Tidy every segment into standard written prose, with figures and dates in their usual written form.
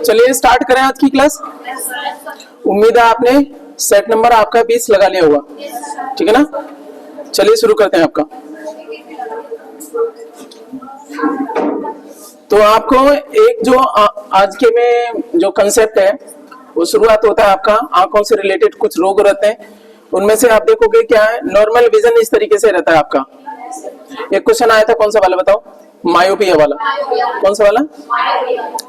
चलिए स्टार्ट करें आज की क्लास। उम्मीद है आपने सेट नंबर आपका 20 लगा लिया होगा, ठीक है ना। चलिए शुरू करते हैं आपका। तो आपको एक जो आज के में जो कंसेप्ट है वो शुरुआत होता है आपका आंखों से रिलेटेड कुछ रोग रहते हैं। उनमें से आप देखोगे क्या है, नॉर्मल विजन इस तरीके से रहता है आपका। एक क्वेश्चन आया था, कौन सा वाला बताओ? मायोपिया वाला। कौन सा वाला?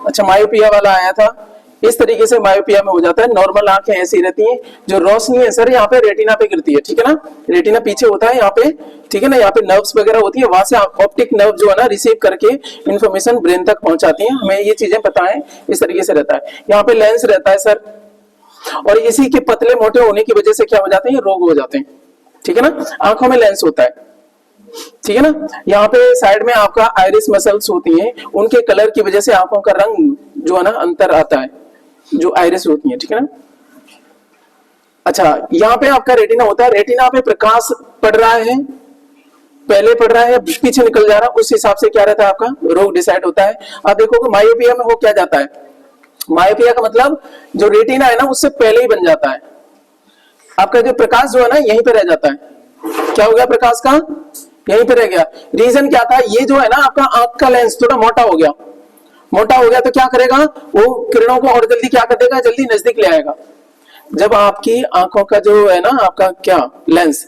अच्छा, मायोपिया वाला आया था। इस तरीके से मायोपिया में हो जाता है। नॉर्मल आंखें ऐसी रहती हैं, जो रोशनी है सर यहाँ पे रेटिना पे गिरती है, ठीक है ना। रेटिना पीछे होता है यहाँ पे, ठीक है ना। यहाँ पे नर्व्स वगैरह होती है, वहां से ऑप्टिक नर्व जो है ना रिसीव करके इंफॉर्मेशन ब्रेन तक पहुंचाती है। हमें ये चीजें पता है, इस तरीके से रहता है। यहाँ पे लेंस रहता है सर, और इसी के पतले मोटे होने की वजह से क्या हो जाते हैं, रोग हो जाते हैं, ठीक है ना। आंखों में लेंस होता है, ठीक है ना। यहाँ पे साइड में आपका आइरिस मसल्स होती हैं, उनके कलर की वजह से आंखों का रंग जो है ना अंतर आता है, जो आइरिस होती है, ठीक है ना। अच्छा, यहाँ पे आपका रेटिना होता है। रेटिना पे प्रकाश पड़ रहा है, पहले पड़ रहा है या पीछे निकल जा रहा है, उस हिसाब से क्या रहता है आपका रोग डिसाइड होता है। आप देखोगे मायोपिया में हो क्या जाता है, मायोपिया का मतलब जो रेटिना है ना उससे पहले ही बन जाता है। आपका जो प्रकाश जो है ना यहीं पे रह जाता है। क्या हो गया प्रकाश का? यहीं पे रह गया। रीजन क्या था, ये जो है ना आपका आंख का लेंस थोड़ा मोटा हो गया। मोटा हो गया तो क्या करेगा, वो किरणों को और जल्दी क्या कर देगा, जल्दी नजदीक ले आएगा। जब आपकी आंखों का जो है ना आपका क्या लेंस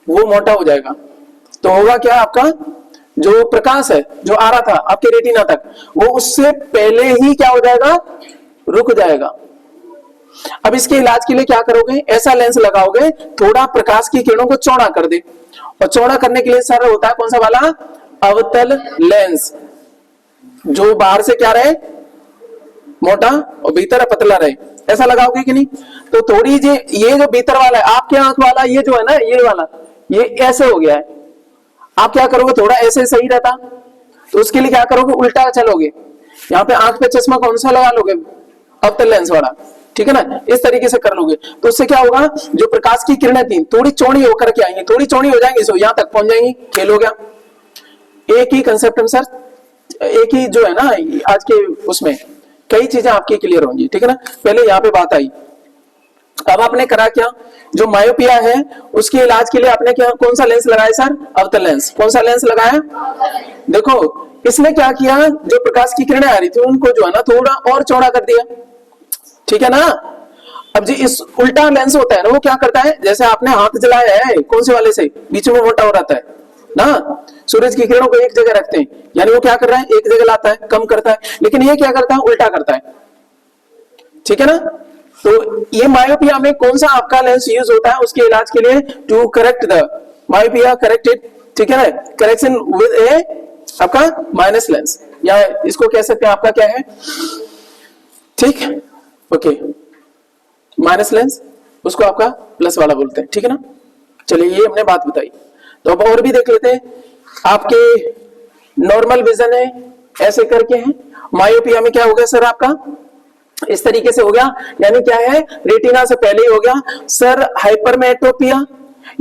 वो मोटा हो जाएगा तो होगा क्या, आपका जो प्रकाश है जो आ रहा था आपके रेटिना तक वो उससे पहले ही क्या हो जाएगा, रुक जाएगा। अब इसके इलाज के लिए क्या करोगे, ऐसा लेंस लगाओगे थोड़ा प्रकाश की किरणों को चौड़ा कर दे। और चौड़ा करने के लिए सर होता है कौन सा वाला, अवतल लेंस, जो बाहर से क्या रहे मोटा और भीतर पतला रहे। ऐसा लगाओगे कि नहीं? तो थोड़ी ये जो भीतर वाला है आपके आंख वाला, ये जो है ना ये वाला, ये ऐसे हो गया है। आप क्या करोगे, थोड़ा ऐसे सही रहता, तो उसके लिए क्या करोगे, उल्टा चलोगे। यहाँ पे आंख पे चश्मा कौन सा लगा लोगे, अवतल लेंस वाला, ठीक है ना। इस तरीके से कर लोगे तो उससे क्या होगा, जो प्रकाश की किरणें थी थोड़ी चौड़ी होकर के आएंगी, थोड़ी चौड़ी हो जाएंगी, सो यहां तक पहुंच जाएंगी। खेल हो गया। एक ही कंसेप्ट में सर, एक ही जो है ना आज के उसमें कई चीजें आपकी क्लियर होंगी, ठीक है ना। पहले यहाँ पे बात आई। अब आपने करा क्या, जो मायोपिया है उसके इलाज के लिए आपने क्या कौन सा लेंस लगाया सर, अवतल लेंस। कौन सा लेंस लगाया, देखो इसने क्या किया, जो प्रकाश की किरणें आ रही थी उनको जो है ना थोड़ा और चौड़ा कर दिया, ठीक है ना। अब जी इस उल्टा लेंस होता है ना, वो क्या करता है, जैसे आपने हाथ जलाया है कौन से वाले से, बीच में मोटा हो रहता है ना। सूरज की किरणों को एक जगह रखते हैं, यानी वो क्या कर रहा है, एक जगह लाता है, कम करता है। लेकिन ये क्या करता है, उल्टा करता है, ठीक है ना। तो ये मायोपिया में कौन सा आपका लेंस यूज होता है उसके इलाज के लिए, to correct the myopia corrected, ठीक है ना। करेक्शन विद ए आपका माइनस लेंस, या इसको कह सकते हैं आपका क्या है, ठीक, ओके, माइनस लेंस, उसको आपका प्लस वाला बोलते हैं, ठीक है ना। चलिए ये हमने बात बताई। तो अब और भी देख लेते हैं। आपके नॉर्मल विजन है ऐसे करके है, मायोपिया में क्या हो गया सर आपका इस तरीके से हो गया, यानी क्या है, रेटिना से पहले ही हो गया सर। हाइपरमेट्रोपिया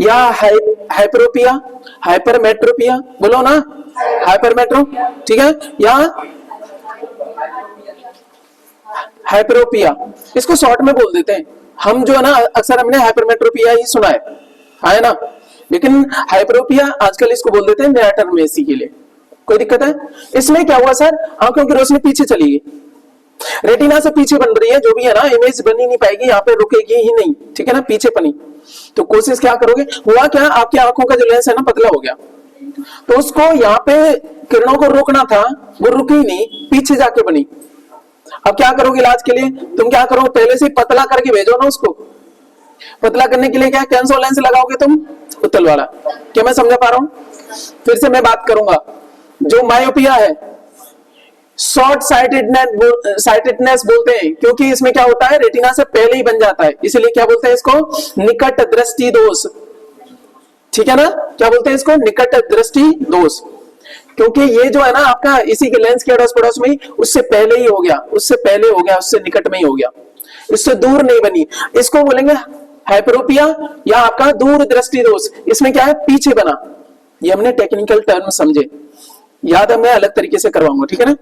या हाइपरोपिया, हाइपरमेट्रोपिया बोलो ना, हाइपरमेट्रो, ठीक है, या हाइपरोपिया, इसको शॉर्ट में बोल देते हैं हम, जो है ना अक्सर हमने हाइपरमेट्रोपिया ही सुना है ना। लेकिन हाइपरोपिया आजकल इसको बोल देते हैं नया टर्म है इसी के लिए। कोई दिक्कत है? इसमें क्या हुआ सर, आंखों की रोशनी पीछे चली गई, रेटिना से पीछे बन रही है, जो भी है ना इमेज बनी नहीं पाएगी, यहाँ पे रुकेगी ही नहीं, ठीक है ना, पीछे बनी। तो कोशिश क्या करोगे, हुआ क्या, आपकी आंखों का जो लेंस है ना पतला हो गया, तो उसको यहाँ पे किरणों को रोकना था, वो रुकी नहीं, पीछे जाके बनी। अब क्या करोगे इलाज के लिए, तुम क्या करो, पहले से पतला करके भेजो ना उसको। पतला करने के लिए क्या कैंसो लेंस लगाओगे तुम, उत्तल वाला। क्या मैं समझा पा रहा हूं? फिर से मैं बात करूंगा। जो मायोपिया है शॉर्ट साइटेडनेस बोलते हैं, क्योंकि इसमें क्या होता है, रेटिना से पहले ही बन जाता है, इसलिए क्या बोलते हैं इसको, निकट दृष्टि दोष, ठीक है ना। क्या बोलते हैं इसको, निकट दृष्टि दोष, क्योंकि ये जो है ना आपका इसी के लेंस के अड़ोस पड़ोस में, उससे पहले ही हो गया, उससे पहले हो गया, उससे निकट में ही हो गया, इससे दूर नहीं बनी। इसको बोलेंगे हाइपरोपिया या आपका दूर दृष्टि दोष। इसमें क्या है, पीछे बना। ये हमने टेक्निकल टर्म समझे, याद है, मैं अलग तरीके से करवाऊंगा, ठीक है ना।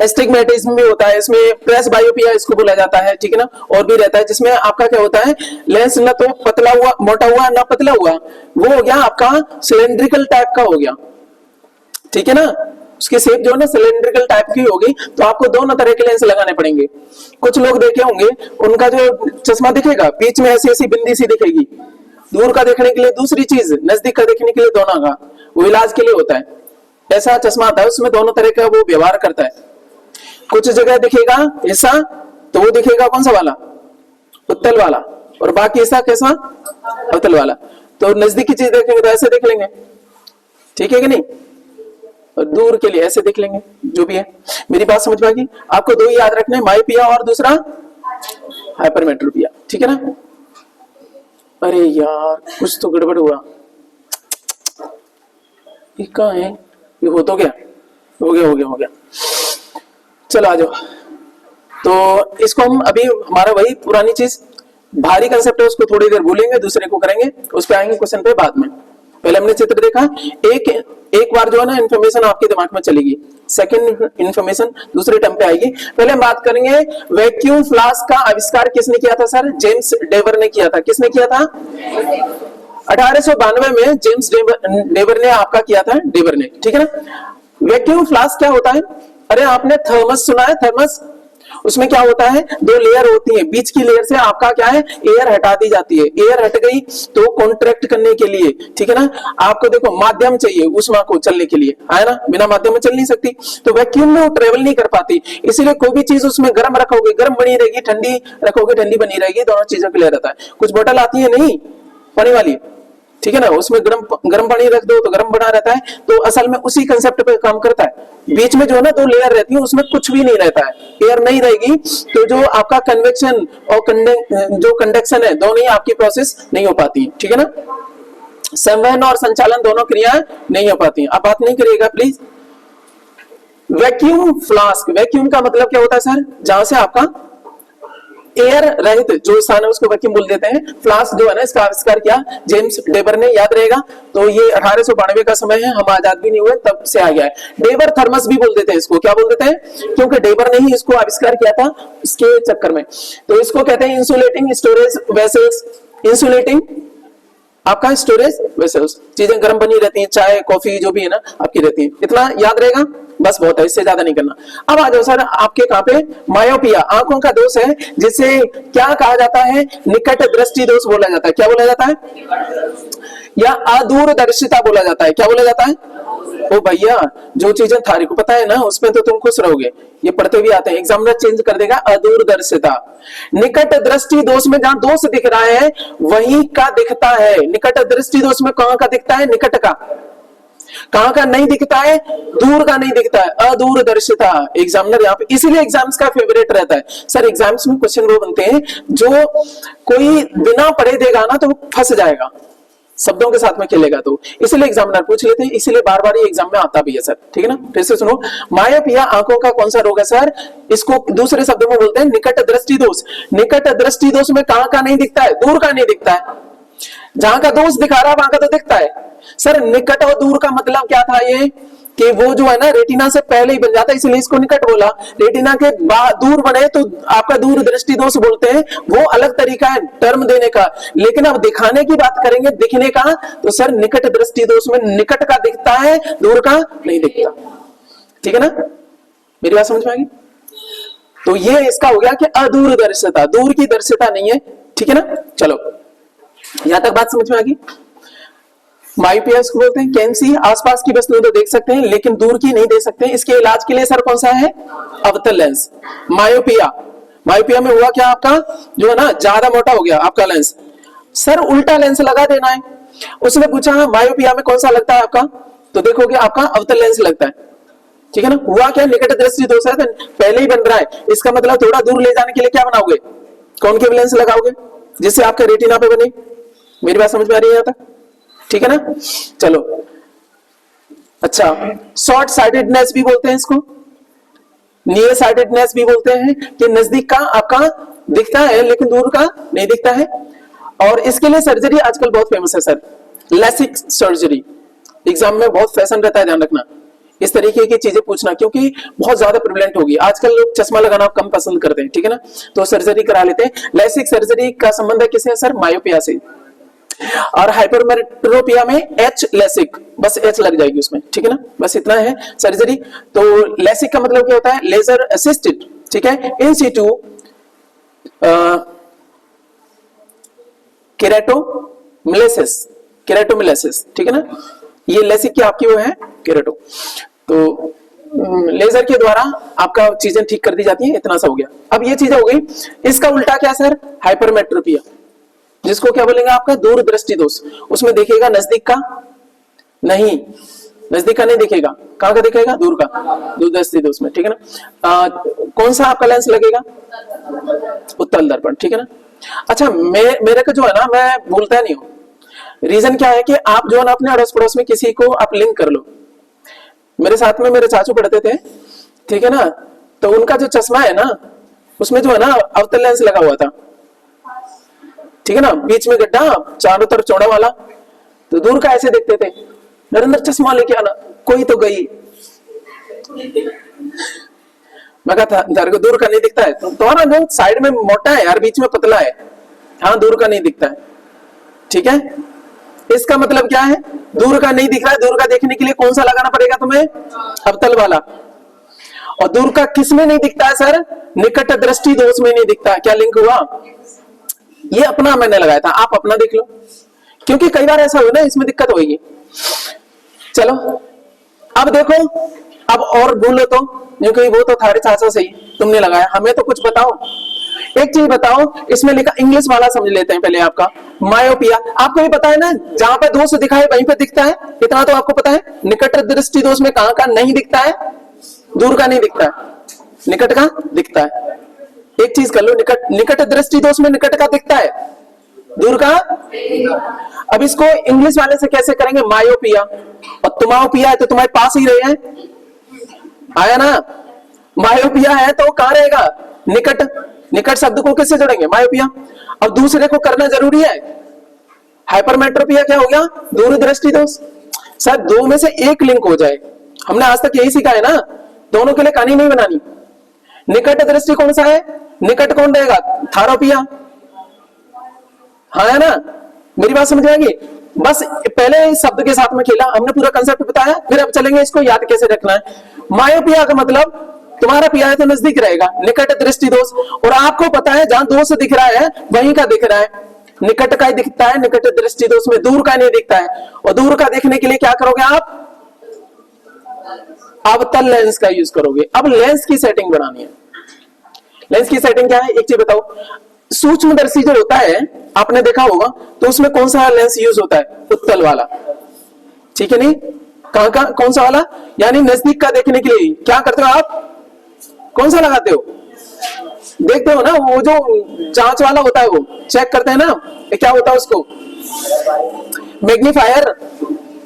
एस्टिग्मेटिज्म भी होता है, इसमें प्रेस बायोपिया इसको बोला जाता है, ठीक है ना। और भी रहता है जिसमें आपका क्या होता है, लेंस ना तो पतला हुआ मोटा हुआ ना पतला हुआ, वो हो गया आपका सिलेंड्रिकल टाइप का हो गया, ठीक है ना। उसकी शेप जो है ना सिलेंड्रिकल टाइप की होगी, तो आपको दोनों तरह के लेंस लगाने पड़ेंगे। कुछ लोग देखे होंगे उनका जो चश्मा दिखेगा बीच में ऐसी ऐसी बिंदी सी दिखेगी, दूर का देखने के लिए दूसरी चीज, नजदीक का देखने के लिए दोनों का, वो इलाज के लिए होता है। ऐसा चश्मा आता है उसमें दोनों तरह का वो व्यवहार करता है। कुछ जगह दिखेगा हिस्सा तो वो दिखेगा कौन सा वाला, उत्तल वाला, और बाकी हिस्सा कैसा, अवतल वाला। तो नजदीक की चीज देखेंगे तो ऐसे देख लेंगे, ठीक है कि नहीं, और दूर के लिए ऐसे देख लेंगे, जो भी है। मेरी बात समझ में आ गई? आपको दो ही याद रखने, मायोपिया और दूसरा हाइपरमेट्रोपिया, ठीक है ना। अरे यार कुछ तो गड़बड़ हुआ, ये कहाँ है, ये हो तो गया, हो गया हो गया हो गया, चलो आ जाओ। तो इसको हम अभी हमारा वही पुरानी चीज, भारी कंसेप्ट है उसको थोड़ी देर भूलेंगे, दूसरे को करेंगे, उस पे आएंगे क्वेश्चन पे बाद में। पहले हमने चित्र देखा, एक बार जो है ना इन्फॉर्मेशन आपके दिमाग में चलेगी, सेकंड इन्फॉर्मेशन दूसरे टर्म पे आएगी। पहले हम बात करेंगे वैक्यूम फ्लास्क का आविष्कार किसने किया था सर, जेम्स डेवर ने किया था। किसने किया था? 1892 में जेम्स डेवर ने आपका किया था, डेवर ने, ठीक है ना। वैक्यूम फ्लास्क क्या होता है? अरे आपने थर्मस सुना है, थर्मस, उसमें क्या होता है, दो लेयर होती है, बीच की लेयर से आपका क्या है, एयर हटा दी जाती है। एयर हट गई तो कॉन्ट्रैक्ट करने के लिए, ठीक है ना, आपको देखो माध्यम चाहिए ऊष्मा को चलने के लिए, है ना, बिना माध्यम में चल नहीं सकती। तो वैक्यूम में वो ट्रेवल नहीं कर पाती, इसीलिए कोई भी चीज उसमें गर्म रखोगे गर्म बनी रहेगी, ठंडी रखोगे ठंडी बनी रहेगी, दोनों चीजों के लिए रहता है। कुछ बोतल आती है नहीं पानी वाली, ठीक है ना, उसमें गर्म पानी रख दो तो गर्म बना रहता है, तो असल में उसी कंसेप्ट पे काम करता है। बीच में जो है ना दो लेयर रहती है, उसमें कुछ भी नहीं रहता है, एयर नहीं रहेगी, तो जो आपका कन्वेक्शन और जो कंडक्शन है दोनों ही आपकी प्रोसेस नहीं हो पाती, ठीक है ना। संवहन और संचालन दोनों क्रियाएं नहीं हो पाती। अब बात नहीं करिएगा प्लीज। वैक्यूम फ्लास्क, वैक्यूम का मतलब क्या होता है सर, जहां से आपका एयर रहित जो स्थान है उसको वैक्यूम बोल देते हैं। फ्लास्क जो है ना इसका आविष्कार किया जेम्स डेवर ने, याद रहेगा। तो ये 1892 का समय है, हम आजाद भी नहीं हुए तब से आ गया है। डेवर थर्मस भी बोल देते हैं इसको, क्या बोल देते हैं, क्योंकि डेवर ने ही इसको आविष्कार किया था इसके चक्कर में। तो इसको कहते हैं इंसुलेटिंग स्टोरेज वेसल्स। इंसुलेटिंग आपका स्टोरेज वेसल्स, चीजें गर्म बनी रहती हैं, चाय कॉफी जो भी है ना आपकी रहती है। इतना याद रहेगा, बस बहुत है, इससे ज्यादा नहीं करना। अब आ जाओ सर आपके कहां पे, मायोपिया, आंखों का दोष है जिसे क्या कहा जाता है, निकट दृष्टि दोष बोला जाता है। क्या बोला जाता है, या अदूरदर्शिता बोला जाता है। क्या बोला जाता है? ओ भैया जो चीजें थारी को पता है ना उसमें तो तुम खुश रहोगे, ये पढ़ते भी आते हैं, एग्जामिनर चेंज कर देगा। अदूरदर्शिता, निकट दृष्टि दोष में जहां दोष दिख रहा है वहीं का दिखता है। निकट दृष्टि दोष में कहां का दिखता है, निकट का। कहां का नहीं दिखता है, दूर का नहीं दिखता है, अदूरदर्शिता। एग्जामिनर यहाँ पे इसीलिए एग्जाम्स का फेवरेट रहता है सर। एग्जाम्स में क्वेश्चन वो बनते हैं जो कोई बिना पढ़े देगा ना तो फंस जाएगा, शब्दों के साथ में खेलेगा, तो इसलिए एग्जामिनर पूछ लेते हैं, इसीलिए बार बार ये एग्जाम में आता भी है सर, ठीक है ना। फिर से सुनो, मायोपिया आंखों का कौन सा रोग है सर, इसको दूसरे शब्दों में बोलते हैं निकट दृष्टि दोष। निकट दृष्टि दोष में कहां का नहीं दिखता है, दूर का नहीं दिखता है। जहां का दोष दिखा रहा है वहां का तो दिखता है सर। निकट और दूर का मतलब क्या था, ये कि वो जो है ना रेटिना से पहले ही बन जाता है, इसलिए इसको निकट बोला। रेटिना के दूर बने तो आपका दूर दृष्टि दोष बोलते हैं, वो अलग तरीका है टर्म देने का। लेकिन अब दिखाने की बात करेंगे, दिखने का, तो सर निकट दृष्टि दोष में निकट का दिखता है, दूर का नहीं दिखता, ठीक है ना। मेरी बात समझ में आ गई? तो ये इसका हो गया कि अदूरदर्शिता, दूर की दर्शिता नहीं है, ठीक है ना। चलो यहां तक बात समझ में आ गई। मायोपिया को बोलते हैं कैंसी, आसपास की वस्तुएं तो देख सकते हैं लेकिन दूर की नहीं देख सकते। इसके इलाज के लिए सर कौन सा है, अवतल लेंस। मायोपिया, मायोपिया में हुआ क्या, आपका जो है ना ज्यादा मोटा हो गया आपका लेंस, सर उल्टा लेंस लगा देना है। उसने पूछा मायोपिया में कौन सा लगता है आपका, तो देखोगे आपका अवतल लेंस लगता है, ठीक है ना। हुआ क्या, निकट दृष्टि दोष है, पहले ही बन रहा है, इसका मतलब थोड़ा दूर ले जाने के लिए क्या बनाओगे, कॉनकेव लेंस लगाओगे जिससे आपके रेटिना पे बने। मेरी बात समझ में आ रही है यहां तक, ठीक है ना। चलो अच्छा, शॉर्ट साइटेडनेस भी बोलते हैं इसको, नियर साइटेडनेस भी बोलते हैं, कि नजदीक का आपका दिखता है लेकिन दूर का नहीं दिखता है। और इसके लिए सर्जरी आजकल बहुत फेमस है सर, लेसिक सर्जरी। एग्जाम में बहुत फैशन रहता है, ध्यान रखना। इस तरीके की चीजें पूछना, क्योंकि बहुत ज्यादा प्रिवलेंट होगी। आजकल लोग चश्मा लगाना कम पसंद करते हैं, ठीक है ना, तो सर्जरी करा लेते हैं। लेसिक सर्जरी का संबंध है किससे सर? मायोपिया से। और हाइपरमेट्रोपिया में एच लेसिक, बस एच लग जाएगी उसमें, ठीक है ना, बस इतना है सर्जरी। तो लेसिक का मतलब क्या होता है? लेजर असिस्टेड, ठीक है, इन सिटू केराटोमिलेसिस, केराटोमिलेसिस, ठीक है ना, ये लेसिक की आपकी वो है केराटो। तो लेजर के द्वारा आपका चीजें ठीक कर दी जाती है। इतना सा हो गया। अब ये चीजें हो गई। इसका उल्टा क्या सर? हाइपरमेट्रोपिया, जिसको क्या बोलेंगे? आपका दूरदृष्टि दोष। उसमें देखिएगा नजदीक का नहीं, नजदीक का नहीं दिखेगा, कहां का दिखेगा? दूर का, दूरदृष्टि दोष में, ठीक है ना। कौन सा आपका लेंस लगेगा? उत्तल दर्पण, ठीक है ना। अच्छा, मेरे को जो है ना, मैं भूलता नहीं हूं। रीजन क्या है कि आप जो है ना अपने अड़ोस पड़ोस में किसी को आप लिंक कर लो। मेरे साथ में मेरे चाचू पढ़ते थे, ठीक है ना, तो उनका जो चश्मा है ना, उसमें जो है ना अवतल लेंस लगा हुआ था, ठीक है ना, बीच में गड्ढा, चारों तरफ चौड़ा वाला। तो दूर का ऐसे देखते थे, नरेंद्र चश्मा लेके आना, कोई तो गई। मैं कहा था दूर का नहीं दिखता है, तुम्हारा जो साइड में मोटा है यार, बीच में पतला है, हाँ दूर का नहीं दिखता है, ठीक है। इसका मतलब क्या है? दूर का नहीं दिख रहा है, दूर का देखने के लिए कौन सा लगाना पड़ेगा तुम्हें? अवतल वाला। और दूर का किस में नहीं दिखता है सर? निकट दृष्टि दोष में नहीं दिखता। क्या लिंक हुआ? ये अपना मैंने लगाया था, आप अपना देख लो, क्योंकि कई बार ऐसा हो ना, इसमें दिक्कत होगी। चलो अब देखो, अब और बोलो तो, क्योंकि वो तो थारे चाचा सही, तुमने लगाया, हमें तो कुछ बताओ। एक चीज बताओ, इसमें लिखा, इंग्लिश वाला समझ लेते हैं पहले। आपका मायोपिया, आपको ये पता है ना, जहां पे दोष दिखा है वहीं पे दिखता है, इतना तो आपको पता है। निकट दृष्टि दोष में कहां का नहीं दिखता है? दूर का नहीं दिखता है, निकट का दिखता है। एक चीज कर लो, निकट दृष्टि दोष में निकट का दिखता है, दूर का। अब इसको इंग्लिश वाले से कैसे करेंगे? मायोपिया। और तुमाओपिया है तो तुम्हारे पास ही रहे हैं, आया ना। मायोपिया है तो कहां रहेगा? निकट। निकट शब्द को किससे जोड़ेंगे? मायोपिया। अब दूसरे को करना जरूरी है। हाइपरमेट्रोपिया क्या हो गया? दूरदृष्टि दोष। सर दो में से एक लिंक हो जाए, हमने आज तक यही सीखा है ना, दोनों के लिए कहानी नहीं बनानी। निकट दृष्टि कौन सा है? निकट कौन रहेगा? थारोपिया, हाँ है ना। मेरी बात समझ आएगी? बस पहले इस शब्द के साथ में खेला, हमने पूरा कंसेप्ट बताया, फिर अब चलेंगे इसको याद कैसे रखना है। मायोपिया का मतलब तुम्हारा पिया है तो नजदीक रहेगा, निकट दृष्टि दोष। और आपको पता है जहां दोष दिख रहा है वहीं का दिख रहा है, निकट का ही दिखता है, निकट दृष्टि दोष में दूर का नहीं दिखता है। और दूर का देखने के लिए क्या करोगे आप? अवतल लेंस का यूज करोगे। अब लेंस की सेटिंग बनानी है। लेंस की सेटिंग क्या है? एक चीज बताओ, सूक्ष्मदर्शी जो होता है आपने देखा होगा, तो उसमें कौन सा लेंस यूज होता है? उत्तल वाला, ठीक है नहीं? कहां का? कौन सा वाला? यानी नजदीक का देखने के लिए क्या करते हो आप? कौन सा लगाते हो? देखते हो ना, वो जो जांच वाला होता है, वो चेक करते हैं ना, क्या होता है उसको? मैग्नीफायर,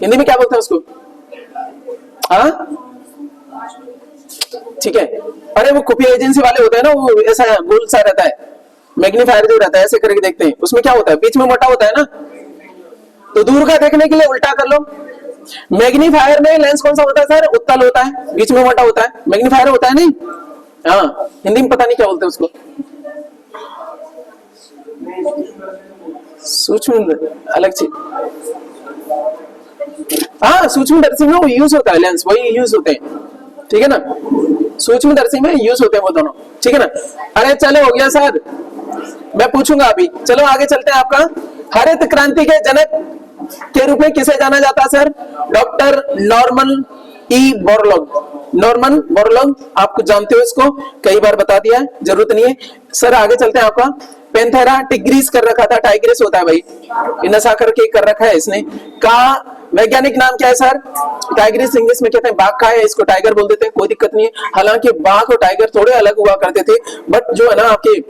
हिंदी में क्या बोलते हैं उसको? हाँ ठीक है। अरे वो खुफिया एजेंसी वाले होते हैं ना, वो ऐसा गोल सा रहता है, मैग्नीफायर जो रहता है ऐसे करके देखते हैं, उसमें क्या होता है? बीच में मोटा होता है ना। तो दूर का देखने के लिए उल्टा कर लो, मैग्नीफायर में लेंस कौन सा होता है सर? उत्तल होता है, बीच में मोटा होता है, मैग्नीफायर होता है नहीं। हाँ हिंदी में पता नहीं क्या बोलते हैं उसको, सूक्ष्म अलग चीज। हाँ सूक्ष्मदर्शी में वो यूज होता है लेंस, वही यूज होते हैं, ठीक है ना। सूक्ष्मदर्शी में यूज होते हैं वो दोनों, ठीक है ना। अरे चलो हो गया सर, मैं पूछूंगा अभी। चलो आगे चलते हैं। आपका हरित क्रांति के जनक के रूप में किसे जाना जाता है sir? Doctor Norman E Borlaug. Norman Borlaug, आपको जानते हो इसको, कई बार बता दिया है, जरूरत नहीं है सर। आगे चलते हैं। आपका पेंथेरा टिग्रिस कर रखा था, टाइग्रिस होता है भाई, नशा करके कर रखा है इसने। का वैज्ञानिक नाम क्या है सर? टाइग्रिस इंग्लिश में कहते हैं बाघ का है, इसको टाइगर बोल देते हैं, कोई दिक्कत नहीं है। हालांकि बाघ और टाइगर थोड़े अलग हुआ करते थे, बट जो है ना आपके,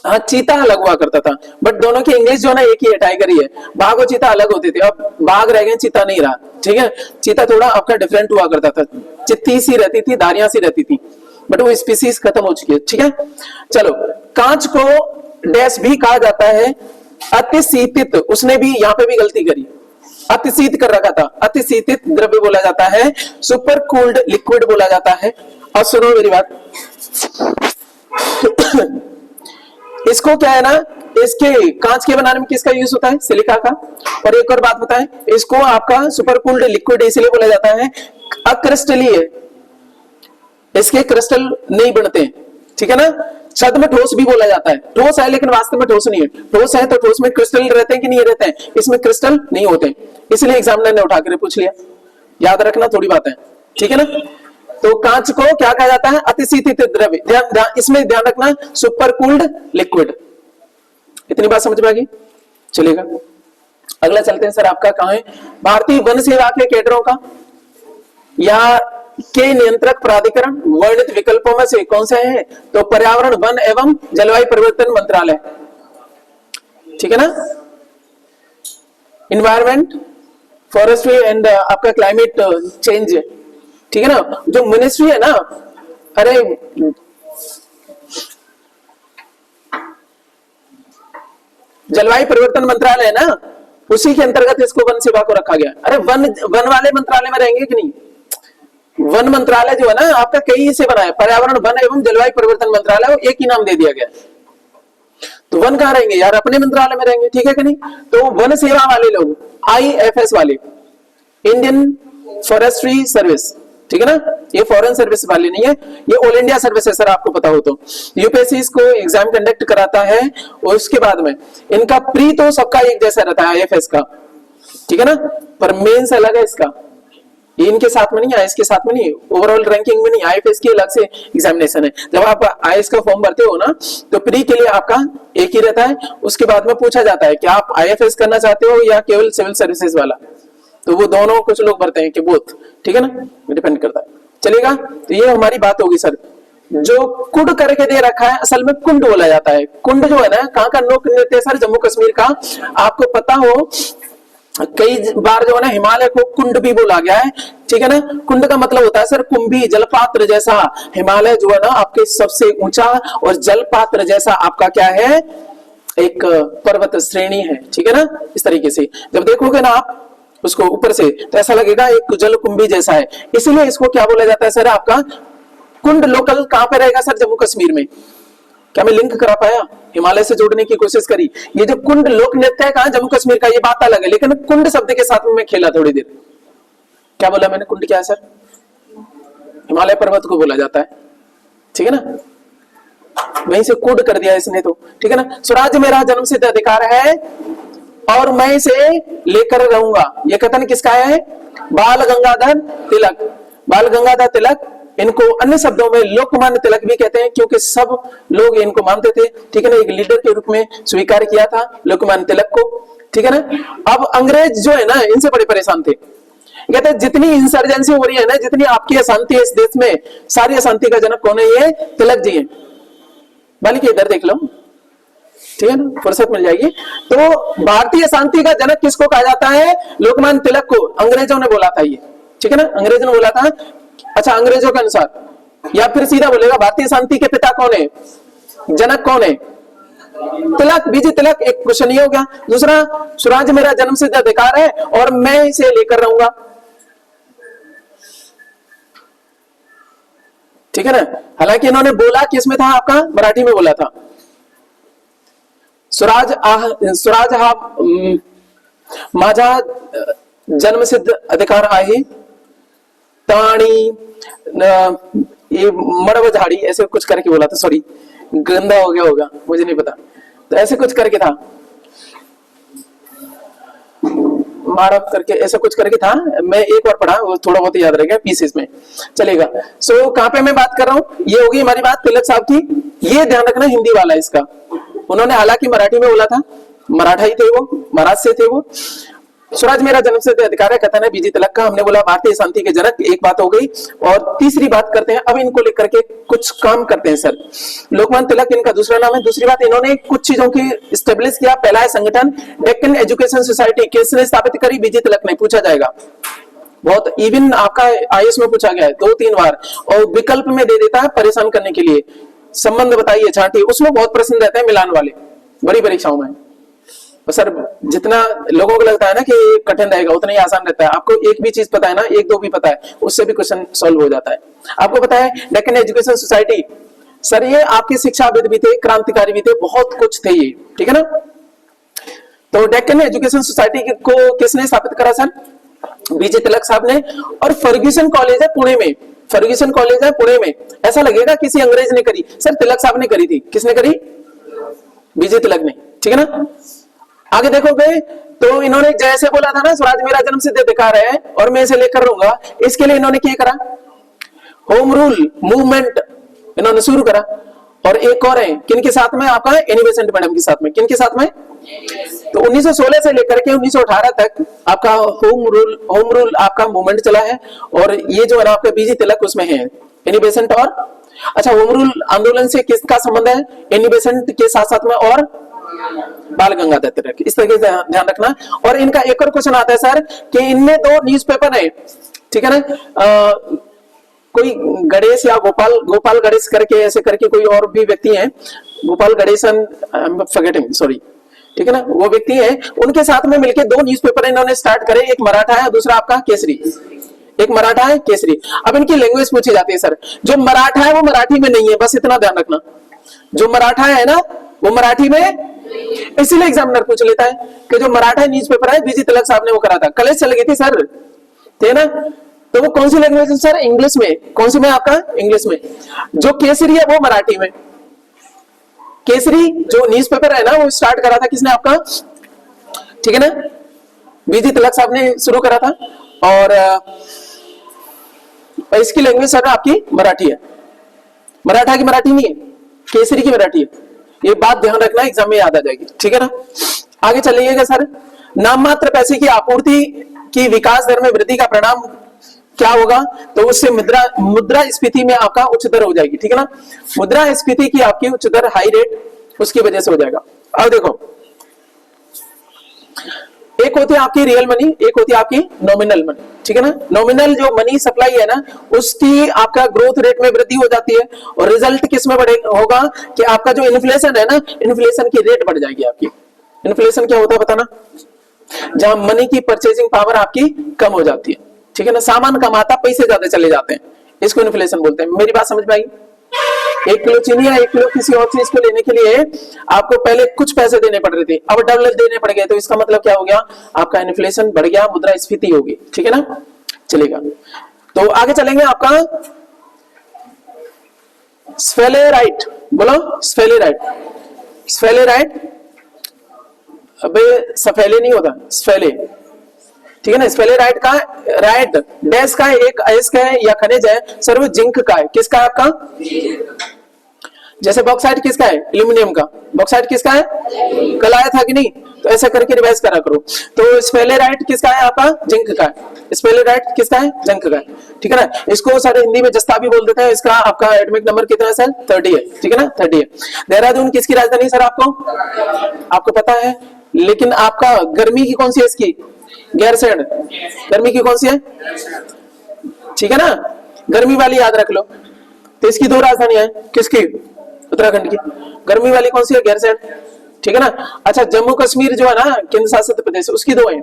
हाँ चीता अलग हुआ करता था, बट दोनों की इंग्लिश जो है ना एक ही है, टाइगर ही है। बाघ और चीता अलग होते थे, अब बाघ रह गए, चीता नहीं रहा, ठीक है। चीता थोड़ा आपका डिफरेंट हुआ करता था, चित्ती सी रहती थी, धारियां सी रहती थी, बट वो स्पीसीज खत्म हो चुकी है, ठीक है। चलो, कांच को डैश भी कहा जाता है, अतिशीतित, उसने भी यहाँ पे भी गलती करी, अतिशीत कर रखा था, अतिशीतित द्रव्य बोला जाता है, सुपर कूल्ड लिक्विड बोला जाता है। और सुनो मेरी बात, इसको क्या है ना, इसके कांच के बनाने में किसका यूज होता है, सिलिका का। और एक और बात बताएं, इसको आपका सुपर कूल्ड लिक्विड इसलिए बोला जाता है, अक्रिस्टलीय है, इसके क्रिस्टल नहीं बनते, ठीक है ना। शब्द में ठोस भी बोला जाता है, ठोस है लेकिन वास्तव में ठोस नहीं है। ठोस है तो ठोस में क्रिस्टल रहते हैं कि नहीं रहते हैं, इसमें क्रिस्टल नहीं होते, इसलिए एग्जामिनर ने उठा कर पूछ लिया। याद रखना थोड़ी बात है, ठीक है ना। तो कांच को क्या कहा जाता है, अतिशीतित द्रव्य। इसमें ध्यान रखना, सुपर कूल्ड लिक्विड। इतनी बात समझ में आ गई, चलेगा। अगला चलते हैं सर, आपका कहां है, भारतीय वन सेवा के कैडरों का या के नियंत्रक प्राधिकरण वर्णित विकल्पों में से कौन सा है, तो पर्यावरण वन एवं जलवायु परिवर्तन मंत्रालय, ठीक है ना। इन्वायरमेंट फॉरेस्ट्री एंड आपका क्लाइमेट चेंज, ठीक है ना। जो मिनिस्ट्री है ना, अरे जलवायु परिवर्तन मंत्रालय है ना, उसी के अंतर्गत इसको वन सेवा को रखा गया। अरे वन वाले मंत्रालय में रहेंगे कि नहीं, वन मंत्रालय जो है ना आपका कई से बना है, पर्यावरण वन एवं जलवायु परिवर्तन मंत्रालय, एक ही नाम दे दिया गया। तो वन कहां रहेंगे यार, अपने मंत्रालय में रहेंगे, ठीक है कि नहीं। तो वन सेवा वाले लोग, IFS वाले, इंडियन फॉरेस्ट्री सर्विस, ठीक है ना, ये फॉरेन सर्विस वाले नहीं है, ये ऑल इंडिया सर्विस है सर, आपको पता हो तो। यूपीएससी इसको एग्जाम कंडक्ट कराता है, और उसके बाद में इनका प्री तो सबका एक जैसा रहता है IFS का, ठीक है ना, पर मेंस अलग है इसका, ये इनके साथ में नहीं है, IAS के साथ में नहीं, ओवरऑल रैंकिंग में नहीं, IFS की अलग से एग्जामिनेशन है। जब आप IAS का फॉर्म भरते हो ना, तो प्री के लिए आपका एक ही रहता है, उसके बाद में पूछा जाता है कि आप IFS करना चाहते हो या केवल सिविल सर्विसेज वाला, तो वो दोनों कुछ लोग भरते हैं कि बोथ, ठीक है ना, डिपेंड करता है, चलेगा। तो ये हमारी बात होगी सर। जो कुंड करके दे रखा है, असल में कुंड बोला जाता है। कुंड जो है ना, कहाँ का लोक नृत्य है सर, जम्मू कश्मीर का। आपको पता हो कई बार जो है ना हिमालय को कुंड भी बोला गया है, ठीक है ना। कुंड का मतलब होता है सर कुंभी, जलपात्र जैसा। हिमालय जो है ना आपके सबसे ऊंचा और जलपात्र जैसा आपका क्या है, एक पर्वत श्रेणी है, ठीक है ना। इस तरीके से जब देखोगे ना आप उसको ऊपर से, तो ऐसा लगेगा एक जल कुंभी जैसा है, इसलिए इसको क्या बोला जाता है सर, आपका कुंड। लोकल कहां पे रहेगा सर, जम्मू कश्मीर में। क्या मैं लिंक करा पाया, हिमालय से जोड़ने की कोशिश करी। ये जो कुंड लोक नृत्य है कहां, जम्मू कश्मीर का, ये बात अलग है, लेकिन कुंड शब्द के साथ में मैं खेला थोड़ी देर। क्या बोला मैंने, कुंड क्या है सर, हिमालय पर्वत को बोला जाता है, ठीक है ना। वहीं से कुंड कर दिया इसने तो, ठीक है ना। स्वराज मेरा जन्मसिद्ध अधिकार है और मैं इसे लेकर रहूंगा, ये कथन किसका है, बाल गंगाधर तिलक। बाल गंगाधर तिलक, इनको अन्य शब्दों में लोकमान्य तिलक भी कहते हैं, क्योंकि सब लोग इनको मानते थे, ठीक है ना। एक लीडर के रूप में स्वीकार किया था लोकमान्य तिलक को, ठीक है ना। अब अंग्रेज जो है ना, इनसे बड़े परेशान थे। कहते हैं जितनी इंसर्जेंसी हो रही है ना, जितनी आपकी अशांति है इस देश में, सारी अशांति का जनक कौन है, ये तिलक जी है। बल्कि इधर देख लो, ठीक है ना, फुर्सत मिल जाएगी। तो भारतीय शांति का जनक किसको कहा जाता है, लोकमान्य तिलक को। अंग्रेजों ने बोला था ये, ठीक है ना, अंग्रेजों ने बोला था। अच्छा, अंग्रेजों के अनुसार, या फिर सीधा बोलेगा भारतीय शांति के पिता कौन है, जनक कौन है, तिलक, बीजी तिलक। एक क्वेश्चन ये हो गया। दूसरा, स्वराज मेरा जन्मसिद्ध अधिकार है और मैं इसे लेकर रहूंगा, ठीक है ना। हालांकि इन्होंने बोला किसमें था, आपका मराठी में बोला था, स्वराज हा माझा जन्मसिद्ध अधिकार आहे, ताणी ये मड़व झाड़ी, ऐसे कुछ करके बोला था। सॉरी, गंदा हो गया होगा, मुझे नहीं पता, तो ऐसे कुछ करके था, मारव करके ऐसा कुछ करके था। मैं एक बार पढ़ा, वो थोड़ा बहुत याद रहेगा पीसेस में, चलेगा। सो कहां पे मैं बात कर रहा हूं, ये होगी हमारी बात तिलक साहब की। ये ध्यान रखना, हिंदी वाला इसका, उन्होंने हालांकि मराठी में बोला था, मराठा ही थे वो, महाराष्ट्र से थे वो। स्वराज मेरा जन्मसिद्ध अधिकार है कथन है बीजी तिलक का। हमने बोला भारतीय शांति के जनक, एक बात हो गई। और तीसरी बात करते हैं, अब इनको लेकर के कुछ काम करते हैं सर। लोकमान्य तिलक इनका दूसरा नाम है। दूसरी बात, इन्होंने कुछ चीजों की स्टेब्लिश किया। पहला है संगठन डेक्कन एजुकेशन सोसाइटी, किसने स्थापित करी, बीजी तिलक ने। पूछा जाएगा बहुत, इवन आपका IAS में पूछा गया है 2-3 बार, और विकल्प में दे देता है परेशान करने के लिए। संबंध बताइए छांटिए, उसमें बहुत प्रश्न रहते हैं मिलान वाले, बड़ी परीक्षाओं में। और सर जितना लोगों को लगता है ना कि कठिन रहेगा उतना ही आसान रहता है। आपको एक भी चीज पता है ना, एक दो भी पता है, उससे भी क्वेश्चन सॉल्व हो जाता है। आपको पता है डेक्कन एजुकेशन सोसाइटी, सर ये आपके शिक्षाविद भी थे, क्रांतिकारी भी थे, बहुत कुछ थे ये, ठीक है ना। तो डेक्कन एजुकेशन सोसाइटी को किसने स्थापित करा सर? बीजे तिलक साहब ने। और फर्ग्यूसन कॉलेज है पुणे में, फर्ग्यूसन कॉलेज है पुणे में। ऐसा लगेगा किसी अंग्रेज ने करी, सर तिलक साहब ने करी थी। किसने करी? बीजे तिलक ने, ठीक है ना। आगे देखोगे तो इन्होंने जैसे बोला था ना, स्वराज मेरा जन्म सिद्ध अधिकार है और मैं इसे लेकर रहूंगा, इसके लिए इन्होंने क्या करा? होम रूल मूवमेंट इन्होंने शुरू करा। और एक और है किनके साथ में? आपका एनी बेसेंट मैडम के साथ में। किनके साथ में? तो 1916 से लेकर के 1918 तक आपका होम रूल आपका मूवमेंट चला है। और ये जो है ना आपका बीजे तिलक उसमें है, एनी बेसेंट। और अच्छा, होम रूल आंदोलन से किसका संबंध है? एनी बेसेंट के साथ साथ में और बाल गंगाधर तिलक। इस तरीके से ध्यान रखना। और इनका एक और क्वेश्चन आता है सर कि इनमें दो न्यूज़पेपर है, ठीक है ना। कोई गणेश या गोपाल गणेश करके ऐसे करके कोई और भी व्यक्ति हैं, गोपाल गणेशन, फॉरगेटिंग, सॉरी, ठीक है ना, वो व्यक्ति है। उनके साथ में मिलकर दो न्यूज़पेपर इन्होंने स्टार्ट करे, एक मराठा है दूसरा आपका केसरी। एक मराठा है केसरी। अब इनकी लैंग्वेज पूछी जाती है सर, जो मराठा है वो मराठी में नहीं है, बस इतना ध्यान रखना। जो मराठा है ना वो मराठी में, इसीलिए एग्जामिनर पूछ लेता है कि जो मराठा न्यूज़पेपर है बीजे तिलक साहब ने वो करा था। कॉलेज चल गई थी सर, थे ना। तो वो कौन सी लैंग्वेज है सर? इंग्लिश में। कौन सी में? आपका इंग्लिश में। जो केसरी है वो मराठी में। केसरी जो न्यूज़पेपर है ना वो स्टार्ट करा था किसने? आपका, ठीक है ना, बीजे तिलक साहब ने शुरू करा था। और इसकी लैंग्वेज सर आपकी मराठी है। मराठा की मराठी नहीं है, केसरी की मराठी है। ये बात ध्यान रखना, एग्जाम में याद आ जाएगी, ठीक है ना। आगे चलिएगा सर। नाम मात्र पैसे की आपूर्ति की विकास दर में वृद्धि का परिणाम क्या होगा? तो उससे मुद्रास्फीति में आपका उच्च दर हो जाएगी, ठीक है ना। मुद्रास्फीति की आपकी उच्च दर, हाई रेट, उसकी वजह से हो जाएगा। अब देखो, एक होती है आपकी रियल मनी, एक होती है आपकी नॉमिनल मनी, ठीक है ना। नॉमिनल जो मनी सप्लाई है ना उसकी आपका ग्रोथ रेट में वृद्धि हो जाती है। और रिजल्ट किस में बढ़े होगा कि आपका जो इन्फ्लेशन है ना, इन्फ्लेशन की रेट बढ़ जाएगी आपकी। इन्फ्लेशन क्या होता है बताना? जहां मनी की परचेजिंग पावर आपकी कम हो जाती है, ठीक है ना। सामान कमाता पैसे ज्यादा चले जाते हैं, इसको इन्फ्लेशन बोलते हैं। मेरी बात समझ में आई? 1 किलो चीनी या 1 किलो किसी और चीज को लेने के लिए आपको पहले कुछ पैसे देने पड़ रहे थे, अब डबल देने पड़ गए। तो इसका मतलब क्या हो गया? आपका इन्फ्लेशन बढ़ गया, मुद्रास्फीति होगी, ठीक है ना। चलेगा, तो आगे चलेंगे। आपका स्फेलेराइट, बोलो स्फेलेराइट। स्फेलेराइट, अबे सफेले नहीं होता, स्फेले, ठीक है ना। स्फेलेराइट का राइट डैश का है, एक अयस्क है या खनिज है सर, वो जिंक का है। किसका है आपका? जैसे बॉक्साइट किसका है? एल्यूमिनियम का। बॉक्साइट किसका है? कल आया था कि नहीं? तो ऐसा करके रिवाइज करा करो। तो स्फेलेराइट किसका है? आपका जिंक का है। स्फेलेराइट किसका है? जिंक का है, ठीक है ना। इसको सर हिंदी में जस्ता भी बोल देते हैं। इसका आपका एटॉमिक नंबर कितना है सर? 30 है, ठीक है ना, 30 है। देहरादून किसकी राजधानी सर? आपको पता है, लेकिन आपका गर्मी की कौन सी है इसकी? गैरसैंण। गर्मी की कौन सी है? ठीक है ना, गर्मी वाली याद रख लो। तो इसकी 2 राजधानियां हैं, किसकी? उत्तराखंड की। गर्मी वाली कौन सी है? गैरसैंण, ठीक है ना। अच्छा, जम्मू कश्मीर जो है ना केंद्र शासित प्रदेश, उसकी 2 है,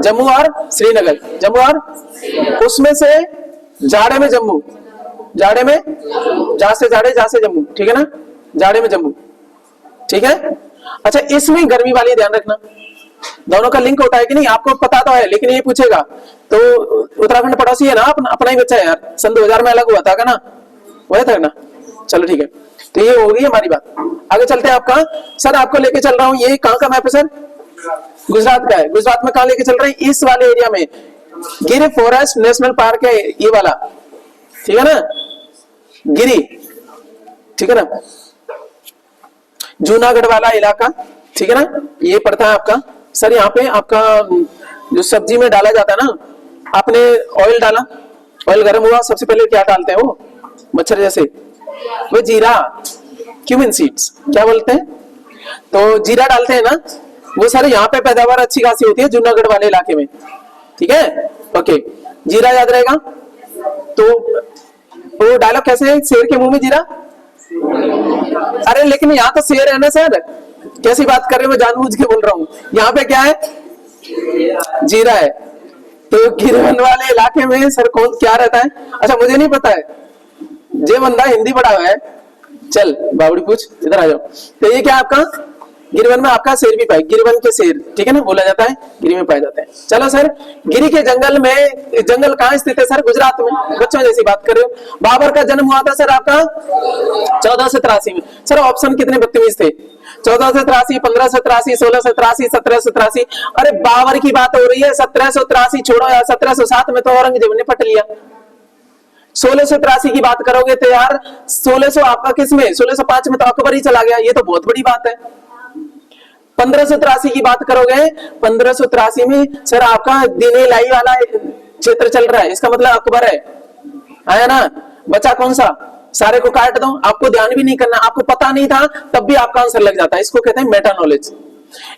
जम्मू और श्रीनगर। जम्मू और उसमें से जाड़े में जम्मू, जाड़े में जहां से जाड़े, जहां से जम्मू, ठीक है ना, जाड़े में जम्मू, ठीक है। अच्छा, इसमें गर्मी वाली ध्यान रखना, दोनों का लिंक होता है कि नहीं आपको पता तो है, लेकिन ये पूछेगा। तो उत्तराखंड पड़ोसी है ना, अपना ही बच्चा है यार, सन 2000 में अलग हुआ था ना, वही था ना। चलो ठीक है, तो ये होगी हमारी बात। आगे चलते हैं। आपका सर आपको लेके चल रहा हूँ, ये कहाँ का मैप है सर? गुजरात का है। गुजरात में कहाँ लेके चल रहे हैं? इस वाले एरिया में गिर फॉरेस्ट नेशनल पार्क है, ये वाला, ठीक है ना, गिरी, ठीक है ना, जूनागढ़ वाला इलाका, ठीक है ना, ये पड़ता है आपका। सर यहाँ पे आपका जो सब्जी में डाला जाता है ना, आपने ऑयल डाला, ऑयल गर्म हुआ, सबसे पहले क्या डालते हैं? वो मच्छर जैसे वो जीरा, क्यूमिन सीड्स, क्या बोलते हैं, तो जीरा डालते हैं ना। वो सारे यहाँ पे पैदावार अच्छी खासी होती है जूनागढ़ वाले इलाके में, ठीक है। ओके, जीरा याद रहेगा। तो वो डायलॉग कैसे है? शेर के मुंह में जीरा। अरे लेकिन यहाँ तो शेर है ना सर, कैसी बात कर रहे हो, मैं जानबूझ के बोल रहा हूँ। यहाँ पे क्या है, जीरा है। तो गिरवन वाले इलाके में सर कौन क्या रहता है? अच्छा मुझे नहीं पता है, जे बंदा हिंदी पढ़ा हुआ है, चल बावड़ी पूछ, इधर आ जाओ। तो ये क्या आपका गिरिवन में आपका शेर भी पाए, गिरिवन के शेर, ठीक है ना, बोला जाता है, गिरी में पाए जाते हैं। चलो सर, गिरी के जंगल में, जंगल कहाँ स्थित है सर? गुजरात में। बच्चों जैसी बात कर रहे हो। बाबर का जन्म हुआ था सर आपका 1483 में। सर ऑप्शन कितने बदतमीज थे? 1483, 1583, 1683, 1783। अरे बाबर की बात हो रही है, 1783 छोड़ो यार, 1707 में तो औरंगजेब ने पट लिया। 1683 की बात करोगे तो यार 1600 आपका किसमें, 1605 में तो अकबर ही चला गया, ये तो बहुत बड़ी बात है। 1583 की बात करोगे, 1583 में सर आपका दिने लाई वाला क्षेत्र चल रहा है, इसका मतलब अकबर है, आया ना। बचा कौन सा? सारे को काट दो, आपको ध्यान भी नहीं करना, आपको पता नहीं था तब भी आपका आंसर लग जाता है। इसको कहते हैं मेटा नॉलेज।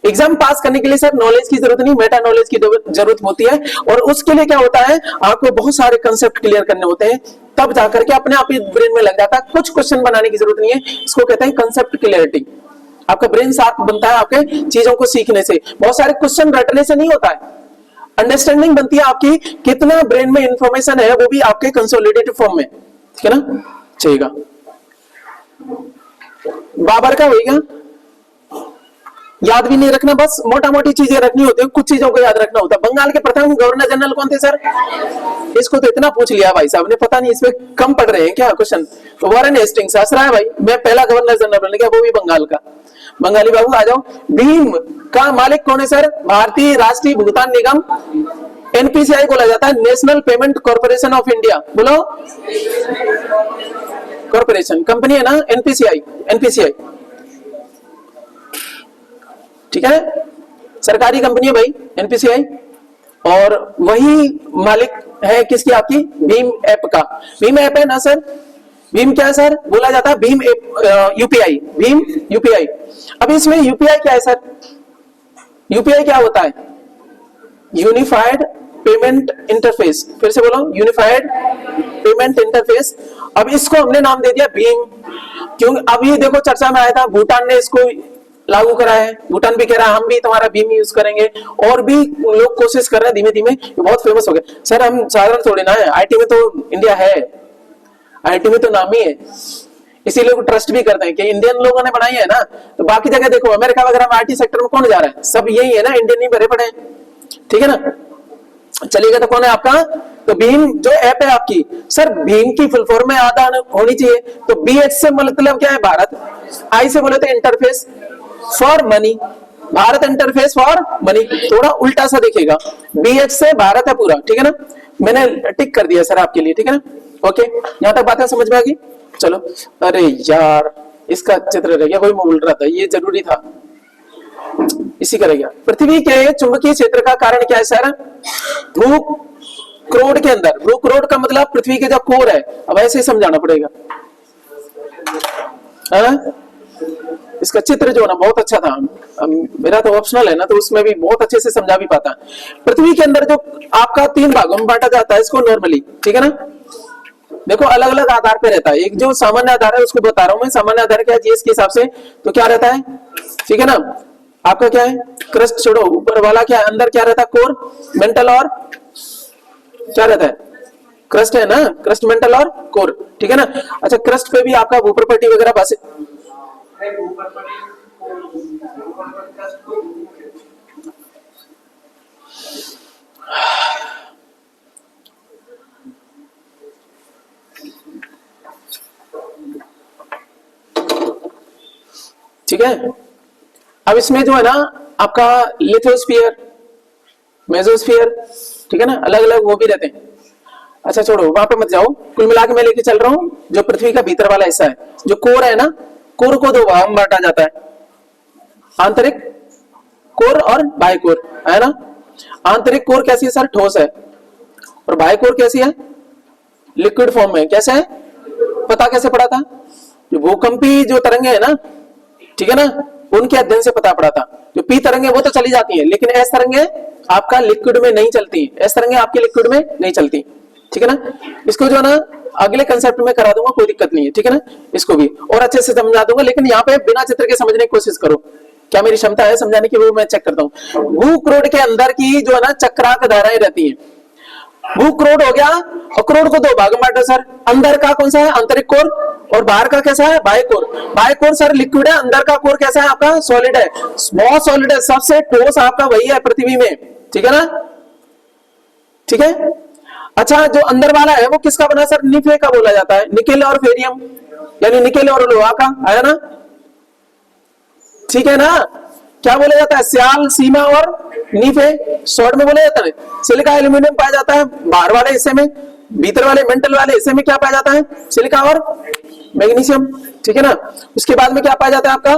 एग्जाम पास करने के लिए सर नॉलेज की जरूरत नहीं, मेटा नॉलेज की जरूरत होती है। और उसके लिए क्या होता है, आपको बहुत सारे कंसेप्ट क्लियर करने होते हैं, तब जाकर के अपने आप ही ब्रेन में लग जाता है। कुछ क्वेश्चन बनाने की जरूरत नहीं है, इसको कहते हैं कंसेप्ट क्लियरिटी। आपका ब्रेन शार्प बनता है आपके चीजों को सीखने से, बहुत सारे क्वेश्चन रटने से नहीं होता है। अंडरस्टैंडिंग बनती है आपकी, कितना ब्रेन में इंफॉर्मेशन है, वो भी आपके कंसोलिडेटेड फॉर्म में, ठीक है ना। चाहिएगा बाबर का होगा, याद भी नहीं रखना, बस मोटा मोटी चीजें रखनी होती है, कुछ चीजों को याद रखना होता है। बंगाल के प्रथम गवर्नर जनरल कौन थे सर? इसको तो इतना पूछ लिया भाई साहब ने, पता नहीं इसमें कम पढ़ रहे हैं क्या क्वेश्चन। वॉरेन हेस्टिंग्स हंस रहा है भाई, मैं पहला गवर्नर जनरल बन गया, वो भी बंगाल का। बंगाली बाबू आ जाओ। भीम का मालिक कौन है सर? भारतीय राष्ट्रीय भुगतान निगम, एनपीसीआई बोला जाता है, national payment corporation of India. बोलो, कॉर्पोरेशन कंपनी है ना, एनपीसीआई, एनपीसीआई, ठीक है, सरकारी कंपनी है भाई एनपीसीआई। और वही मालिक है किसकी? आपकी भीम ऐप का। भीम ऐप है ना सर, भीम क्या है सर? बोला जाता है भीम यूपीआई, भीम यूपीआई। अब इसमें यूपीआई क्या है सर? यूपीआई क्या होता है? Unified payment interface. फिर से बोलो, यूनिफाइड पेमेंट इंटरफेस। अब इसको हमने नाम दे दिया भीम, क्योंकि अब ये देखो चर्चा में आया था, भूटान ने इसको लागू करा है, भूटान भी कह रहा है हम भी तुम्हारा भीम यूज करेंगे, और भी लोग कोशिश कर रहे हैं, धीमे धीमे ये बहुत फेमस हो गया। सर हम साधारण थोड़ी ना है, आईटी में तो इंडिया है, आईटी में तो नाम ही है, इसीलिए लोग ट्रस्ट भी करते हैं कि इंडियन लोगों ने बनाई है ना। तो बाकी जगह देखो, अमेरिका वगैरह में आईटी सेक्टर में कौन जा रहा है? सब यही है ना, इंडियन ही भरे पड़े हैं, ठीक है ना। चलिएगा, तो कौन है आपका? तो भीम जो ऐप है आपकी, सर भीम की फुल फॉर्म में आधा होनी चाहिए। तो बीएच से मतलब क्या है? भारत। आई से बोले तो interface for money, Bharat interface for money. थोड़ा उल्टा सा दिखेगा, बीएच से भारत है पूरा, ठीक है ना। मैंने टिक कर दिया सर आपके लिए, ठीक है ना। ओके, यहां तक बातें समझ में आ गई? चलो। अरे यार, इसका चित्र रह गया, वही मैं बोल रहा था, ये जरूरी था, इसी का रह गया। पृथ्वी के चुंबकीय क्षेत्र का कारण क्या है सर? ध्रुव क्रोड के अंदर, ध्रुव क्रोड का मतलब पृथ्वी के जो कोर है। अब ऐसे ही समझाना पड़ेगा, इसका चित्र जो ना बहुत अच्छा था, मेरा तो ऑप्शनल है ना, तो उसमें भी बहुत अच्छे से समझा भी पाता। पृथ्वी के अंदर जो आपका 3 भागों में बांटा जाता है इसको नॉर्मली, ठीक है ना। देखो अलग अलग आधार पे रहता है, एक जो सामान्य आधार है उसको बता रहा हूं मैं। सामान्य आधार क्या है जीएस के हिसाब से, तो क्या रहता है, ठीक है ना। आपका क्या है? क्रस्ट छोड़ो, ऊपर वाला क्या है? अंदर क्या रहता है? कोर, मेंटल और क्या रहता है? क्रस्ट है ना, क्रस्ट, मेंटल और कोर, ठीक है ना। अच्छा, क्रस्ट पे भी आपका ऊपर पट्टी वगैरह बस, ठीक है। अब इसमें जो है ना आपका लिथोस्फीयर, मेसोस्फीयर, ठीक है ना, अलग अलग वो भी रहते हैं। अच्छा छोड़ो, वहां पे मत जाओ, कुल मिला के मैं लेके चल रहा हूं जो पृथ्वी का भीतर वाला हिस्सा है, जो कोर है ना, कोर को 2 भाग में बांटा जाता है, आंतरिक कोर और बाह्य कोर, है ना। आंतरिक कोर कैसी है सर? ठोस है। और बाह्य कोर कैसी है? लिक्विड फॉर्म में। कैसे है? पता कैसे पड़ा था? जो भूकंपी जो तरंगे है ना, ठीक है ना, उनके अध्ययन से पता पड़ा था। जो पी तरंगे वो तो चली जाती है, लेकिन एस तरंगे आपका लिक्विड में नहीं चलती, एस तरंगे आपकी लिक्विड में नहीं चलती, ठीक है ना। इसको जो है ना अगले कंसेप्ट में करा दूंगा, कोई दिक्कत नहीं है, ठीक है ना। इसको भी और अच्छे से समझा दूंगा, लेकिन यहाँ पे बिना चित्र के समझने की कोशिश करो, क्या मेरी क्षमता है समझाने की, वो मैं चेक करता हूँ। भूक्रोड के अंदर की जो है ना चक्राक धाराएं रहती हैं। भूक्रोड हो गया, और क्रोड को दो भागों में बांटो सर। अंदर का कौन सा है, आंतरिक कोर, और बाहर का कैसा है, बाह्य कोर। बाह्य कोर सर लिक्विड है, अंदर का कोर कैसा है आपका, सॉलिड है, बहुत सॉलिड है, सबसे ठोस आपका वही है पृथ्वी में, ठीक है ना, ठीक है। अच्छा, जो अंदर वाला है वो किसका बना सर, निफे का बोला जाता है, निकेल और फेरियम, यानी निकेल और लोहा का, आया ना, ठीक है ना। क्या बोला जाता है, सियाल, सीमा और नीफे, शॉर्ट में बोला जाता है। सिलिका एल्यूमिनियम पाया जाता है बाहर वाले हिस्से में, भीतर वाले मेंटल वाले हिस्से में क्या पाया जाता है, सिलिका और मैग्नीशियम, ठीक है ना। उसके बाद में क्या पाया जाता है आपका,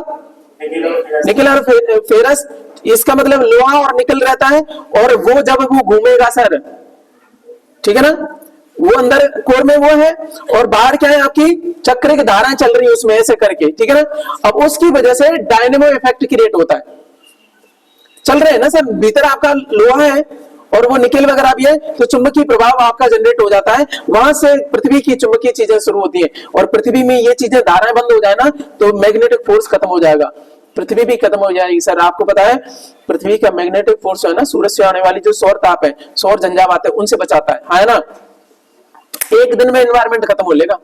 निकेल और फेरस। इसका मतलब लोहा और निकल रहता है, और वो जब वो घूमेगा सर, ठीक है ना, वो अंदर कोर में वो है, और बाहर क्या है आपकी चक्र की धाराएं चल रही है उसमें ऐसे करके, ठीक है ना। अब उसकी वजह से डायनेमो इफेक्ट क्रिएट होता है, चल रहे हैं ना सर, भीतर आपका लोहा है और वो निकेल वगैरह भी है, तो चुंबकीय प्रभाव आपका जनरेट हो जाता है, वहां से पृथ्वी की चुंबकीय चीजें शुरू होती है, और पृथ्वी में ये चीजें धाराएं बंद हो जाए ना तो मैग्नेटिक फोर्स खत्म हो जाएगा, पृथ्वी भी खत्म हो जाएगी सर। आपको पता है पृथ्वी का मैग्नेटिक फोर्स है ना, सूरज से आने वाली जो सौर ताप है, सौर झंझावात है, उनसे बचाता है ना। एक दिन में एनवायरमेंट खत्म हो लेगा,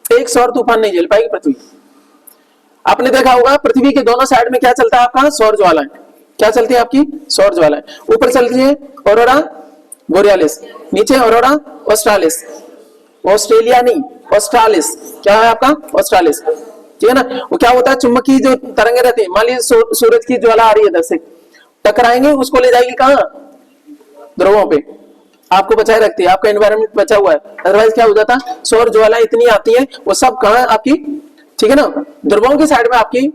एक सौर तूफान नहीं झेल पाएगी पृथ्वी। आपने देखा होगा पृथ्वी के दोनों साइड में क्या चलता है आपका, सौर ज्वालाएं, क्या चलती है आपकी, सौर ज्वालाएं। ऊपर चलती है ऑरोरा बोरियालिस, नीचे ऑरोरा ऑस्ट्रालिस, ऑस्ट्रेलिया नहीं ऑस्ट्रालिस, क्या है आपका ऑस्ट्रालिस, ठीक है ना। वो क्या होता है, चुंबकीय जो तरंगे रहती है, मान लीजिए सूरज की ज्वाला आ रही है इधर से, टकराएंगे, उसको ले जाएगी कहां, ध्रुवों पे, आपको बचाए रखती है, आपका एनवायरनमेंट बचा हुआ है। अदरवाइज क्या हो जाता, सौर ज्वाला इतनी आती है, वो सब कहां आपकी, ठीक है ना, ध्रुवों की साइड में आपकी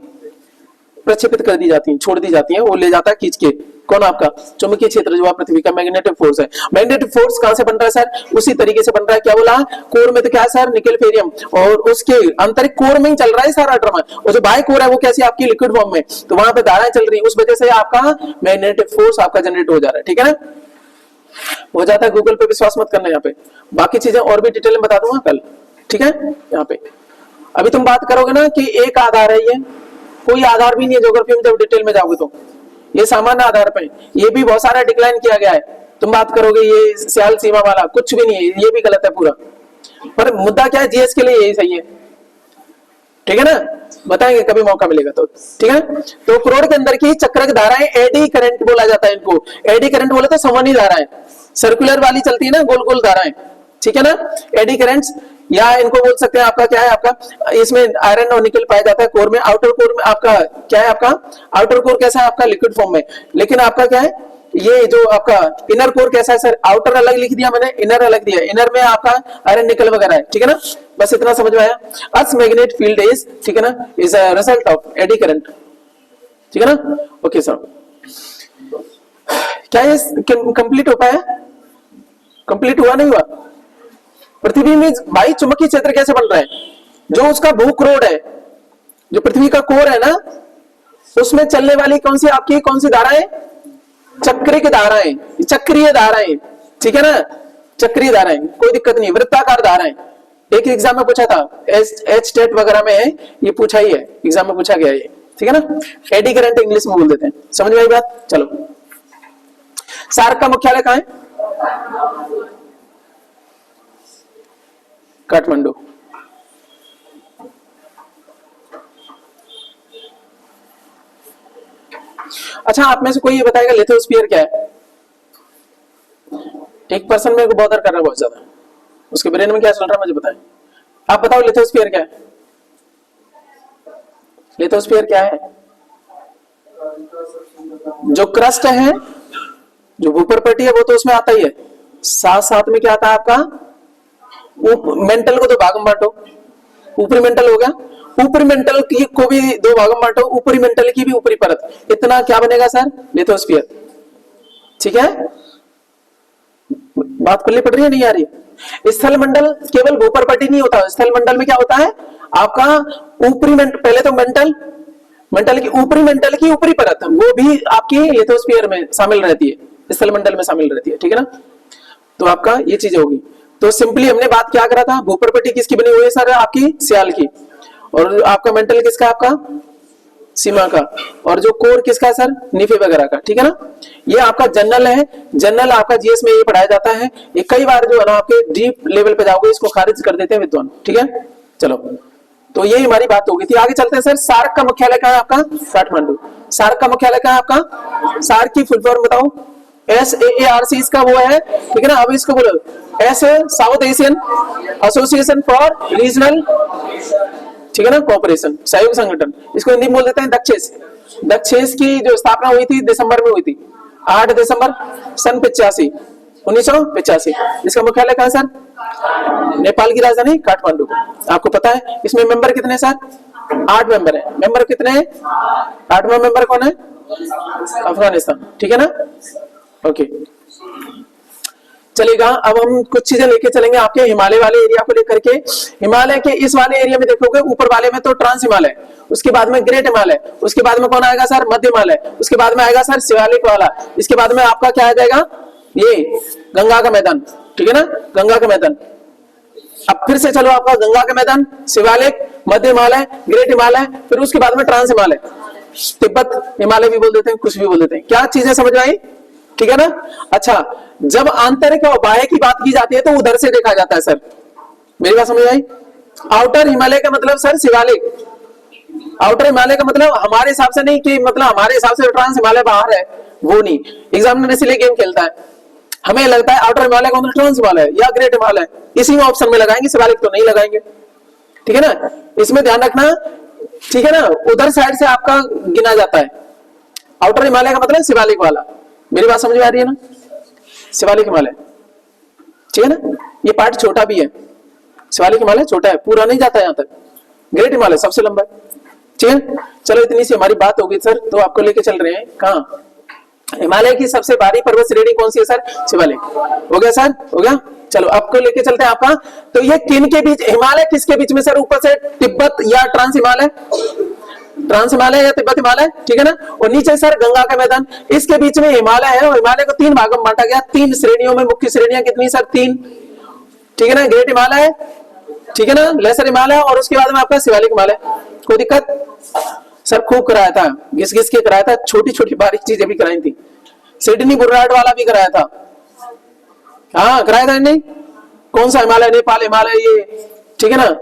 प्रक्षेपित कर दी जाती है, छोड़ दी जाती है, वो ले जाता है खींच के, कौन आपका चुंबकीय क्षेत्र जो पृथ्वी का मैग्नेटिक फोर्स है। मैग्नेटिक फोर्स कहां से बन रहा है सर, उसी तरीके से बन रहा है, क्या बोला, कोर में तो क्या है सर, निकेल फेरियम, और उसके आंतरिक कोर में ही चल रहा है सारा ड्रामा, और जो बाह्य कोर है वो कैसी आपकी लिक्विड फॉर्म में, तो वहां पे धाराएं चल रही है, उस वजह से आपका मैग्नेटिक फोर्स आपका जनरेट हो जा रहा है, ठीक है ना, हो जाता है। गूगल पे विश्वास मत करना, यहाँ पे बाकी चीजें और भी डिटेल में बता दूंगा कल, ठीक है। यहाँ पे अभी तुम बात करोगे ना कि एक आधार है, ये कोई आधार भी नहीं है ज्योग्राफी में, जब डिटेल में जाओगे तो ये सामान्य आधार पे, ये भी बहुत सारा डिक्लाइन किया गया है। तुम बात करोगे ये सियाल सीमा वाला, कुछ भी नहीं है, ये भी गलत है पूरा, पर मुद्दा क्या है, जीएस के लिए यही सही है, ठीक है ना, बताएंगे कभी मौका मिलेगा तो, ठीक है। तो करोड़ के अंदर की चक्र धाराएं एडी करंट बोला जाता है इनको, एडी करंट बोला तो समन्वयी धाराएं, सर्कुलर वाली चलती है ना, गोल गोल धाराएं, ठीक है ना, एडी करंट्स, या इनको बोल सकते हैं आपका क्या है, आपका इसमें आयरन और निकल पाया जाता है कोर में। आउटर कोर में आपका क्या है, आपका आउटर कोर कैसा है आपका, लिक्विड फॉर्म में, लेकिन आपका क्या है, ये जो आपका इनर कोर कैसा है सर, आउटर अलग लिख दिया मैंने, इनर अलग दिया, इनर में आपका आयरन निकल वगैरह है, ठीक है ना, बस इतना समझ में आया। अर्थ मैग्नेट फील्ड इज, ठीक है ना, is a result of eddy current, ठीक है ना, ओके सर। क्या ये कंप्लीट हो पाया, कंप्लीट हुआ नहीं हुआ। पृथ्वी में बाह्य चुंबकीय क्षेत्र कैसे बन रहा है, जो उसका भूक्रोड है, जो पृथ्वी का कोर है ना, उसमें चलने वाली कौन सी आपकी, कौन सी धाराएं, चक्रिक धाराएं, चक्रीय धाराएं, ठीक है ना, चक्रीय धाराएं, कोई दिक्कत नहीं, वृत्ताकार धाराएं। एक एग्जाम में पूछा था, एच टेट वगैरह में है, ये पूछा ही है, एग्जाम में पूछा गया ये, ठीक है ना। एडी करंट इंग्लिश में बोल देते हैं, समझ में आई बात। चलो, सार्क का मुख्यालय कहां है, काठमांडू। अच्छा, आप में से कोई ये बताएगा लिथोस्फीयर क्या है, एक पर्सन मेरे को बॉदर कर रहा है बहुत ज्यादा, उसके ब्रेन में क्या चल रहा है मुझे बताएं, आप बताओ लिथोस्फीयर क्या है, लिथोस्फीयर क्या है, जो क्रस्ट है, जो भूपरपट्टी है, वो तो उसमें आता ही है, साथ साथ में क्या आता है आपका, मेंटल को दो भाग में बांटो, ऊपरी मेंटल हो गया, ऊपरी मेंटल की को भी दो भाग में बांटो, ऊपरी मेंटल की भी ऊपरी परत, इतना क्या बनेगा सर, लिथोस्फीयर, ठीक है। बात पल्ले पड़ रही है, नहीं आ रही है। स्थल मंडल केवल भूपरपट्टी नहीं होता, स्थल मंडल में क्या होता है आपका ऊपरी मेंटल, पहले तो मेंटल की ऊपरी परत, वो भी आपकी लिथोस्फीयर में शामिल रहती है, स्थल मंडल में शामिल रहती है, ठीक है ना। तो आपका ये चीज होगी। तो सिंपली हमने बात क्या करा था, भूपरपट्टी किसकी बनी हुई है सर, आपकी सियाल की, और आपका मेंटल किसका, आपका सीमा का, और जो कोर किसका सर, निफे वगैरह का, ठीक है ना। ये आपका जनरल है, जनरल आपका जीएस में ये पढ़ाया जाता है। ये कई बार जो है ना आपके डीप लेवल पे जाओगे इसको खारिज कर देते हैं विद्वान, ठीक है। चलो, तो यही हमारी बात हो गई थी। आगे चलते हैं सर। सार्क का मुख्यालय कहाँ है आपका, काठमांडू। सार्क का मुख्यालय कहाँ है आपका, सार्क की फुल फॉर्म बताओ। SAARC इसका वो है, ठीक है ना। अब इसको बोलो S, south Asian association for regional, ठीक है ना, कोऑपरेशन, सहयोग संगठन। इसको हिंदी में बोल देते हैं दक्षेस। दक्षेस की जो स्थापना हुई थी दिसंबर में हुई थी, 8 दिसंबर सन 1985। इसका मुख्यालय कहाँ सर, नेपाल की राजधानी काठमांडू। आपको पता है इसमें मेंबर कितने सर, 8 मेंबर है। मेंबर कितने हैं, 8वां मेंबर कौन है, अफगानिस्तान, ठीक है ना। ओके, चलेगा। अब हम कुछ चीजें लेके चलेंगे आपके हिमालय वाले एरिया को लेकर के। हिमालय के इस वाले एरिया में देखोगे ऊपर वाले में तो ट्रांस हिमालय, उसके बाद में ग्रेट हिमालय, उसके बाद में कौन आएगा सर, मध्य हिमालय, उसके बाद में आएगा सर शिवालिक वाला, इसके बाद में आपका क्या आ जाएगा, ये गंगा का मैदान, ठीक है ना, गंगा का मैदान। अब फिर से चलो आपका गंगा का मैदान, शिवालिक, मध्य हिमालय, ग्रेट हिमालय, फिर उसके बाद में ट्रांस हिमालय, तिब्बत हिमालय भी बोल देते हैं, कुछ भी बोल देते हैं। क्या चीजें समझ में आई, ठीक है ना। अच्छा, जब आंतरिक और बाह्य की बात की जाती है तो उधर से देखा जाता है सर, मेरी बात समझ आई। आउटर हिमालय का मतलब सर शिवालिक, आउटर हिमालय का मतलब हमारे हिसाब से नहीं कि मतलब हमारे हिसाब से ट्रांस हिमालय बाहर है, वो नहीं। एग्जामिनर इसलिए गेम खेलता है, हमें लगता है आउटर हिमालय का मतलब ट्रांस हिमालय या ग्रेट हिमालय, इसी में ऑप्शन में लगाएंगे, शिवालिक तो नहीं लगाएंगे, ठीक है ना। इसमें ध्यान रखना, ठीक है ना, उधर साइड से आपका गिना जाता है। आउटर हिमालय का मतलब शिवालिक वाला, मेरी बात समझ में आ रही है ना, शिवालिक हिमालय, ठीक है ना। ये पार्ट छोटा भी है, शिवालिक हिमालय छोटा है, पूरा नहीं जाता यहाँ तक। ग्रेट हिमालय सबसे लंबा है, ठीक है। चलो, इतनी सी हमारी बात होगी सर, तो आपको लेके चल रहे हैं कहाँ, हिमालय की सबसे भारी पर्वत श्रेणी कौन सी है सर, शिवालिक। हो गया सर, हो गया। चलो, आपको लेके चलते हैं आपका, तो ये किन के बीच हिमालय, किसके बीच में सर, ऊपर से तिब्बत या ट्रांस हिमालय, ट्रांस हिमालय या तिब्बत हिमालय, ठीक है ना। और नीचे सर गंगा का मैदान, इसके बीच में हिमालय है, और हिमालय को 3 भागों में बांटा गया, 3 श्रेणियों में। मुख्य श्रेणियां कितनी सर, 3, ठीक है ना। ग्रेट हिमालय, ठीक है ना, लेसर हिमालय, और उसके बाद में आपका शिवालिक हिमालय। कोई दिक्कत सर, खूब कराया था, घिस घिस के कराया था, छोटी छोटी बारीक चीजें भी कराई थी, सिडनी बुर्राट वाला भी कराया था, हाँ कराया था नहीं। कौन सा हिमालय, नेपाल हिमालय, ये ठीक है ना,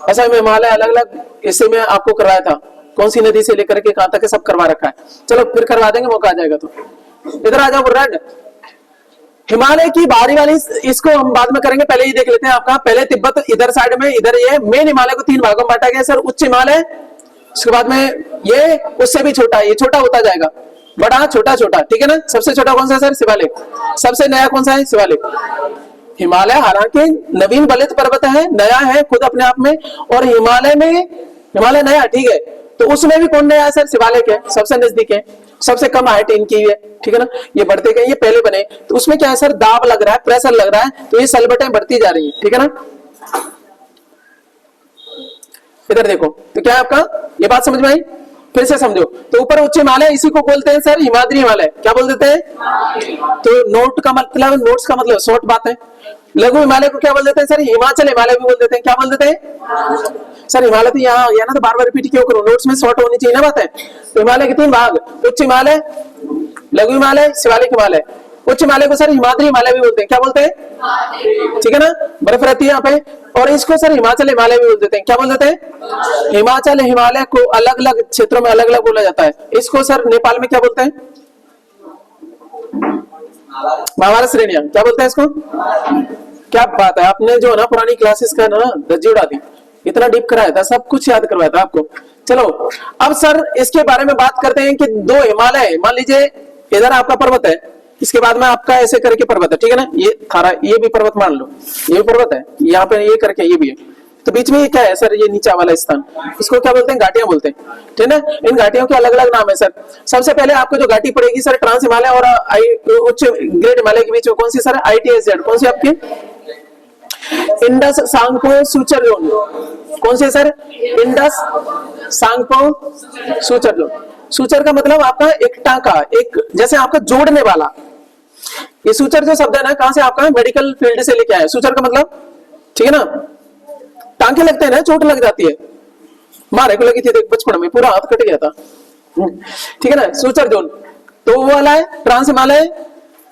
ऐसा में हिमालय अलग अलग हिस्से में आपको करवाया था, कौन सी नदी से लेकर के कहां तक सब करवा रखा है। चलो फिर करवा देंगे, मौका आ जाएगा तो। इधर आ जाओ बुर्राट, हिमालय की बाहरी वाली, इसको हम बाद में करेंगे, पहले ही देख लेते हैं आपका। पहले तिब्बत इधर साइड में, इधर ये मेन हिमालय को 3 भागों में बांटा गया सर, उच्च हिमालय, उसके बाद में ये उससे भी छोटा, ये छोटा होता जाएगा, बड़ा छोटा छोटा, ठीक है ना। सबसे छोटा कौन सा सर, शिवालिक। सबसे नया कौन सा है, शिवालिक। हिमालय हालांकि नवीन बलित पर्वत है, नया है खुद अपने आप में, और हिमालय में, हिमालय नया, ठीक है, तो उसमें भी कौन नया है सर, शिवालिक है, सबसे नजदीक है, सबसे कम हाइट इनकी है, ठीक है ना। ये बढ़ते गए, ये पहले बने, तो उसमें क्या है सर, दाब लग रहा है, प्रेशर लग रहा है, तो ये सलबटें बढ़ती जा रही है, ठीक है ना। इधर देखो, तो क्या है आपका, ये बात समझ में आई, फिर से समझो। तो ऊपर उच्च हिमालय, इसी को बोलते हैं सर हिमाद्री हिमालय, क्या बोल देते हैं। तो नोट का मतलब, नोट्स का मतलब शॉर्ट बात है। लघु हिमालय को क्या बोल देते हैं सर, हिमाचल हिमालय भी बोल देते हैं, क्या बोल देते हैं। सर हिमालय तो यहाँ गया ना, तो बार बार रिपीट क्यों करो, नोट्स में शॉर्ट होनी चाहिए ना बात है। तो हिमालय के 3 भाग, उच्च हिमालय, लघु हिमालय, शिवालिक हिमालय। उच्च हिमालय को सर हिमाद्री हिमालय भी बोलते हैं, क्या बोलते हैं, ठीक है ना, बर्फ रहती है यहाँ पे। और इसको सर हिमाचल हिमालय भी बोल देते हैं, क्या बोल देते हैं। हिमाचल हिमालय को अलग अलग क्षेत्रों में अलग अलग बोला जाता है। इसको सर नेपाल में क्या बोलते हैं, महाभारत श्रेणियां, क्या बोलते हैं इसको। क्या बात है, आपने जो है ना पुरानी क्लासेस का ना धज्जी उड़ा दी, इतना डीप कराया था, सब कुछ याद करवाया था आपको। चलो अब सर इसके बारे में बात करते हैं कि 2 हिमालय, मान लीजिए इधर आपका पर्वत है, इसके बाद में आपका ऐसे करके पर्वत है, ठीक है ना, ये थारा, ये भी पर्वत मान लो, ये भी पर्वत है, यहाँ पे ये करके ये भी है, तो बीच में ये क्या है सर, ये नीचा वाला स्थान, इसको क्या बोलते हैं, घाटियां बोलते हैं, ठीक है ना। इन घाटियों के अलग अलग नाम है सर। सबसे पहले आपको जो घाटी पड़ेगी सर, ट्रांस हिमालय और उच्च ग्रेट हिमालय के बीच में कौन सी सर, ITSZ, कौन सी आपकी, इंडस सांगपो सूचर जोन, कौन सी sir, Indus Tsangpo suture zone. Suture का मतलब आपका एक टांका, एक जैसे आपका जोड़ने वाला। ये सूचर जो शब्द है ना, कहां से आपका, मेडिकल फील्ड से लेके आया सूचर का मतलब, ठीक है ना। टांके लगते हैं ना, चोट लग जाती है, मारे को लगी थी, देख बचपन में पूरा हाथ कट गया था। ठीक है ना, सूचर जोन तो वो वाला है, ट्रांस हिमालय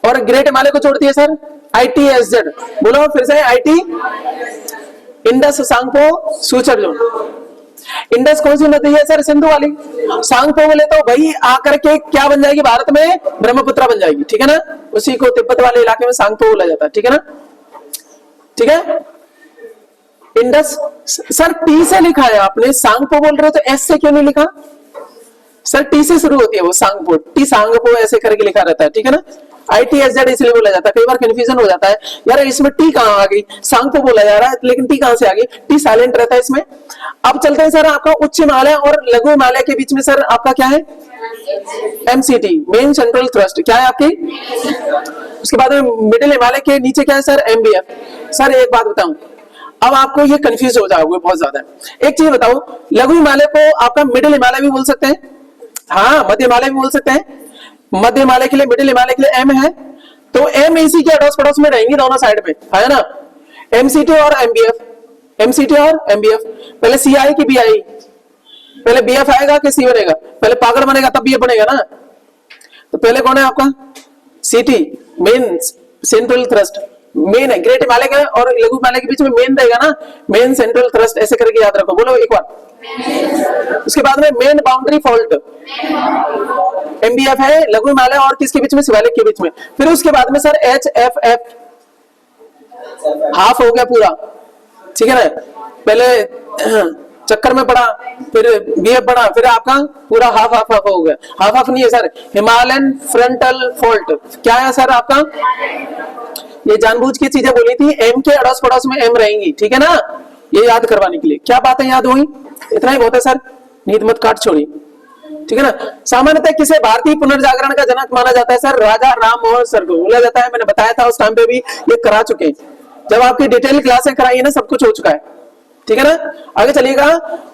और ग्रेट हिमालय को जोड़ती है सर ITSZ। बोलो फिर से, IT Indus Tsangpo suture zone. Indus कौन सी नदी है सर? सिंधु वाली। सांगपो बोले तो भाई आकर के क्या बन जाएगी भारत में? ब्रह्मपुत्र बन जाएगी। ठीक है ना, उसी को तिब्बत वाले इलाके में सांगपो बोला जाता है। ठीक है ना, ठीक है। इंडस सर टी से लिखा है आपने, सांगपो बोल रहे हो तो एस से क्यों नहीं लिखा सर? टी से शुरू होती है वो, सांगपो, टी सांगपो ऐसे करके लिखा रहता है। ठीक है ना, ITSZ इसलिए बोला जाता है। कई बार कंफ्यूजन हो जाता है यार इसमें टी कहां आ गई, सांगपो बोला जा रहा है लेकिन टी कहां से आ गई? टी साइलेंट रहता है इसमें। अब चलते हैं सर आपका उच्च हिमालय और लघु हिमालय के बीच में सर आपका क्या है? MCT, main central thrust. क्या है आपकी? उसके बाद में मिडिल हिमालय के नीचे क्या है सर? MBF। सर एक बात बताऊं, अब आपको ये कंफ्यूज हो जाओगे बहुत ज्यादा। एक चीज बताओ, लघु हिमालय को आपका मिडिल हिमालय भी बोल सकते हैं, हाँ मध्य हिमालय भी बोल सकते हैं। मध्य हिमालय के लिए, मिडिल हिमालय के लिए M है, तो M इसी के अड़ोस पड़ोस में रहेंगी दोनों साइड में, है ना। MCT और MBF, MCT और MBF। पहले CI की BI, पहले BF आएगा कि C बनेगा? पहले पागड़ बनेगा तब BF बनेगा ना। तो पहले कौन है आपका? CT, main central thrust, main है। ग्रेट हिमालय का और लघु हिमालय के बीच में मेन रहेगा ना, मेन सेंट्रल थ्रस्ट, ऐसे करके याद रखो। बोलो एक बार। उसके बाद में मेन बाउंड्री फॉल्ट MBF है लघु हिमालय और किसके बीच में? शिवालिक के बीच में। फिर उसके बाद में सर HFF, हाफ हो गया पूरा। ठीक है ना, पहले चक्कर में पड़ा, फिर BF पड़ा, फिर आपका पूरा हाफ हाफ हाफ हो गया। हाफ हाफ नहीं है सर, हिमालयन फ्रंटल फॉल्ट। क्या है सर आपका? ये जानबूझ की चीजें बोली थी, M के अड़ोस पड़ोस में M रहेंगी। ठीक है ना, ये याद करवाने के लिए। क्या बातें याद हुई? इतना ही बहुत है सर, नींद मत काट छोड़ी। ठीक है ना, सामान्यतः किसे भारतीय पुनर्जागरण का जनक माना जाता है सर? राजा राम मोहन सर को बोला जाता है। मैंने बताया था उस टाइम पे भी, ये करा चुके हैं जब आपकी डिटेल क्लासें कराई है ना, सब कुछ हो चुका है। ठीक है ना, आगे चलिएगा।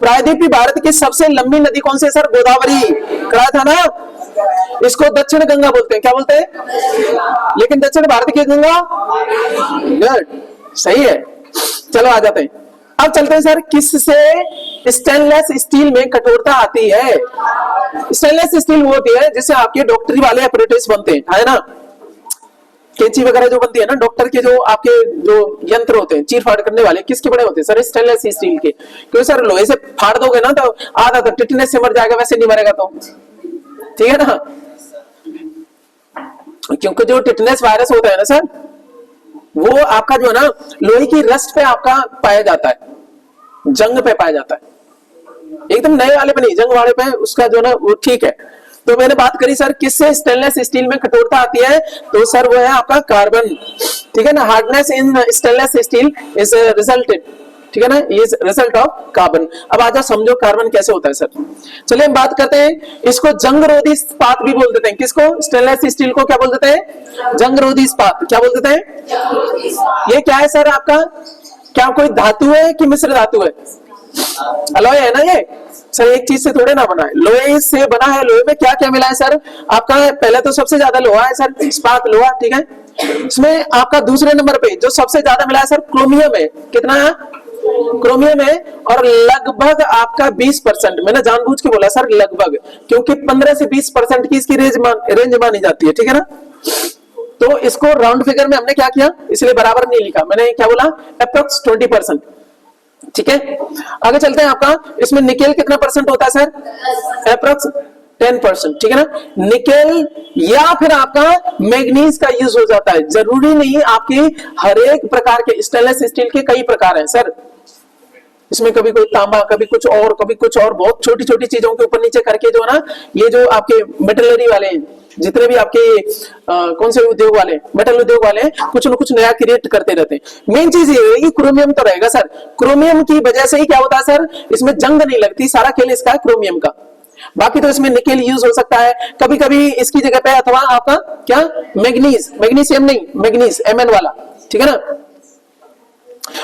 प्रायद्वीपीय भारत की सबसे लंबी नदी कौन सी है सर? गोदावरी। कराया था ना, इसको दक्षिण गंगा बोलते हैं। क्या बोलते हैं? लेकिन दक्षिण भारत की गंगा। गुड, सही है। चलो आ जाते हैं। अब चलते हैं सर, किससे स्टेनलेस स्टील में कठोरता आती है? स्टेनलेस स्टील वो होती है जिससे आपके डॉक्टरी वाले अपरेटस बनते हैं, है ना। कैंची वगैरह जो बनती है ना, डॉक्टर के जो आपके जो यंत्र होते हैं चीर फाड़ करने वाले, किसके बने होते हैं सर? स्टेनलेस स्टील के। क्योंकि सर लोहे से फाड़ दोगे ना तो आधा तो टिटनेस से मर जाएगा, वैसे नहीं मरेगा तो। ठीक है ना, क्योंकि जो टिटनेस वायरस होता है ना सर, वो आपका जो है ना लोहे की रस्ट पे आपका पाया जाता है, जंग पे पाया जाता है। एकदम नए वाले पे नहीं, जंग वाले पे उसका जो ना वो ठीक है। तो मैंने बात करी सर किससे स्टेनलेस स्टील में कठोरता आती है, तो सर वो है आपका कार्बन। ठीक है ना, hardness in stainless steel is resulted, ठीक है ना, इज रिजल्ट ऑफ कार्बन। अब आ जाओ समझो कार्बन कैसे होता है सर। चलिए हम बात करते हैं, इसको जंगरोधी इस्पात भी बोल देते हैं। किसको? स्टेनलेस स्टील को क्या बोल देते हैं? जंगरोधी इस्पात। क्या बोल देते हैं? ये क्या है सर आपका? क्या कोई धातु है कि मिश्र धातु है? अलॉय है ना ये सर, एक चीज से थोड़े ना बना है, लोहे से बना है। लोहे में क्या क्या मिला है सर आपका? पहले तो सबसे ज्यादा लोहा है सर, इस्पात लोहा। ठीक है, इसमें आपका दूसरे नंबर पे जो सबसे ज्यादा मिला है सर क्रोमियम है। कितना है? क्रोमियम है, और लगभग आपका 20%। मैंने जानबूझ के बोला सर लगभग, क्योंकि 15 से 20% की इसकी रेंज मानी जाती है। ठीक है ना, तो इसको राउंड फिगर में हमने क्या किया, इसलिए बराबर नहीं लिखा, मैंने क्या बोला? अप्रोक्स 20%। ठीक है, आगे चलते हैं। आपका इसमें निकेल कितना परसेंट होता है सर? अप्रोक्स 10%। ठीक है ना, निकेल या फिर आपका मैग्नीज का यूज हो जाता है। जरूरी नहीं, आपके हर एक प्रकार के स्टेनलेस स्टील के कई प्रकार हैं सर। इसमें कभी कोई तांबा, कभी कुछ और, कभी कुछ और, बहुत छोटी छोटी चीजों के ऊपर नीचे करके जो है ना, ये जो आपके मेटलरी वाले जितने भी आपके कौन से उद्योग वाले, मेटल उद्योग वाले हैं, कुछ न कुछ नया क्रिएट करते रहते हैं। मेन चीज ये है कि क्रोमियम तो रहेगा सर। क्रोमियम की वजह से ही क्या होता है सर, इसमें जंग नहीं लगती, सारा खेल इसका है क्रोमियम का। बाकी तो इसमें निकेल यूज हो सकता है कभी कभी इसकी जगह पे, अथवा आपका क्या मैग्नीज, मैग्नीशियम नहीं, मैग्नीज Mn वाला। ठीक है ना,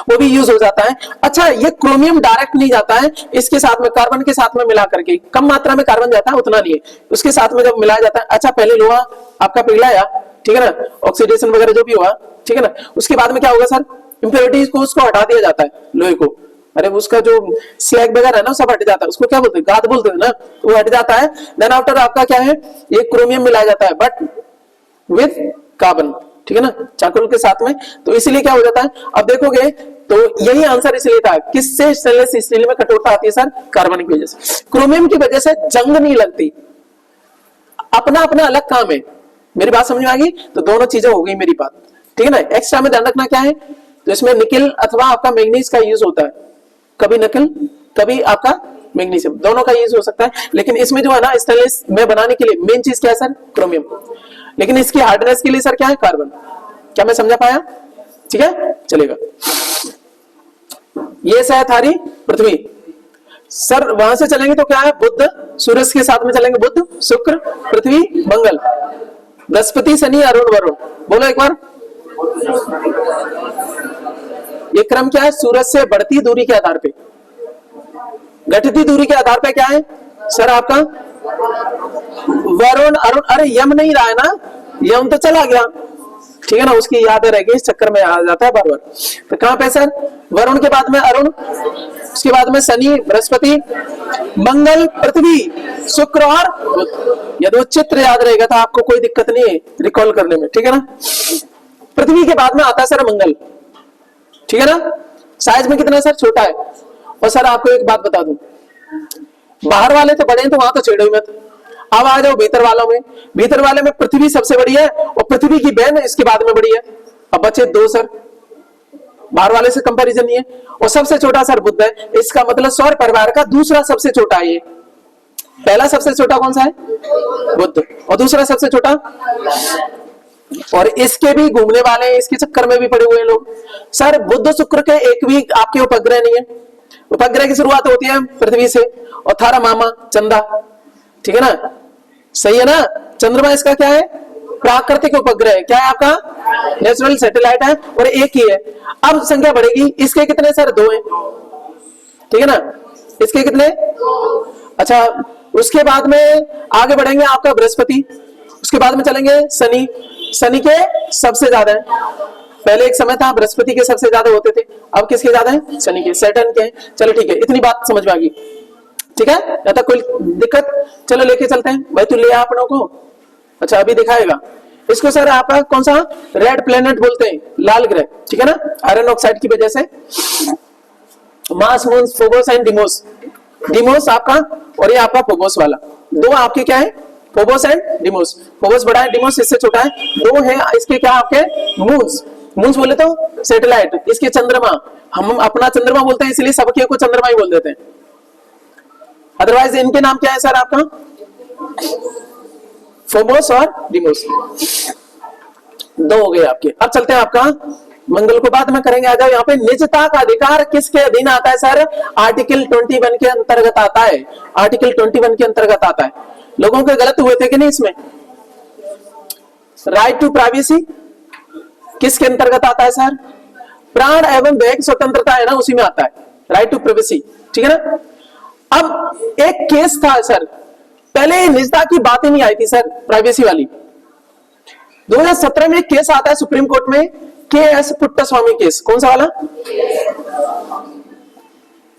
वो भी यूज हो जाता है। अच्छा, ये क्रोमियम डायरेक्ट नहीं जाता है, इसके साथ में कार्बन के साथ में मिला करके, कम मात्रा में कार्बन जाता है, उतना नहीं है, उसके साथ में जब मिलाया जाता है। अच्छा, पहले लोहा आपका पिघलाया, ठीक है ना, ऑक्सीडेशन वगैरह जो भी हुआ, ठीक है ना, उसके बाद में क्या होगा सर, इंप्योरिटीज को उसको हटा दिया जाता है, लोहे को, अरे उसका जो स्लैग वगैरह है ना सब हट जाता है, उसको क्या बोलते हैं, गाद बोलते हैं ना, तो वो हट जाता है। देन आफ्टर आपका क्या है, ये क्रोमियम मिलाया जाता है बट विद कार्बन, ठीक है ना, चारकोल के साथ में। तो इसीलिए क्या हो जाता है, अब देखोगे तो यही आंसर इसलिए था, किससे स्टेनलेस स्टील में कठोरता आती है सर, कार्बन की वजह से। क्रोमियम की वजह से जंग नहीं लगती, अपना अपना अलग काम है। मेरी बात समझ में आ गई, तो दोनों चीजें हो गई मेरी बात, ठीक है ना। एक्स्ट्रा में ध्यान रखना क्या है, तो इसमें निकेल अथवा आपका मैग्नीज का यूज होता है, कभी निकेल कभी आपका मैग्नीशियम, दोनों का यूज हो सकता है। लेकिन इसमें जो है ना स्टेनलेस में बनाने के लिए मेन चीज क्या है सर, क्रोमियम। लेकिन इसकी हार्डनेस के लिए सर क्या है, कार्बन। क्या मैं समझा पाया, ठीक है, चलेगा। ये है थारी पृथ्वी सर, वहां से चलेंगे तो क्या है, बुध, सूरज के साथ में चलेंगे, बुध शुक्र पृथ्वी मंगल, बृहस्पति शनि अरुण वरुण। बोलो एक बार, ये क्रम क्या है, सूरज से बढ़ती दूरी के आधार पे, घटती दूरी के आधार पे क्या है सर आपका, वरुण अरुण। अरे यम नहीं रहा है ना, यम तो चला गया, ठीक है ना, उसकी याद रहेगी, इस चक्कर में आ जाता है बार बार। तो कहां पे सर, वरुण के बाद में अरुण, उसके बाद में शनि बृहस्पति मंगल पृथ्वी शुक्र और बुध। यदि वो चित्र याद रहेगा तो आपको कोई दिक्कत नहीं है रिकॉल करने में, ठीक है ना। पृथ्वी के बाद में आता है सर मंगल, ठीक है ना, साइज में कितना सर, छोटा है। और सर आपको एक बात बता दूं, बाहर वाले तो बड़े हैं तो वहां तो छेड़ो ही मत। अब आ जाओ भीतर वालों में, भीतर वाले में पृथ्वी सबसे बड़ी है और पृथ्वी की बहन इसके बाद में बड़ी है। अब बचे दो सर, बाहर वाले से कंपैरिजन नहीं है। और सबसे छोटा सर बुध है, इसका मतलब सौर परिवार का दूसरा सबसे छोटा है ये। पहला सबसे छोटा कौन सा है, बुध, और दूसरा सबसे छोटा, और इसके भी घूमने वाले हैं, इसके चक्कर में भी पड़े हुए हैं लोग। सर बुध शुक्र के एक भी आपके उपग्रह नहीं है। उपग्रह की शुरुआत होती है पृथ्वी से, और थारा मामा चंदा, ठीक है ना, सही है ना। चंद्रमा इसका क्या है, प्राकृतिक उपग्रह है, क्या है आपका, नेचुरल सैटेलाइट है, और एक ही है। अब संख्या बढ़ेगी, इसके कितने सर, दो हैं, ठीक है ना, इसके कितने, अच्छा। उसके बाद में आगे बढ़ेंगे आपका बृहस्पति, उसके बाद में चलेंगे शनि, शनि के सबसे ज्यादा है। पहले एक समय था बृहस्पति के सबसे ज्यादा होते थे, अब किसके ज्यादा है, शनि के, सैटर्न के। चलो ठीक है, इतनी बात समझ में आ गई, ठीक है, या तो कोई दिक्कत, चलो लेके चलते हैं भाई, तू ले आ अपनों को। अच्छा अभी दिखाएगा इसको सर, आपका कौन सा, रेड प्लेनेट बोलते हैं, लाल ग्रह, ठीक है ना, आयरन ऑक्साइड की वजह से। Mars, moon, Phobos and Deimos, Deimos आपका और ये आपका फोबोस वाला, दो आपके क्या है, फोबोस एंड डिमोस। फोबोस बड़ा है, डिमोस इससे छोटा है, दो है इसके क्या आपके, मून्स, मून्स बोले तो सैटेलाइट, इसके चंद्रमा, हम अपना चंद्रमा बोलते हैं इसलिए सबके को चंद्रमा ही बोल देते हैं, अदरवाइज इनके नाम क्या है सर आपका, फोबोस और डिमोस। दो हो गए आपके। अब चलते हैं आपका मंगल को बाद में करेंगे। आ जाओ यहाँ पे, निजता का अधिकार किसके अधीन आता है सर, आर्टिकल 21 के अंतर्गत आता है, आर्टिकल 21 के अंतर्गत आता है। लोगों के गलत हुए थे कि नहीं इसमें, राइट टू प्राइवेसी किसके अंतर्गत आता है सर, प्राण एवं दैहिक स्वतंत्रता है ना, उसी में आता है, राइट टू प्राइवेसी, ठीक है ना। अब एक केस था सर, पहले निजता की बात ही नहीं आई थी सर, प्राइवेसी वाली। 2017 में एक केस आता है सुप्रीम कोर्ट में, के.एस. पुट्टास्वामी केस, कौन सा वाला,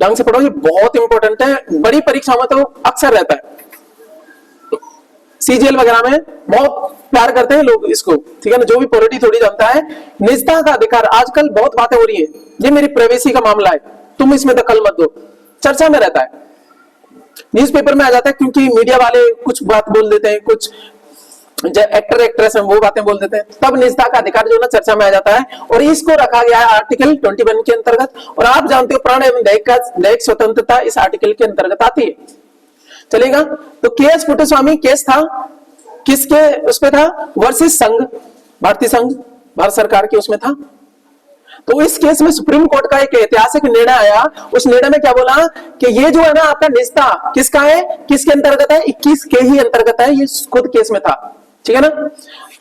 ढंग से पढ़ो, ये बहुत इंपॉर्टेंट है, बड़ी परीक्षाओं में तो अक्सर रहता है, सीजीएल वगैरह में बहुत प्यार करते हैं लोग इसको, ठीक है ना, जो भी पॉलिटी थोड़ी जानता है। निजता का अधिकार, आजकल बहुत बातें हो रही है, ये मेरी प्राइवेसी का मामला है, तुम इसमें दखल मत दो, चर्चा में रहता है, न्यूज़पेपर में आ जाता है, क्योंकि मीडिया वाले कुछ बात बोल देते हैं, कुछ जो एक्टर एक्ट्रेस हैं वो बातें बोल देते हैं, तब निजता का अधिकार जो ना चर्चा में आ जाता है, और इसको रखा गया है आर्टिकल 21 के अंतर्गत। और आप जानते हो प्राण एवं दैहिक स्वतंत्रता इस आर्टिकल के अंतर्गत आती है, चलेगा। तो के.एस. पुट्टास्वामी केस था, किसके उस पे था, वर्सेस संघ, भारतीय संघ, भारत सरकार के उसमें था। तो इस केस में सुप्रीम कोर्ट का एक ऐतिहासिक निर्णय आया, उस निर्णय में क्या बोला कि ये जो है ना आपका निजता किसका है, किसके अंतर्गत है, 21 के ही अंतर्गत है, ये खुद केस में था, ठीक है ना।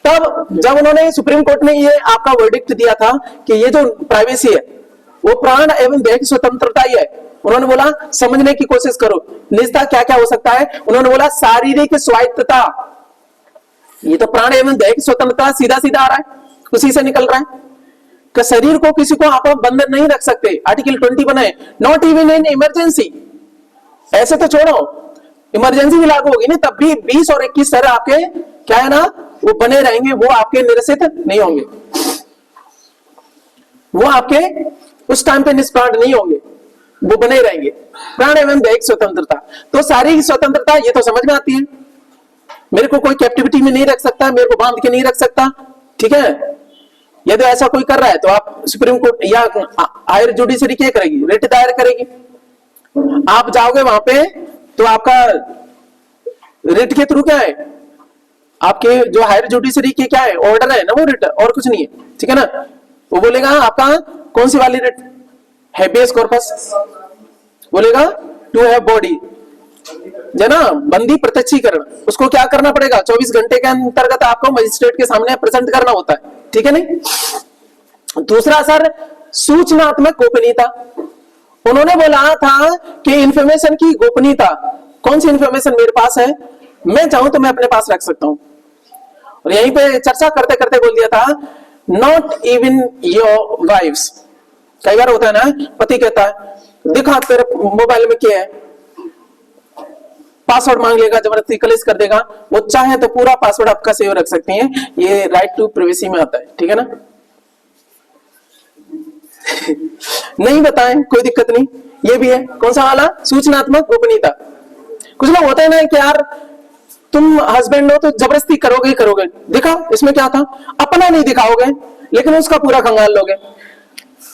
तब जब उन्होंने सुप्रीम कोर्ट ने ये आपका वर्डिक्ट दिया था कि ये जो प्राइवेसी है वो प्राण एवं दैहिक स्वतंत्रता ही है, उन्होंने बोला समझने की कोशिश करो निजता क्या क्या हो सकता है। उन्होंने बोला शारीरिक स्वायत्तता, ये तो प्राण एवं दैहिक स्वतंत्रता सीधा सीधा आ रहा है, उसी से निकल रहा है, कि शरीर को किसी को आप बंधन नहीं रख सकते, आर्टिकल 20 बनाए, नॉट इवन इन इमरजेंसी। ऐसे तो छोड़ो, इमरजेंसी भी लागू होगी ना, तब भी 20 और 21 सर आपके क्या है ना, वो बने रहेंगे, वो आपके निरसित नहीं होंगे, वो आपके उस टाइम पे निष्प्राण नहीं होंगे, वो बने रहेंगे। प्राण एवं दैहिक स्वतंत्रता, तो सारी स्वतंत्रता ये तो समझ में आती है, मेरे को कोई कैप्टिविटी में नहीं रख सकता, मेरे को बांध के नहीं रख सकता, ठीक है। यदि ऐसा कोई कर रहा है तो आप सुप्रीम कोर्ट या हायर जुडिशरी क्या करेगी, रिट दायर करेगी। आप जाओगे वहां पे तो आपका रिट के थ्रू क्या है, आपके जो हायर जुडिशरी के क्या है, ऑर्डर है ना, वो रिट, और कुछ नहीं है, ठीक है ना। वो बोलेगा आपका कौन सी वाली रिट, हैबियस कॉर्पस, बोलेगा टू हैव बॉडी, जना बंदी प्रत्यक्षीकरण, उसको क्या करना पड़ेगा, 24 घंटे के अंतर्गत आपको मजिस्ट्रेट के सामने प्रेजेंट करना होता है, ठीक है नहीं। दूसरा सर, सूचनात्मक गोपनीयता, उन्होंने बोला था कि इंफॉर्मेशन की गोपनीयता, कौन सी इंफॉर्मेशन मेरे पास है, मैं चाहूं तो मैं अपने पास रख सकता हूं। और यहीं पे चर्चा करते करते बोल दिया था, नॉट इवन योर वाइफ्स। कई बार होता है ना, पति कहता है दिखा तेरे मोबाइल में क्या है, पासवर्ड मांग लेगा, जबरदस्ती कलेश कर देगा, वो चाहे तो पूरा पासवर्ड आपका सेव रख सकती हैं, ये राइट टू प्राइवेसी में आता है, ठीक है ना। नहीं बताएं कोई दिक्कत नहीं, ये भी है, कौन सा वाला, सूचनात्मक गोपनीयता। कुछ लोग होते हैं ना कि यार तुम हस्बैंड हो तो जबरदस्ती करोगे ही करोगे, दिखा इसमें क्या था, अपना नहीं दिखाओगे लेकिन उसका पूरा खंगाल लोगे।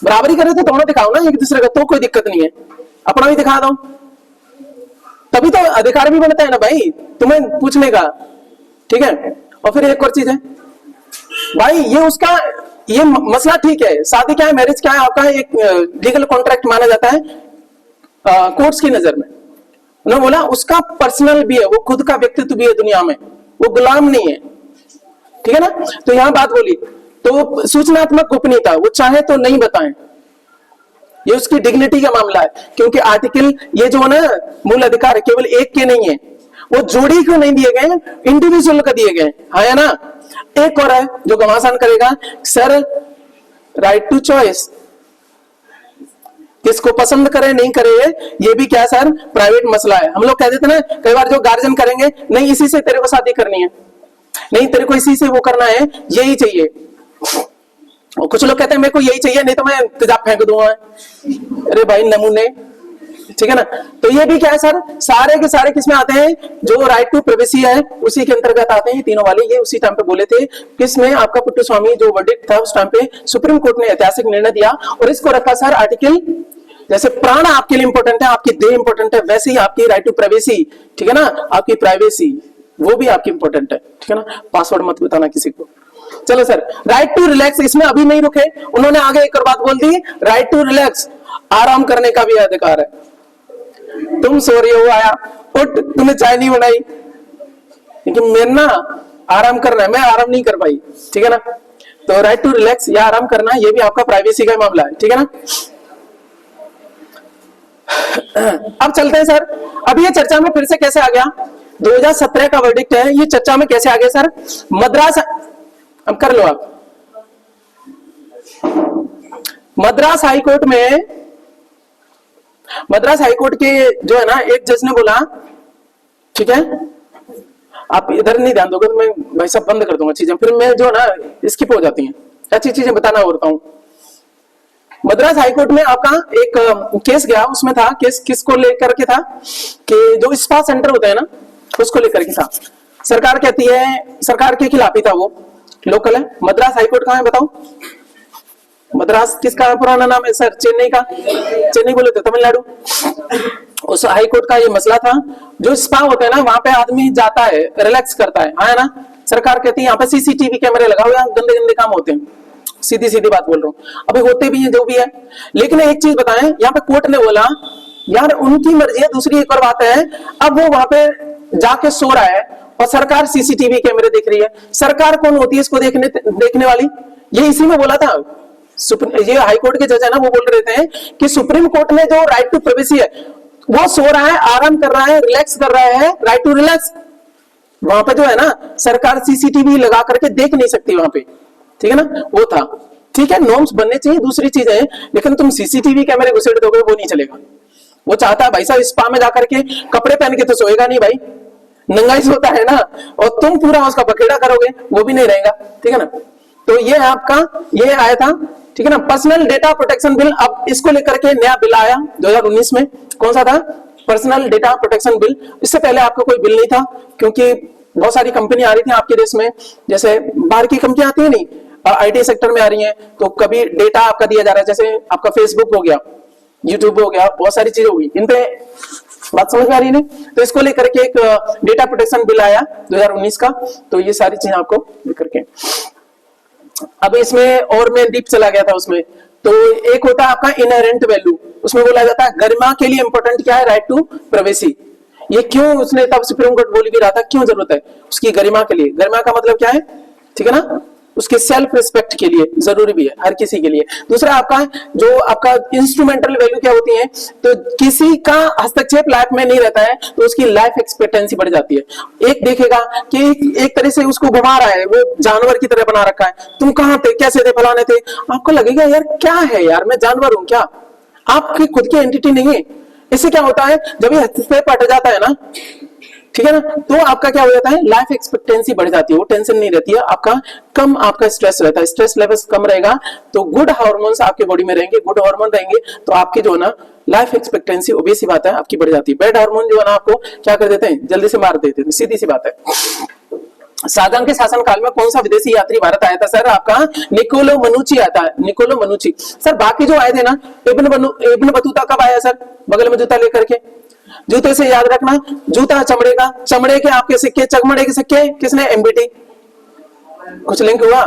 बराबरी करे तो दोनों दिखाओ ना एक दूसरे का, तो कोई दिक्कत नहीं है, अपना भी दिखा दो, तभी तो अधिकार भी बनता है ना भाई तुम्हें पूछने का, ठीक है। और फिर एक और चीज है भाई, ये उसका ये मसला ठीक है, शादी क्या है, मैरिज क्या है, आपका एक लीगल कॉन्ट्रैक्ट माना जाता है कोर्ट्स की नजर में। उन्होंने बोला उसका पर्सनल भी है, वो खुद का व्यक्तित्व भी है दुनिया में, वो गुलाम नहीं है, ठीक है ना। तो यहां बात बोली तो सूचनात्मक गोपनीयता, वो चाहे तो नहीं बताएं, ये उसकी डिग्निटी का मामला है, क्योंकि आर्टिकल ये जो है ना मूल अधिकार है, केवल एक के नहीं है, वो जोड़ी को नहीं दिए गए, इंडिविजुअल को दिए गए, हाँ है ना। एक और है जो घमासान करेगा, सर राइट टू चॉइस, किसको पसंद करे नहीं करे ये भी क्या सर प्राइवेट मसला है। हम लोग कह देते ना कई बार, जो गार्जियन करेंगे, नहीं इसी से तेरे को शादी करनी है, नहीं तेरे को इसी से वो करना है, यही चाहिए। और कुछ लोग कहते हैं मेरे को यही चाहिए, नहीं तो मैं तेजाब फेंक दूंगा। अरे भाई नमूने, ठीक है ना। तो ये भी क्या है सर, सारे के सारे किसमें आते हैं, जो राइट टू प्राइवेसी है उसी के अंतर्गत आते हैं तीनों वाले। ये उसी टाइम पे बोले थे, किसमें आपका पुट्टू स्वामी जो वर्डिक्ट था उस टाइम पे सुप्रीम कोर्ट ने ऐतिहासिक निर्णय दिया, और इसको रखा सर आर्टिकल, जैसे प्राण आपके लिए इंपॉर्टेंट है, आपकी देह इंपॉर्टेंट है, वैसे ही आपकी राइट टू प्राइवेसी, ठीक है ना, आपकी प्राइवेसी वो भी आपकी इंपॉर्टेंट है, ठीक है ना। पासवर्ड मत बताना किसी को। चलो सर, राइट टू रिलैक्स, इसमें अभी नहीं रुके, उन्होंने आगे एक और बात बोल दी, राइट टू रिलैक्स, आराम करने का भी अधिकार है। तुम सो रही हो, आया उठ, तुमने चाय नहीं बनाई, लेकिन मेरे ना आराम करना है, मैं आराम नहीं कर पाई, ठीक है ना। तो राइट टू रिलैक्स या आराम करना, ये भी आपका प्राइवेसी का मामला है, ठीक है ना। अब चलते हैं सर, अब ये चर्चा में फिर से कैसे आ गया, 2017 का वर्डिक्ट है, ये चर्चा में कैसे आ गया सर, मद्रास, अब कर लो आप, मद्रास हाईकोर्ट में, मद्रास हाईकोर्ट के जो है ना एक जज ने बोला, ठीक है, आप इधर नहीं ध्यान दोगे तो मैं भाई सब बंद कर दूंगा चीजें, फिर मैं जो है ना स्किप हो जाती हैं, अच्छी चीजें बताना होता हूं। मद्रास हाईकोर्ट में आपका एक केस गया, उसमें था केस किसको लेकर के था, कि जो स्पा सेंटर होते हैं ना उसको लेकर के था। सरकार कहती है, सरकार के खिलाफ ही था, वो लोकल है। मद्रास हाईकोर्ट कहाँ है बताओ, मद्रास किसका पुराना नाम है सर, चेन्नई का, चेन्नई बोले तो तमिलनाडु। उस हाईकोर्ट का ये मसला था, जो स्पा होते हैं ना वहां पे आदमी जाता है, रिलैक्स करता है ना। सरकार कहती है यहाँ पे सीसीटीवी कैमरे लगाओ, यहाँ गंदे गंदे काम होते हैं, सीधी सीधी बात बोल रहा हूँ, अभी होते भी हैं जो भी है। लेकिन एक चीज बताएं, यहाँ पे कोर्ट ने बोला यार उनकी मर्जी है, दूसरी एक और बात है, अब वो वहां पे जाके सो रहा है और सरकार सीसीटीवी कैमरे देख रही है। सरकार कौन होती है इसको देखने वाली, ये इसी में बोला था। ये हाईकोर्ट के जज है ना, वो बोल रहे थे कि सुप्रीम कोर्ट ने जो राइट टू प्राइवेसी है, वो सो रहा है, आराम कर रहा है, रिलैक्स कर रहा है, राइट टू रिलैक्स, वहां पे जो है ना सरकार सीसीटीवी लगा करके देख नहीं सकती वहां पे, ठीक है ना, वो था। ठीक है, नॉर्म्स बनने चाहिए, दूसरी चीज है, लेकिन तुम सीसीटीवी कैमरे घुसेड़ दोगे वो नहीं चलेगा। वो चाहता है भाई साहब स्पा में जाकर के कपड़े पहन के तो सोएगा नहीं भाई, नंगाई सोता है ना, और तुम पूरा उसका बखेड़ा करोगे वो भी नहीं रहेगा, ठीक है ना। तो ये आपका ये आया था, ठीक है ना, पर्सनल डेटा प्रोटेक्शन बिल। अब इसको लेकर के नया बिल आया 2019 में, कौन सा था, पर्सनल डेटा प्रोटेक्शन बिल। इससे पहले आपका कोई बिल नहीं था, क्योंकि बहुत सारी कंपनी आ रही थी आपके देश में, जैसे बाहर की कंपनी आती है नहीं, आईटी सेक्टर में आ रही है, तो कभी डेटा आपका दिया जा रहा है, जैसे आपका फेसबुक हो गया, यूट्यूब हो गया, बहुत सारी चीजें होगी, इन पे बात समझ में आ रही है। तो इसको लेकर के एक डेटा प्रोटेक्शन बिल आया 2019 का, तो ये सारी चीजें आपको लेकर के, अब इसमें और मैं डीप चला गया था उसमें। तो एक होता है आपका इनहेरेंट वैल्यू, उसमें बोला जाता है गरिमा के लिए इंपॉर्टेंट क्या है, राइट टू प्राइवेसी। ये क्यों उसने तब सुप्रीम कोर्ट बोल भी रहा था, क्यों जरूरत है उसकी गरिमा के लिए, गरिमा का मतलब क्या है, ठीक है ना, उसके सेल्फ रिस्पेक्ट के लिए जरूरी भी है हर किसी के लिए। दूसरा आपका जो आपका इंस्ट्रूमेंटल वैल्यू क्या होती है, तो किसी का हस्तक्षेप लाइफ में नहीं रहता है तो उसकी लाइफ एक्सपेक्टेंसी बढ़ जाती है। एक देखेगा कि एक तरह से उसको घुमा रहा है, वो जानवर की तरह बना रखा है, तुम कहां थे, कैसे थे, फलाने थे, आपको लगेगा यार क्या है यार, मैं जानवर हूं क्या, आपकी खुद की एंटिटी नहीं है। इससे क्या होता है, जब ये हस्तक्षेप हट जाता है ना, ठीक है ना, तो आपका क्या हो जाता है, लाइफ एक्सपेक्टेंसी बढ़ जाती है, वो टेंशन नहीं रहती है, आपका कम आपका स्ट्रेस रहता है, स्ट्रेस लेवल्स कम रहेगा, तो गुड हार्मोन्स आपके बॉडी में रहेंगे, गुड हार्मोन रहेंगे तो आपकी जो है ना लाइफ एक्सपेक्टेंसी ओबेसी बात है आपकी बढ़ जाती है। बैड हार्मोन जो है ना आपको क्या कर देते हैं, जल्दी से मार देते हैं, सीधी सी बात है। शाहजहां के शासन काल में कौन सा विदेशी यात्री भारत आया था सर, आपका निकोलो मनुची आता है, निकोलो मनुची। सर बाकी जो आए थे ना, इब्न बतूता कब आया सर, बगल में जूता लेकर के, जूते से याद रखना, जूता चमड़े का, चमड़े के आपके सिक्के, चमड़े के सिक्के किसने, एमबीटी, कुछ लिंक हुआ,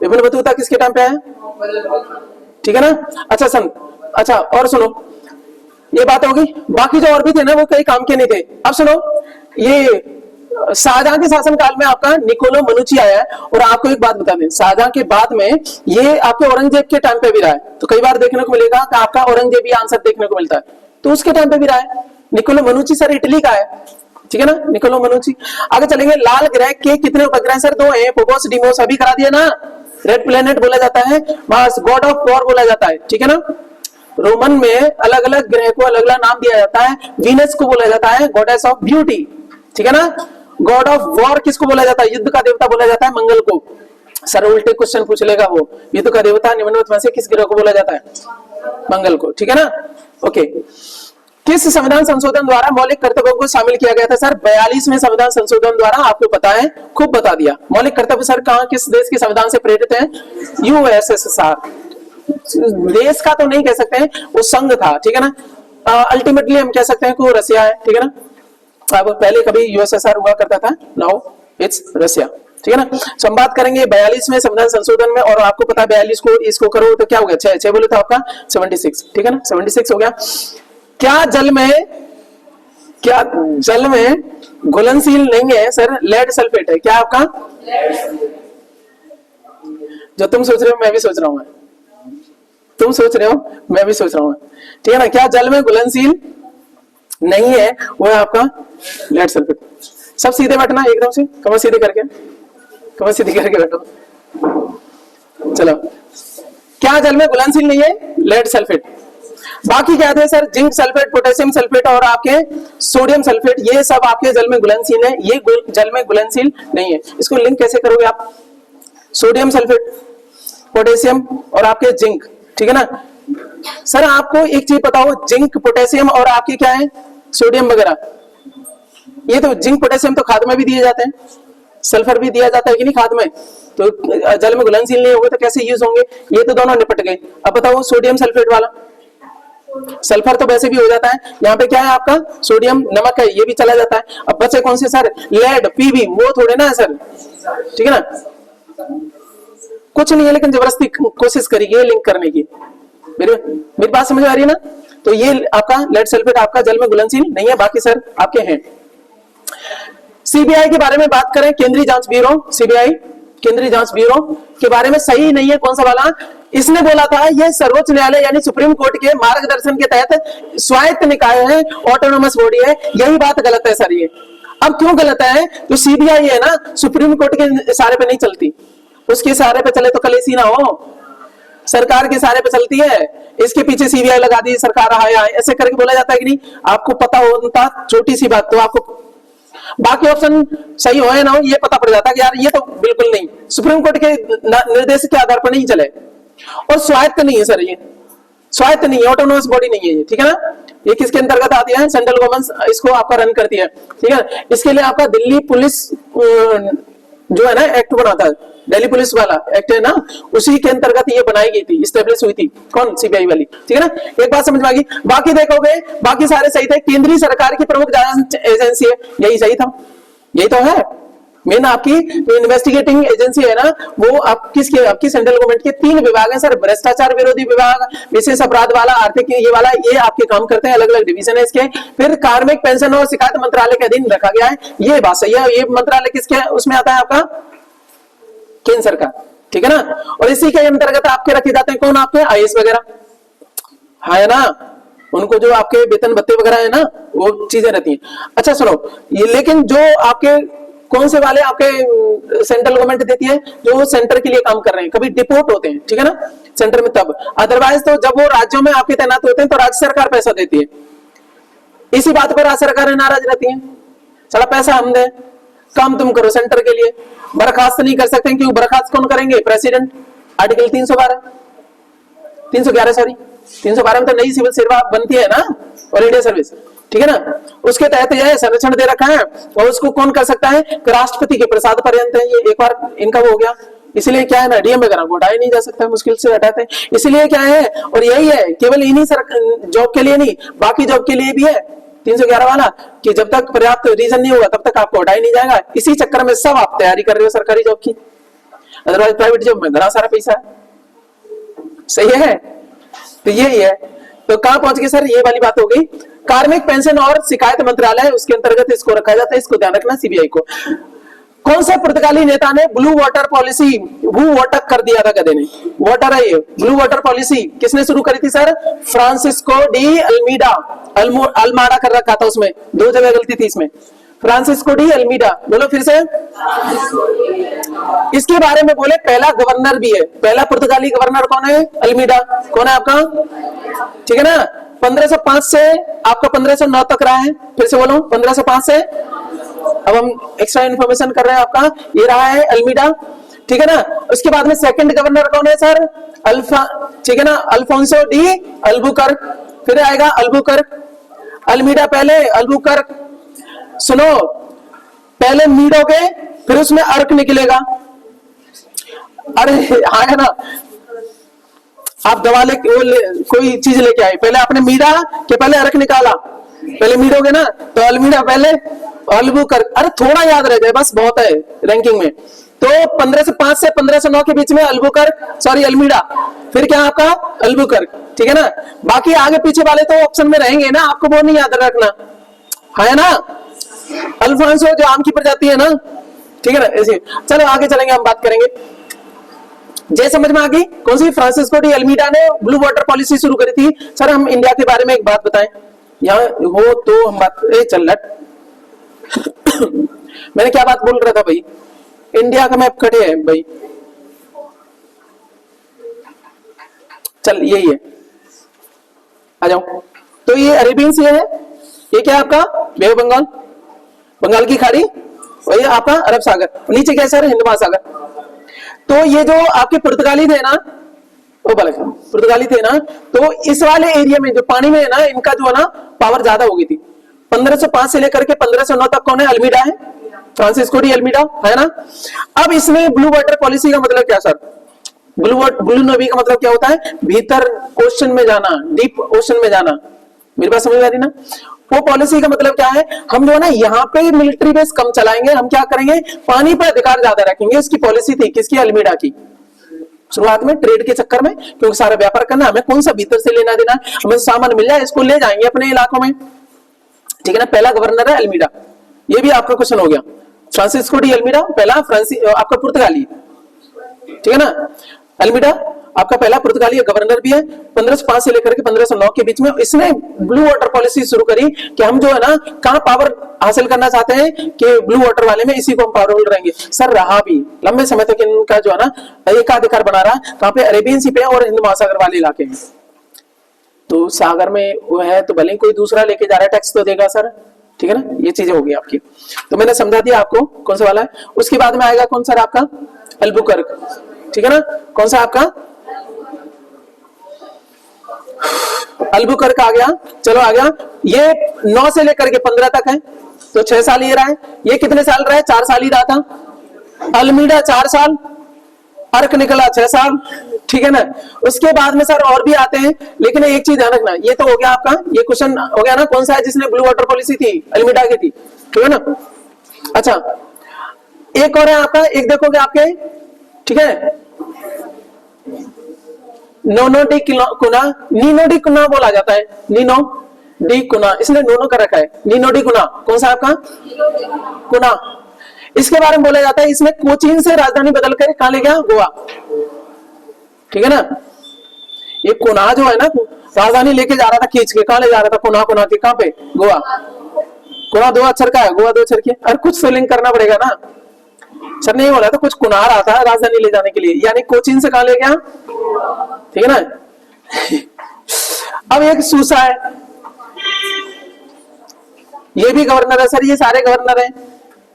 इब्न बतूता किसके टाइम पे आया, ठीक है ना। अच्छा अच्छा और सुनो, ये बात होगी, बाकी जो और भी थे ना वो कई काम के नहीं थे। अब सुनो, ये शाहजहां के शासन काल में आपका निकोलो मनुची आया है, और आपको एक बात बता दें, शाहजहां के बाद में ये आपके औरंगजेब के टाइम पे भी रहा है, तो कई बार देखने को मिलेगा कि आपका औरंगजेबी आंसर देखने को मिलता है, तो उसके टाइम पे भी रहा है। निकोलो मनुची सर इटली का है, ठीक है ना, निकोलो मनुची। आगे चलेंगे, लाल ग्रह के कितने उपग्रह सर, दो हैं, फोबोस डिमोस, अभी करा दिया ना, रेड प्लेनेट बोला जाता है, मार्स गॉड ऑफ वॉर बोला जाता है, ठीक है ना। रोमन में अलग अलग ग्रह को अलग अलग नाम दिया जाता है, वीनस को बोला जाता है गॉडेस ऑफ ब्यूटी, ठीक है ना। गॉड ऑफ वॉर किसको बोला जाता है, युद्ध का देवता बोला जाता है मंगल को। सर उल्टे क्वेश्चन पूछ लेगा वो, युद्ध का देवता निम्नलिखित में से किस ग्रह को बोला जाता है, मंगल को, ठीक है ना। ओके, किस संविधान संशोधन द्वारा मौलिक कर्तव्यों को शामिल किया गया था सर, 42वें संविधान संशोधन द्वारा, आपको पता है, खूब बता दिया। मौलिक कर्तव्य सर कहां, किस देश के संविधान से प्रेरित है, यूएसएसआर, देश का तो नहीं कह सकते हैं, वो संघ था, ठीक है ना। अल्टीमेटली हम कह सकते हैं कि वो रसिया है, ठीक है ना। अब पहले कभी यूएसएसआर हुआ करता था, नाउ इट्स रसिया, ठीक है ना। तो हम बात करेंगे 42वें संविधान संशोधन में, और आपको पता है 42 को इसको करो तो क्या हो गया, 6 बोले तो आपका 76, ठीक है ना, 76 हो गया। क्या जल में घुलनशील नहीं है सर, लेड सल्फेट है, क्या आपका, जो तुम सोच रहे हो मैं भी सोच रहा हूं, तुम सोच रहे हो मैं भी सोच रहा हूं, ठीक है ना। क्या जल में घुलनशील नहीं है, वो है आपका लेड सल्फेट। सब सीधे बैठना एकदम से, कमर सीधे करके बैठो। चलो, क्या जल में घुलनशील नहीं है, लेड सल्फेट। बाकी क्या थे sir, zinc sulphate, potassium sulphate और आपके सोडियम सल्फेट, ये सब आपके जल में घुलनशील है, ये जल में घुलनशील नहीं है। इसको लिंक कैसे करोगे आप, सोडियम सल्फेट, पोटेशियम और आपके जिंक, ठीक है ना। सर आपको एक चीज बताओ, जिंक, पोटेशियम और आपके क्या है, सोडियम वगैरह, ये तो जिंक पोटेशियम तो खाद में भी दिए जाते हैं, सल्फर भी दिया जाता है कि नहीं खाद में, तो जल में घुलनशील नहीं होंगे तो कैसे यूज होंगे, ये तो दोनों निपट गए। अब बताओ सोडियम सल्फेट वाला, सल्फर तो वैसे भी हो जाता है, यहाँ पे क्या है आपका सोडियम, नमक है, ये भी चला जाता है। अब बचे कौन से सर, लेड, पीबी, वो थोड़े ना है सर, ठीक है ना, कुछ नहीं है, लेकिन जबरदस्ती कोशिश करिए लिंक करने की। मेरी बात समझ आ रही है ना। तो ये आपका लेड सल्फेट आपका जल में घुलनशील नहीं है, बाकी सर आपके हैं। सीबीआई के बारे में बात करें, केंद्रीय जांच ब्यूरो, सीबीआई केंद्रीय जांच ब्यूरो के बारे में सही नहीं है, कौन सा वाला, इसने बोला था यह सर्वोच्च न्यायालय यानी सुप्रीम कोर्ट के मार्गदर्शन के तहत स्वायत्त निकाय है, ऑटोनोमस बॉडी है, यही बात गलत है सर। ये अब क्यों गलत है, तो सीबीआई है ना सुप्रीम कोर्ट के इशारे पे नहीं चलती, उसके इशारे पे चले तो कलेसी ना हो। सरकार के सारे पे चलती है, इसके पीछे सीबीआई लगा दी, सरकार आया ऐसे करके बोला जाता है कि नहीं? आपको पता होता छोटी सी बात तो आपको बाकी ऑप्शन सही हो या ना हो ये पता पड़ जाता है कि यार ये तो बिल्कुल नहीं, सुप्रीम कोर्ट के निर्देश के आधार पर नहीं चले। और स्वायत्त नहीं है सर, ये स्वायत्त नहीं है, ऑटोनोमस बॉडी नहीं है ये, ठीक है ना। ये किसके अंतर्गत आती है? सेंट्रल गवर्नमेंट इसको आपका रन करती है, ठीक है। इसके लिए आपका दिल्ली पुलिस जो है ना एक्ट बनाता है, दिल्ली पुलिस वाला एक्ट है ना, उसी के अंतर्गत ये बनाई गई थी, स्टेब्लिश हुई थी। कौन? सीबीआई वाली, ठीक है ना। एक बात समझ में आ गई। बाकी देखोगे बाकी सारे सही थे। केंद्रीय सरकार की प्रमुख जांच एजेंसी है, यही सही था, यही तो है मेन आपकी इन्वेस्टिगेटिंग एजेंसी है ना, वो आपकी सेंट्रल गवर्नमेंट के 3 विभाग हैं सर। भ्रष्टाचार विरोधी विभाग, विशेष अपराध वाला, आर्थिक ये वाला, ये आपके काम करते हैं, अलग अलग डिवीजन है इसके। फिर कार्मिक पेंशन और शिकायत मंत्रालय के अधीन रखा गया है, ये बात सही है। ये मंत्रालय किसके उसमें आता है? आपका केंद्र सरकार, ठीक है ना। और इसी के अंतर्गत आपके रखे जाते हैं कौन? आपके आईएएस वगैरह है ना, उनको जो आपके वेतन भत्ते वगैरह है ना, वो चीजें रहती हैं। अच्छा सुनो, ये लेकिन जो आपके कौन से वाले आपके सेंट्रल गवर्नमेंट देती है? जो सेंटर के लिए काम कर रहे हैं, कभी डिपोर्ट होते हैं, ठीक है ना, सेंटर में तब। अदरवाइज तो जब वो राज्यों में आपके तैनात होते हैं तो राज्य सरकार पैसा देती है। इसी बात पर राज्य सरकारें नाराज रहती हैं, चला पैसा हम दे, काम तुम करो सेंटर के लिए। बर्खास्त नहीं कर सकते, क्यों? बर्खास्त कौन करेंगे? प्रेसिडेंट। आर्टिकल 311 सॉरी 312 में तो नई सिविल सेवा बनती है ना, ऑल इंडिया सर्विस, ठीक है ना। उसके तहत यह संरक्षण दे रखा है, और उसको कौन कर सकता है? राष्ट्रपति के प्रसाद पर्यंत है। ये एक बार इनका वो हो गया, इसलिए क्या है ना, डीएम वगैरह को हटाया नहीं जा सकता, मुश्किल से हटाते हैं। इसलिए क्या है, और यही है, केवल इन्हीं जॉब के लिए नहीं, बाकी जॉब के लिए भी है 311 वाला, कि जब तक पर्याप्त रीजन नहीं होगा तब तक आपको हटाया नहीं जाएगा। इसी चक्कर में सब आप तैयारी कर रहे हो सरकारी जॉब की, अदरवाइज प्राइवेट जॉब में बड़ा सारा पैसा है, सही है। तो यही है। तो कहां पहुंच गए सर? ये वाली बात हो गई। कार्मिक पेंशन और शिकायत मंत्रालय, उसके अंतर्गत इसको रखा जाता है, इसको ध्यान रखना सीबीआई को। कौन सा पुर्तगाली नेता ने ब्लू वाटर पॉलिसी वाटर कर दिया था? गधे ने, वाटर है ये, ब्लू वाटर पॉलिसी किसने शुरू करी थी sir? Francisco de Almeida. Alameda कर रखा था, उसमें 2 जगह गलती थी इसमें। फ्रांसिस्को डी अल्मीडा, बोलो फिर से। इसके बारे में बोले पहला गवर्नर भी है, पहला पुर्तगाली गवर्नर कौन है? अल्मीडा। कौन है आपका? ठीक है ना। 1505 से आपका 1509 तक रहा है। फिर से बोलो, 1505 से, अब हम एक्स्ट्रा इन्फॉर्मेशन कर रहे हैं आपका, ये रहा है अल्मीडा, ठीक है ना। उसके बाद में सेकंड गवर्नर कौन है सर? अल्फा, ठीक है ना, अल्फोंसो डी अल्बुकर्क। फिर आएगा अल्बुकर्क, अल्मीडा पहले, अल्बुकर्क। सुनो, पहले मीडोगे, फिर उसमें अर्क निकलेगा। अरे आया ना, आप दवा कोई चीज लेके आए, पहले आपने मीडा के पहले अर्क निकाला, पहले मीडोगे ना, तो अल्मीडा पहले, अल्बुकर्क। अरे थोड़ा याद रह जाए बस, बहुत है रैंकिंग में। तो 1505 से 1509 के बीच में अल्बुकर्क, सॉरी अल्मीडा, फिर क्या आपका? अल्बुकर्क, ठीक है ना। बाकी आगे पीछे वाले तो ऑप्शन में रहेंगे ना, आपको वो नहीं याद रखना है ना। अल्फांसो जो आम की प्रजाति है ना, ठीक है ना, ऐसे। चलो आगे चलेंगे, हम बात करेंगे। जय समझ में आ गई? कौन सी? फ्रांसिस्को डी अल्मीडा ने ब्लू वाटर पॉलिसी शुरू करी थी। सर हम इंडिया के बारे में एक बात बताएं, यहाँ हो तो हम बात चल मैंने क्या बात बोल रहा था भाई? इंडिया का मैप खड़े है भाई, चल यही है, आ जाओ। तो ये अरेबियन सी है, ये क्या है आपका? बे ऑफ बंगाल, बंगाल की खाड़ी, और ये आपका अरब सागर, नीचे क्या सर? हिंद महासागर। तो ये जो आपके पुर्तगाली थे ना, वो बालक पुर्तगाली थे ना, तो इस वाले एरिया में जो पानी में है ना, इनका जो है ना पावर ज्यादा हो गई थी। 1505 से लेकर के 1509 तक कौन है? अल्मीडा है, फ्रांसिस्को डी अल्मीडा, है ना। अब इसमें ब्लू वाटर पॉलिसी का मतलब क्या सर? ब्लू नेवी का मतलब क्या होता है? भीतर ओशन में जाना, डीप ओशन में जाना। मेरी बात समझ आ रही ना? वो पॉलिसी का मतलब क्या है? हम जो है ना यहाँ पे मिलिट्री बेस कम चलाएंगे, हम क्या करेंगे? पानी पर अधिकार ज्यादा रखेंगे। इसकी पॉलिसी थी किसकी? अल्मीडा की। शुरुआत में ट्रेड के चक्कर में, क्योंकि सारा व्यापार करना, हमें कौन सा भीतर से लेना देना, हमें सामान मिल जाए, इसको ले जाएंगे अपने इलाकों में, ठीक है ना। पहला गवर्नर है अल्मीडा, ये भी आपका क्वेश्चन हो गया। फ्रांसिस्को डी अल्मीडा पहला, आपका पुर्तगाली, ठीक है ना, अल्मीडा। आपका पहला पुर्तगाली गवर्नर भी है 1505 से लेकर के 1509 के बीच में। इसने ब्लू वाटर पॉलिसी शुरू करी कि हम जो है ना कहां पावर हासिल करना चाहते हैं कि ब्लू वाटर वाले में इसी को हम पावरफुल रहेंगे। सर रहा भी लंबे समय तक इनका जो है ना एकाधिकार बना रहा कहां पे, अरेबियन सी पे और हिंद महासागर वाले इलाके में। तो सागर में वो है तो भले कोई दूसरा लेके जा रहा है टैक्स तो देगा सर, ठीक है ना। ये चीजें होगी आपकी, तो मैंने समझा दिया आपको कौन सा वाला है। उसके बाद में आएगा कौन सा आपका अल्बुकर्क, ठीक है ना। कौन सा आपका अल्बुकर्क आ गया, चलो आ गया। ये 9 से लेकर के 15 तक है तो 6 साल ये रहा है। ये कितने साल रहा है? 4 साल ही रहा था। अल्मीडा 4 साल, अर्क निकला 6 साल, ठीक है ना। उसके बाद में सर और भी आते हैं, लेकिन एक चीज ध्यान रखना, ये तो हो गया आपका, ये क्वेश्चन हो गया ना कौन सा है जिसने ब्लू वाटर पॉलिसी थी, अल्मीडा की थी, ठीक है ना। अच्छा एक और है आपका, एक देखोगे आपके, ठीक है, नोनो डी कुना, नीनो डी कुना बोला जाता है, नीनो डी कुना, इसने नोनो कर रखा है, नीनो डी कुना। कौन सा आपका कुना, इसके बारे में बोला जाता है इसने कोचीन से राजधानी बदल कर कहां ले गया? गोवा, ठीक है ना। ये कुना जो है ना राजधानी लेके जा रहा था खींच के, कहां ले जा रहा था? कुना, कुना के कहां पे? गोवा। कुना 2 अक्षर का है, गोवा 2 अक्षर की, अरे कुछ तो लिंक करना पड़ेगा ना सर, नहीं बोला तो कुछ कुना रहा था राजधानी ले जाने के लिए, यानी कोचीन से कहां ले गया, ठीक है ना। अब एक सूसा है, ये भी गवर्नर है सर, ये सारे गवर्नर हैं,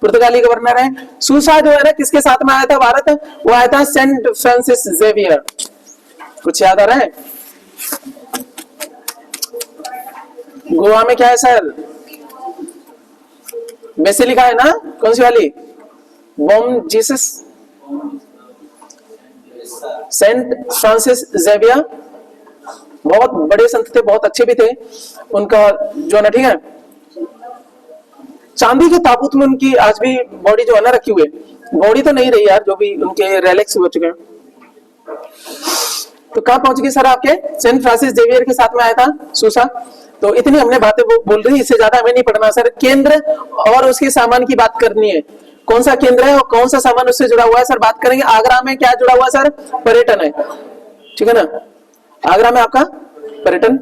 पुर्तगाली गवर्नर है। सूसा जो है ना किसके साथ में आया था भारत? वो आया था सेंट फ्रांसिस जेवियर, कुछ याद आ रहा है? गोवा में क्या है सर? बेसिलिका है ना, कौन सी वाली? Bom Jesus, saint Francis Xavier, बहुत बड़े संत थे, बहुत अच्छे भी थे उनका जो ना, ठीक है। चांदी के ताबूत में उनकी आज भी बॉडी जो है ना रखी हुई है, बॉडी तो नहीं रही यार, जो भी उनके रेलिक्स हो चुके हैं। तो कहां पहुंच गए सर आपके? सेंट फ्रांसिस जेवियर के साथ में आया था सूसा। तो इतनी हमने बातें बोल रही, इससे ज्यादा हमें नहीं पढ़ना सर। केंद्र और उसके सामान की बात करनी है, कौन सा केंद्र है और कौन सा सामान उससे जुड़ा हुआ है सर, बात करेंगे। आगरा में क्या जुड़ा हुआ है सर? पर्यटन है, ठीक है ना। आगरा में आपका पर्यटन,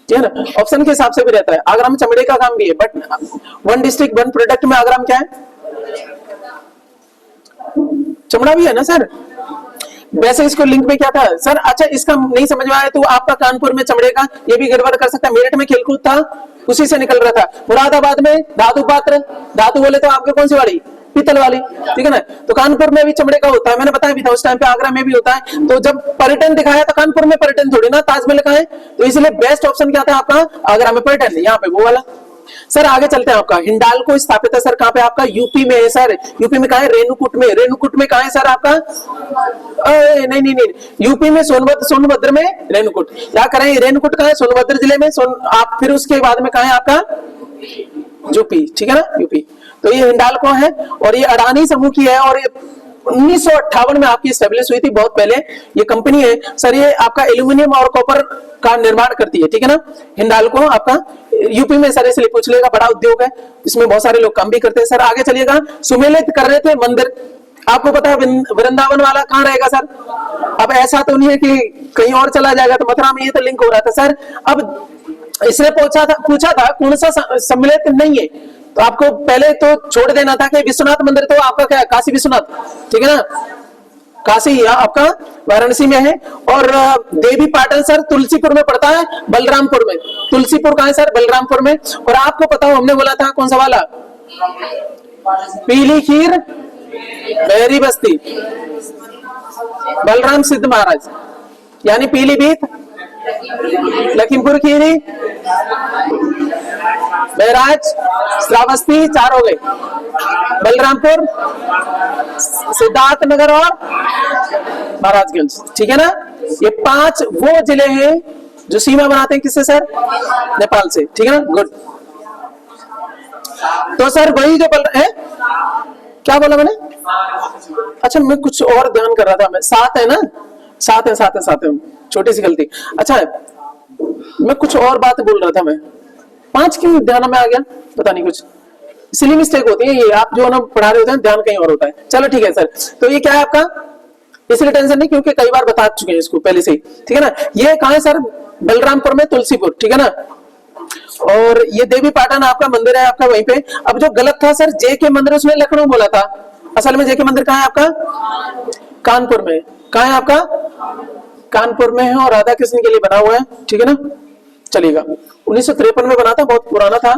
ठीक है ना। ऑप्शन के हिसाब से भी रहता है, आगरा में चमड़े का काम भी है, बट 1 डिस्ट्रिक्ट 1 प्रोडक्ट में आगरा में क्या है? चमड़ा भी है ना सर। वैसे इसको लिंक में क्या था सर? अच्छा इसका नहीं समझ में आया तो आपका कानपुर में चमड़े का ये भी गड़बड़ कर सकता है। मेरठ में खेलकूद था, उसी से निकल रहा था। मुरादाबाद में धातु पात्र, धातु बोले तो आपके कौन सी वाली? पीतल वाली, ठीक है ना। तो कानपुर में भी चमड़े का होता है, मैंने बताया भी था उस टाइम पे, आगरा में भी होता है। तो जब पर्यटन दिखाया तो कानपुर में पर्यटन थोड़ी ना ताजमहल का है, तो इसलिए बेस्ट ऑप्शन क्या था आपका? आगरा में पर्यटन, यहाँ पे वो वाला। सर आगे चलते हैं, आपका हिंडाल्को स्थापित है सर कहां पे? आपका यूपी में है सर। यूपी में कहां है? रेणुकूट में। रेणुकूट में कहां है सर आपका? नहीं नहीं नहीं, यूपी में सोनभद्र में रेणुकूट। क्या करें? रेणुकूट कहां है? सोनभद्र जिले में। आप फिर उसके बाद में कहां है आपका? यूपी, ठीक है ना, यूपी। तो ये हिंडाल्को है और ये अडानी समूह की है, और ये 1958 में आपकी स्टेब्लिश हुई थी, बहुत पहले ये कंपनी है सर। ये आपका एल्यूमिनियम और कॉपर का निर्माण करती है, ठीक है ना। हिंडाल्को आपका यूपी में सर, इसलिए पूछ लेगा, बड़ा उद्योग है, इसमें बहुत सारे लोग काम भी करते हैं सर। आगे चलिएगा, सुमेलित कर रहे थे मंदिर, आपको पता है वृंदावन वाला कहां रहेगा सर? अब ऐसा तो नहीं है कि कहीं और चला जाएगा, तो मथुरा में ये तो लिंक हो रहा था सर। अब इसने पूछा था कौन सा सम्मिलित नहीं है, तो आपको पहले तो छोड़ देना था कि विश्वनाथ मंदिर, तो आपका क्या है? काशी विश्वनाथ, ठीक है ना। काशी यहाँ आपका वाराणसी में है, और देवी पाटन सर तुलसीपुर में पड़ता है, बलरामपुर में। तुलसीपुर कहां है सर? बलरामपुर में। और आपको पता हो हमने बोला था कौन सा वाला? पीली खीर बहरी बस्ती, बलराम सिद्ध महाराज, यानी पीलीभीत, लखीमपुर खीरी, बहराज, श्रावस्ती, 4 हो गए। बलरामपुर, सिद्धार्थनगर और महाराजगंज, ठीक है ना। ये 5 वो जिले हैं जो सीमा बनाते हैं किससे सर? नेपाल से, ठीक है ना। गुड। तो सर वही जो है, क्या बोला मैंने? अच्छा मैं कुछ और ध्यान कर रहा था, मैं 7 है ना, 7 है, छोटी सी गलती। अच्छा मैं कुछ और बात बोल रहा था, मैं 5 क्यों ध्यान में आ गया, पता नहीं, कुछ सिली मिस्टेक होती है ये, आप जो ना पढ़ा रहे होते हैं ध्यान कहीं और होता है। चलो ठीक है सर। तो ये क्या है आपका? इसलिए टेंशन नहीं, क्योंकि कई बार बता चुके हैं इसको पहले से ही, ठीक है ना। ये कहाँ है सर? बलरामपुर में, तुलसीपुर, ठीक है ना। और ये देवी पाटन आपका मंदिर है आपका वहीं पे। अब जो गलत था सर, जे के मंदिर, उसने लखनऊ बोला था, असल में जे के मंदिर कहाँ है आपका? कानपुर में। कहाँ है आपका? कानपुर में है, और राधा कृष्ण के लिए बना हुआ है, ठीक है ना, चलेगा। 1953 में बना था, बहुत पुराना था,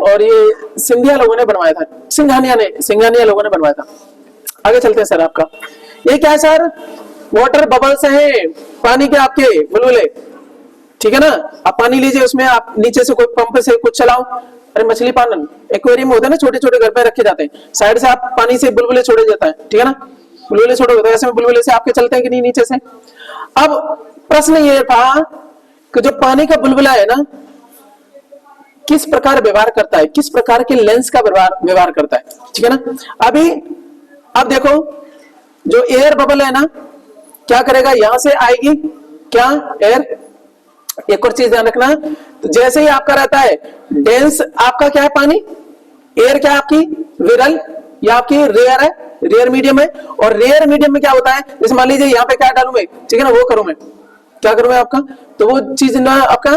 और ये सिंधिया लोगों ने बनवाया था, सिंघानिया लोगों ने बनवाया था। आगे चलते हैं सर। आपका ये क्या है सर? वाटर बबल्स है, पानी के आपके बुलबुले, ठीक है ना। आप पानी लीजिए, उसमें आप नीचे से कोई पंप से कुछ चलाओ। अरे मछली पालन एक्वेरियम होता है ना, छोटे छोटे घर पे रखे जाते हैं, साइड से आप पानी से बुलबुले छोड़े जाता है, ठीक है ना। बुलबुले छोड़ोगे तो ऐसे में बुलबुले से आपके चलते हैं कि नहीं नीचे से। अब प्रश्न ये था कि जो पानी का बुलबुला है ना, किस प्रकार व्यवहार करता है, किस प्रकार के लेंस का व्यवहार करता है, ठीक है ना। अभी अब देखो, जो एयर बबल है ना, क्या करेगा? यहां से आएगी क्या? एयर। एक और चीज ध्यान रखना, तो जैसे ही आपका रहता है डेंस, आपका क्या है? पानी। एयर क्या है आपकी? विरल, या आपकी रेयर है, रेयर मीडियम है। और रेयर मीडियम में क्या होता है? जैसे मान लीजिए यहाँ पे क्या डालू मैं, ठीक है ना, वो करूं मैं, क्या करूं मैं आपका, तो वो चीज ना आपका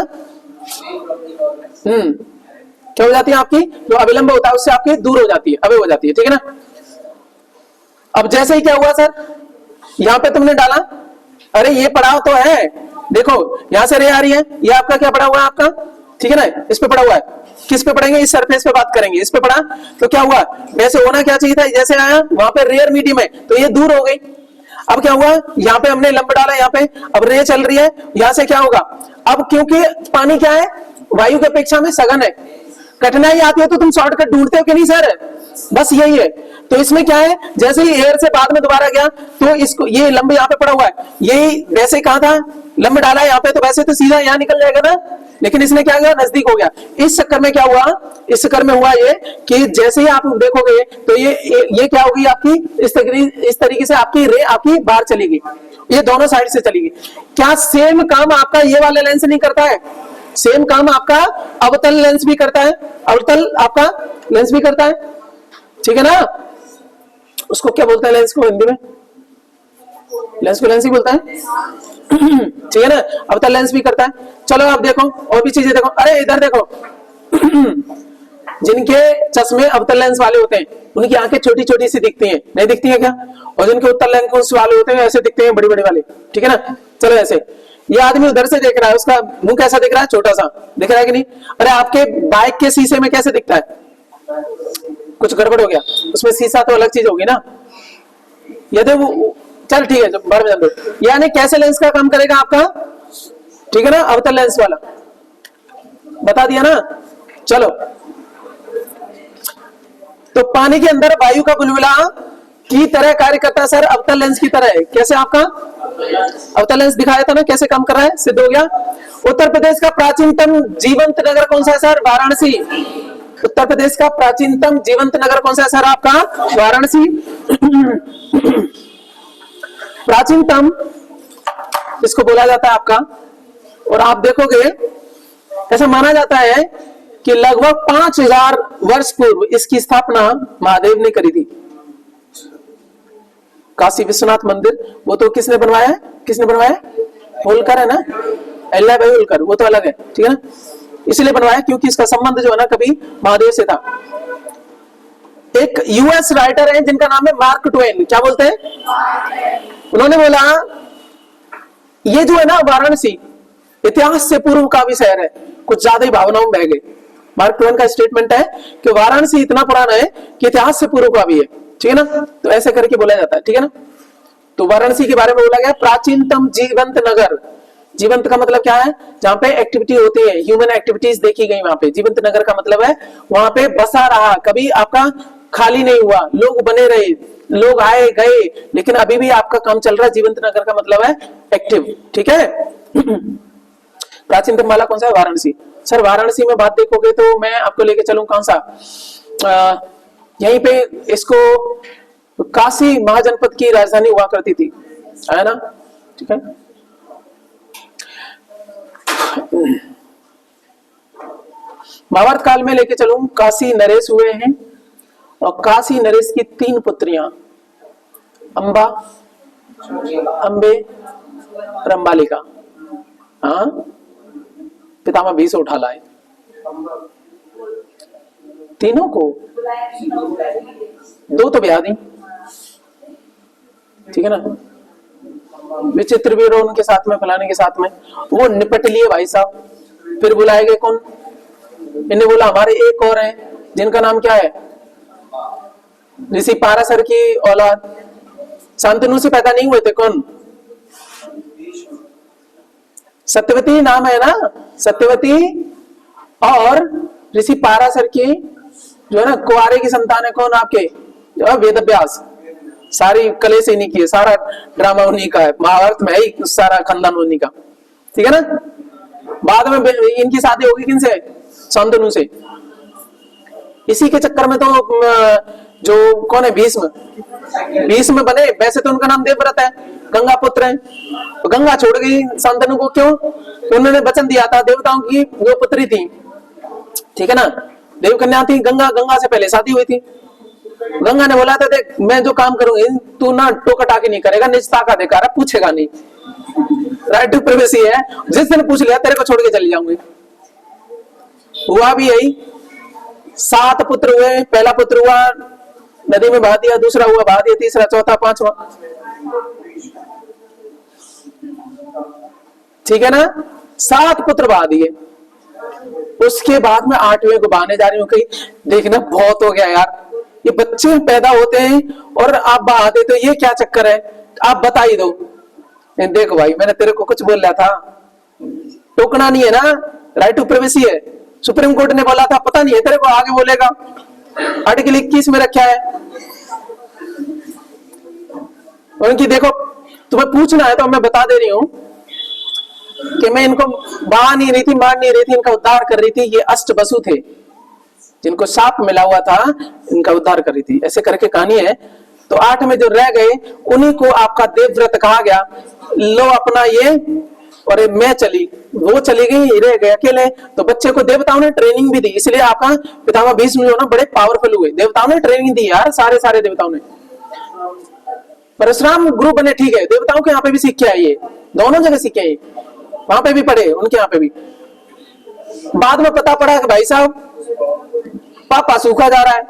क्या हो जाती है? आपकी जो अविलंब होता है उससे आपकी दूर हो जाती है, अवे हो जाती है, ठीक है ना। अब जैसे ही क्या हुआ सर, यहां पे तुमने डाला, अरे ये पड़ा तो है, देखो यहां से रे आ रही है, ये आपका क्या पड़ा हुआ है आपका, ठीक है ना, इस पे पड़ा हुआ है। किस पे पड़ेंगे? इस सरफेस पे बात करेंगे। इस पे पड़ा तो क्या हुआ? वैसे होना क्या चाहिए था, जैसे आया वहां पे रेयर मीडियम है तो ये दूर हो गई। अब क्या हुआ? यहाँ पे हमने लंब डाला, यहाँ पे अब रे चल रही है, यहां से क्या होगा? अब क्योंकि पानी क्या है? वायु की अपेक्षा में सघन है। कठिनाई आती है तो तुम शॉर्टकट ढूंढते हो कि नहीं सर? बस यही है। तो इसमें क्या है, जैसे ही एयर से बाद में दोबारा गया तो इसको, ये लंब यहाँ पे पड़ा हुआ है, यही वैसे कहा था लंब डाला है यहाँ पे, तो वैसे तो सीधा यहाँ निकल जाएगा ना, लेकिन इसने क्या किया? नजदीक हो गया। इस चक्कर में क्या हुआ? इस चक्कर में हुआ ये कि जैसे ही आप देखोगे तो ये क्या होगी आपकी? इस तरीके से आपकी रे आपकी बाहर चलेगी, ये दोनों साइड से चलेगी। क्या सेम काम आपका ये वाला लेंस नहीं करता है? सेम काम आपका अवतल लेंस भी करता है, अवतल आपका लेंस भी करता है, ठीक है ना। उसको क्या बोलते हैं लेंस को हिंदी में? लेंस को लेंस ही बोलता है, ठीक है ना। अवतल लेंस भी करता है। चलो आप देखो और भी चीजें देखो। अरे इधर देखो, जिनके चश्मे अवतल लेंस वाले होते हैं उनकी आंखें छोटी छोटी सी दिखती हैं, नहीं दिखती है क्या? और जिनके उत्तल लेंस वाले होते हैं ऐसे दिखते हैं, बड़ी बड़ी वाले, ठीक है ना। चलो ऐसे, ये आदमी उधर से देख रहा है, उसका मुंह कैसा दिख रहा है? छोटा सा दिख रहा है कि नहीं? अरे आपके बाइक के शीशे में कैसे दिखता है? कुछ गड़बड़ हो गया, उसमें शीशा तो अलग चीज होगी ना। यदि वो, चल ठीक है, बाहर में जान दो। यानी कैसे लेंस का काम करेगा आपका, ठीक है ना, अवतल लेंस वाला, बता दिया ना। चलो, तो पानी के अंदर वायु का बुलबुला की तरह कार्य करता है सर, अवतल लेंस की तरह। कैसे? आपका अवतल लेंस दिखाया था ना, कैसे काम कर रहा है, सिद्ध हो गया। उत्तर प्रदेश का प्राचीनतम जीवंत नगर कौन सा है सर? वाराणसी। उत्तर प्रदेश का प्राचीनतम जीवंत नगर कौन सा है सर आपका? वाराणसी। प्राचीनतम इसको बोला जाता है आपका। और आप देखोगे, ऐसा माना जाता है कि लगभग 5000 वर्ष पूर्व इसकी स्थापना महादेव ने करी थी। काशी विश्वनाथ मंदिर, वो तो किसने बनवाया है? किसने बनवाया? होलकर है ना, अल्लाह भाई होलकर, वो तो अलग है, ठीक है ना। इसलिए बनवाया क्योंकि इसका संबंध जो है ना कभी महादेव से था। एक यूएस राइटर है जिनका नाम है मार्क ट्वेन, क्या बोलते हैं? उन्होंने बोला ये जो है ना वाराणसी इतिहास से पूर्व का भी शहर है, कुछ ज्यादा ही भावनाओं में बह गए। मार्क ट्वेन का स्टेटमेंट है कि वाराणसी इतना पुराना है कि इतिहास से पूर्व का भी है, ठीक है ना। तो ऐसे करके बोला जाता है, ठीक है ना। तो वाराणसी के बारे में बोला गया प्राचीनतम जीवंत नगर। जीवंत का मतलब क्या है? जहां पे एक्टिविटी होती है, ह्यूमन एक्टिविटीज देखी गई वहां पे। जीवंत नगर का मतलब है वहां पे बसा रहा, कभी आपका खाली नहीं हुआ, लोग बने रहे, लोग आए गए, लेकिन अभी भी आपका काम चल रहा है। जीवंत नगर का मतलब है एक्टिव, ठीक है। प्राचीनतम वाला कौन सा है? वाराणसी। सर वाराणसी में बात देखोगे तो मैं आपको लेके चलूं कौन सा, यहीं पे इसको काशी महाजनपद की राजधानी हुआ करती थी, है ना, ठीक है। महाभारत काल में लेके चलूं, काशी नरेश हुए हैं और काशी नरेश की 3 पुत्रियां, अंबा, अंबे और अंबालिका। हाँ, पितामह भीष्म उठा लाए तीनों को, दो तो ब्याह दी, ठीक है ना, विचित्र भी उनके साथ में, फलाने के साथ में, वो निपट लिए भाई साहब। फिर बुलाए गए कौन? इन्हें बोला हमारे एक और हैं जिनका नाम क्या है, ऋषि पाराशर की औलाद, शांतनु से पैदा नहीं हुए थे, कौन? सत्यवती नाम है ना, सत्यवती और ऋषि पाराशर की जो है ना कुआरे की संतान है, कौन आपके? जो है वेद व्यास। सारी कले से इन्हीं की है, सारा ड्रामा उन्हीं का है, महाभारत में ही सारा खानदान उन्हीं का, ठीक है ना। बाद में इनकी शादी होगी किनसे? शांतनु से। इसी के चक्कर में तो जो कौन है, भीष्म, भीष्म बने। वैसे तो उनका नाम देवव्रत है, गंगा पुत्र है, तो गंगा छोड़ गई शांतनु को, क्यों? तो उन्होंने वचन दिया था, देवताओं की वो पुत्री थी, ठीक है ना, देव कन्या थी गंगा, गंगा से पहले शादी हुई थी। गंगा ने बोला था देख मैं जो काम करूंगी तू ना टोका टाकी नहीं करेगा, निजता का अधिकार है, पूछेगा नहीं, राइट टू प्राइवेसी है, जिस दिन पूछ लिया तेरे को छोड़ के चली जाऊंगी। हुआ भी यही, 7 पुत्र हुए, पहला पुत्र हुआ नदी में बहा दिया, दूसरा हुआ बहा दिया, तीसरा, चौथा, पांचवा, ठीक है ना, 7 पुत्र बहा दिए। उसके बाद में 8वें को बहाने जा रही हूँ, कहीं देखना बहुत हो गया यार, ये बच्चे पैदा होते हैं और आप बहा देते हो, ये क्या चक्कर है, आप बता ही दो। देखो भाई मैंने तेरे को कुछ बोल रहा था, टोकना नहीं है ना, राइट टू प्राइवेसी है, सुप्रीम कोर्ट ने बोला था, पता नहीं है तेरे को, आगे बोलेगा। आर्टिकल 21 में रखा है उनकी, देखो तुम्हें पूछना है तो मैं बता दे रही हूं कि मैं इनको बहा नहीं रही थी, मार नहीं रही थी, इनका उद्धार कर रही थी। ये अष्टवसु थे जिनको साप मिला हुआ था, इनका उद्धार कर रही थी, ऐसे करके कहानी है। तो 8 में जो रह गए उन्हीं को आपका देवव्रत कहा गया। लो अपना ये, और ये मैं चली, वो चली गई, रह गए अकेले। तो बच्चे को देवताओं ने ट्रेनिंग भी दी, इसलिए आपका पितामह भीष्म जो ना बड़े पावरफुल हुए, देवताओं ने ट्रेनिंग दी यार, सारे देवताओं ने। परशुराम गुरु बने, ठीक है, देवताओं के यहाँ पे भी सीख के आइए, दोनों जगह सीखे आइए, वहां पे भी पढ़े, उनके यहाँ पे भी। बाद में पता पड़ा कि भाई साहब पापा सूखा जा रहा है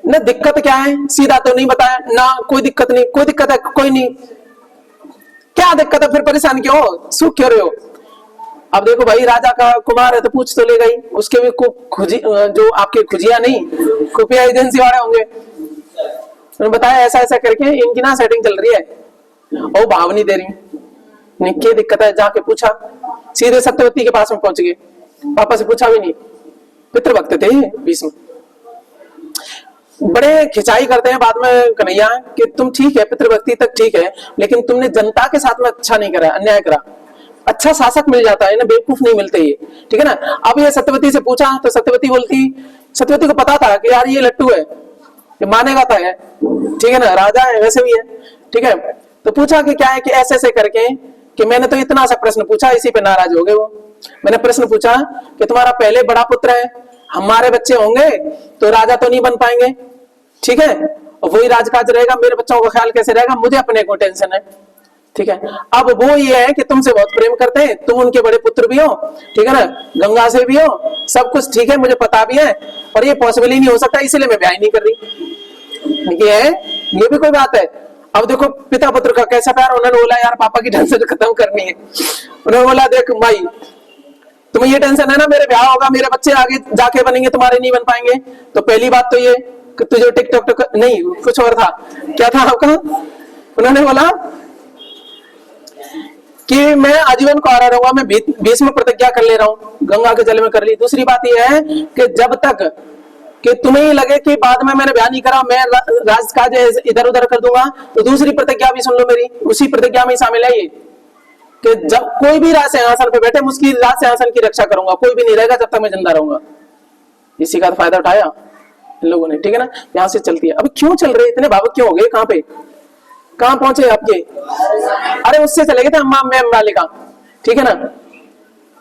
ना, दिक्कत क्या है सीधा तो नहीं बताया ना, कोई दिक्कत नहीं, कोई दिक्कत है कोई नहीं, क्या दिक्कत है फिर परेशान क्यों हो, सूख क्यों रहे हो? अब देखो भाई राजा का कुमार है तो पूछ तो ले गई, उसके भी जो आपके खुजिया नहीं खुफिया एजेंसी वाले होंगे, उन्होंने बताया ऐसा ऐसा करके इनकी ना सेटिंग चल रही है, और भाव नहीं दे रही, क्या दिक्कत है, जाके पूछा, सीधे सत्यवती के पास में पहुंच गए, पापा से पूछा भी नहीं, पितृभक्त थे भीष्म। बड़े खिंचाई करते हैं बाद में कन्हैया कि तुम ठीक है पितृभक्ति तक ठीक है, लेकिन तुमने जनता के साथ में अच्छा नहीं करा, अन्याय करा। अच्छा शासक मिल जाता है ना, बेवकूफ नहीं मिलते ये, ठीक है ना। अब ये सत्यवती से पूछा तो सत्यवती बोलती, सत्यवती को पता था कि यार ये लट्टू है, ये मानेगा तो है, ठीक है ना, राजा है वैसे भी है, ठीक है। तो पूछा कि क्या है कि ऐसे ऐसे करके कि मैंने तो इतना सा प्रश्न पूछा, इसी पे नाराज हो गए वो। मैंने प्रश्न पूछा कि तुम्हारा पहले बड़ा पुत्र है, हमारे बच्चे होंगे तो राजा तो नहीं बन पाएंगे, ठीक है, और वही राजकाज रहेगा, मेरे बच्चों का ख्याल कैसे रहेगा, मुझे अपने को टेंशन है, ठीक है। अब वो ये है कि तुमसे बहुत प्रेम करते हैं, तुम उनके बड़े पुत्र भी हो, ठीक है ना, गंगा से भी हो, सब कुछ ठीक है, मुझे पता भी है, और ये पॉसिबल ही नहीं हो सकता, इसलिए मैं ब्याह नहीं कर रही। ये भी कोई बात है। अब देखो पिता पुत्र का कैसा प्यार, उन्होंने बोला यार पापा की टेंशन खत्म करनी है, उन्होंने बोला देख भाई तुम्हें ये टेंशन है ना, मेरे ब्याह होगा, मेरे बच्चे आगे जाके बनेंगे, तुम्हारे नहीं बन पाएंगे, तो पहली बात तो ये कि तुझे टिकटॉक नहीं, कुछ और था, क्या था आपका, उन्होंने बोला कि मैं आजीवन को आ रहा रहूंगा, मैं भीष्म प्रतिज्ञा कर ले रहा हूँ, गंगा के जल में कर ली। दूसरी बात यह है कि जब तक कि तुम्हें ही लगे कि बाद में मैंने ब्याह नहीं करा, मैं राजकाज इधर उधर कर दूंगा, तो दूसरी प्रतिज्ञा भी सुन लो मेरी, उसी प्रतिज्ञा में शामिल है ये कि जब कोई भी राज सिंहासन पे बैठे, उसकी राज सिंहासन की रक्षा करूंगा, कोई भी नहीं रहेगा जब तक मैं जिंदा रहूंगा। इसी का फायदा उठाया इन लोगों ने, ठीक है ना। यहाँ से चलती है। अब क्यों चल रहे, इतने भावुक क्यों हो गए, कहाँ पे कहाँ पहुंचे आपके? अरे उससे चले गए थे अम्मा मैं वाले का, ठीक है ना।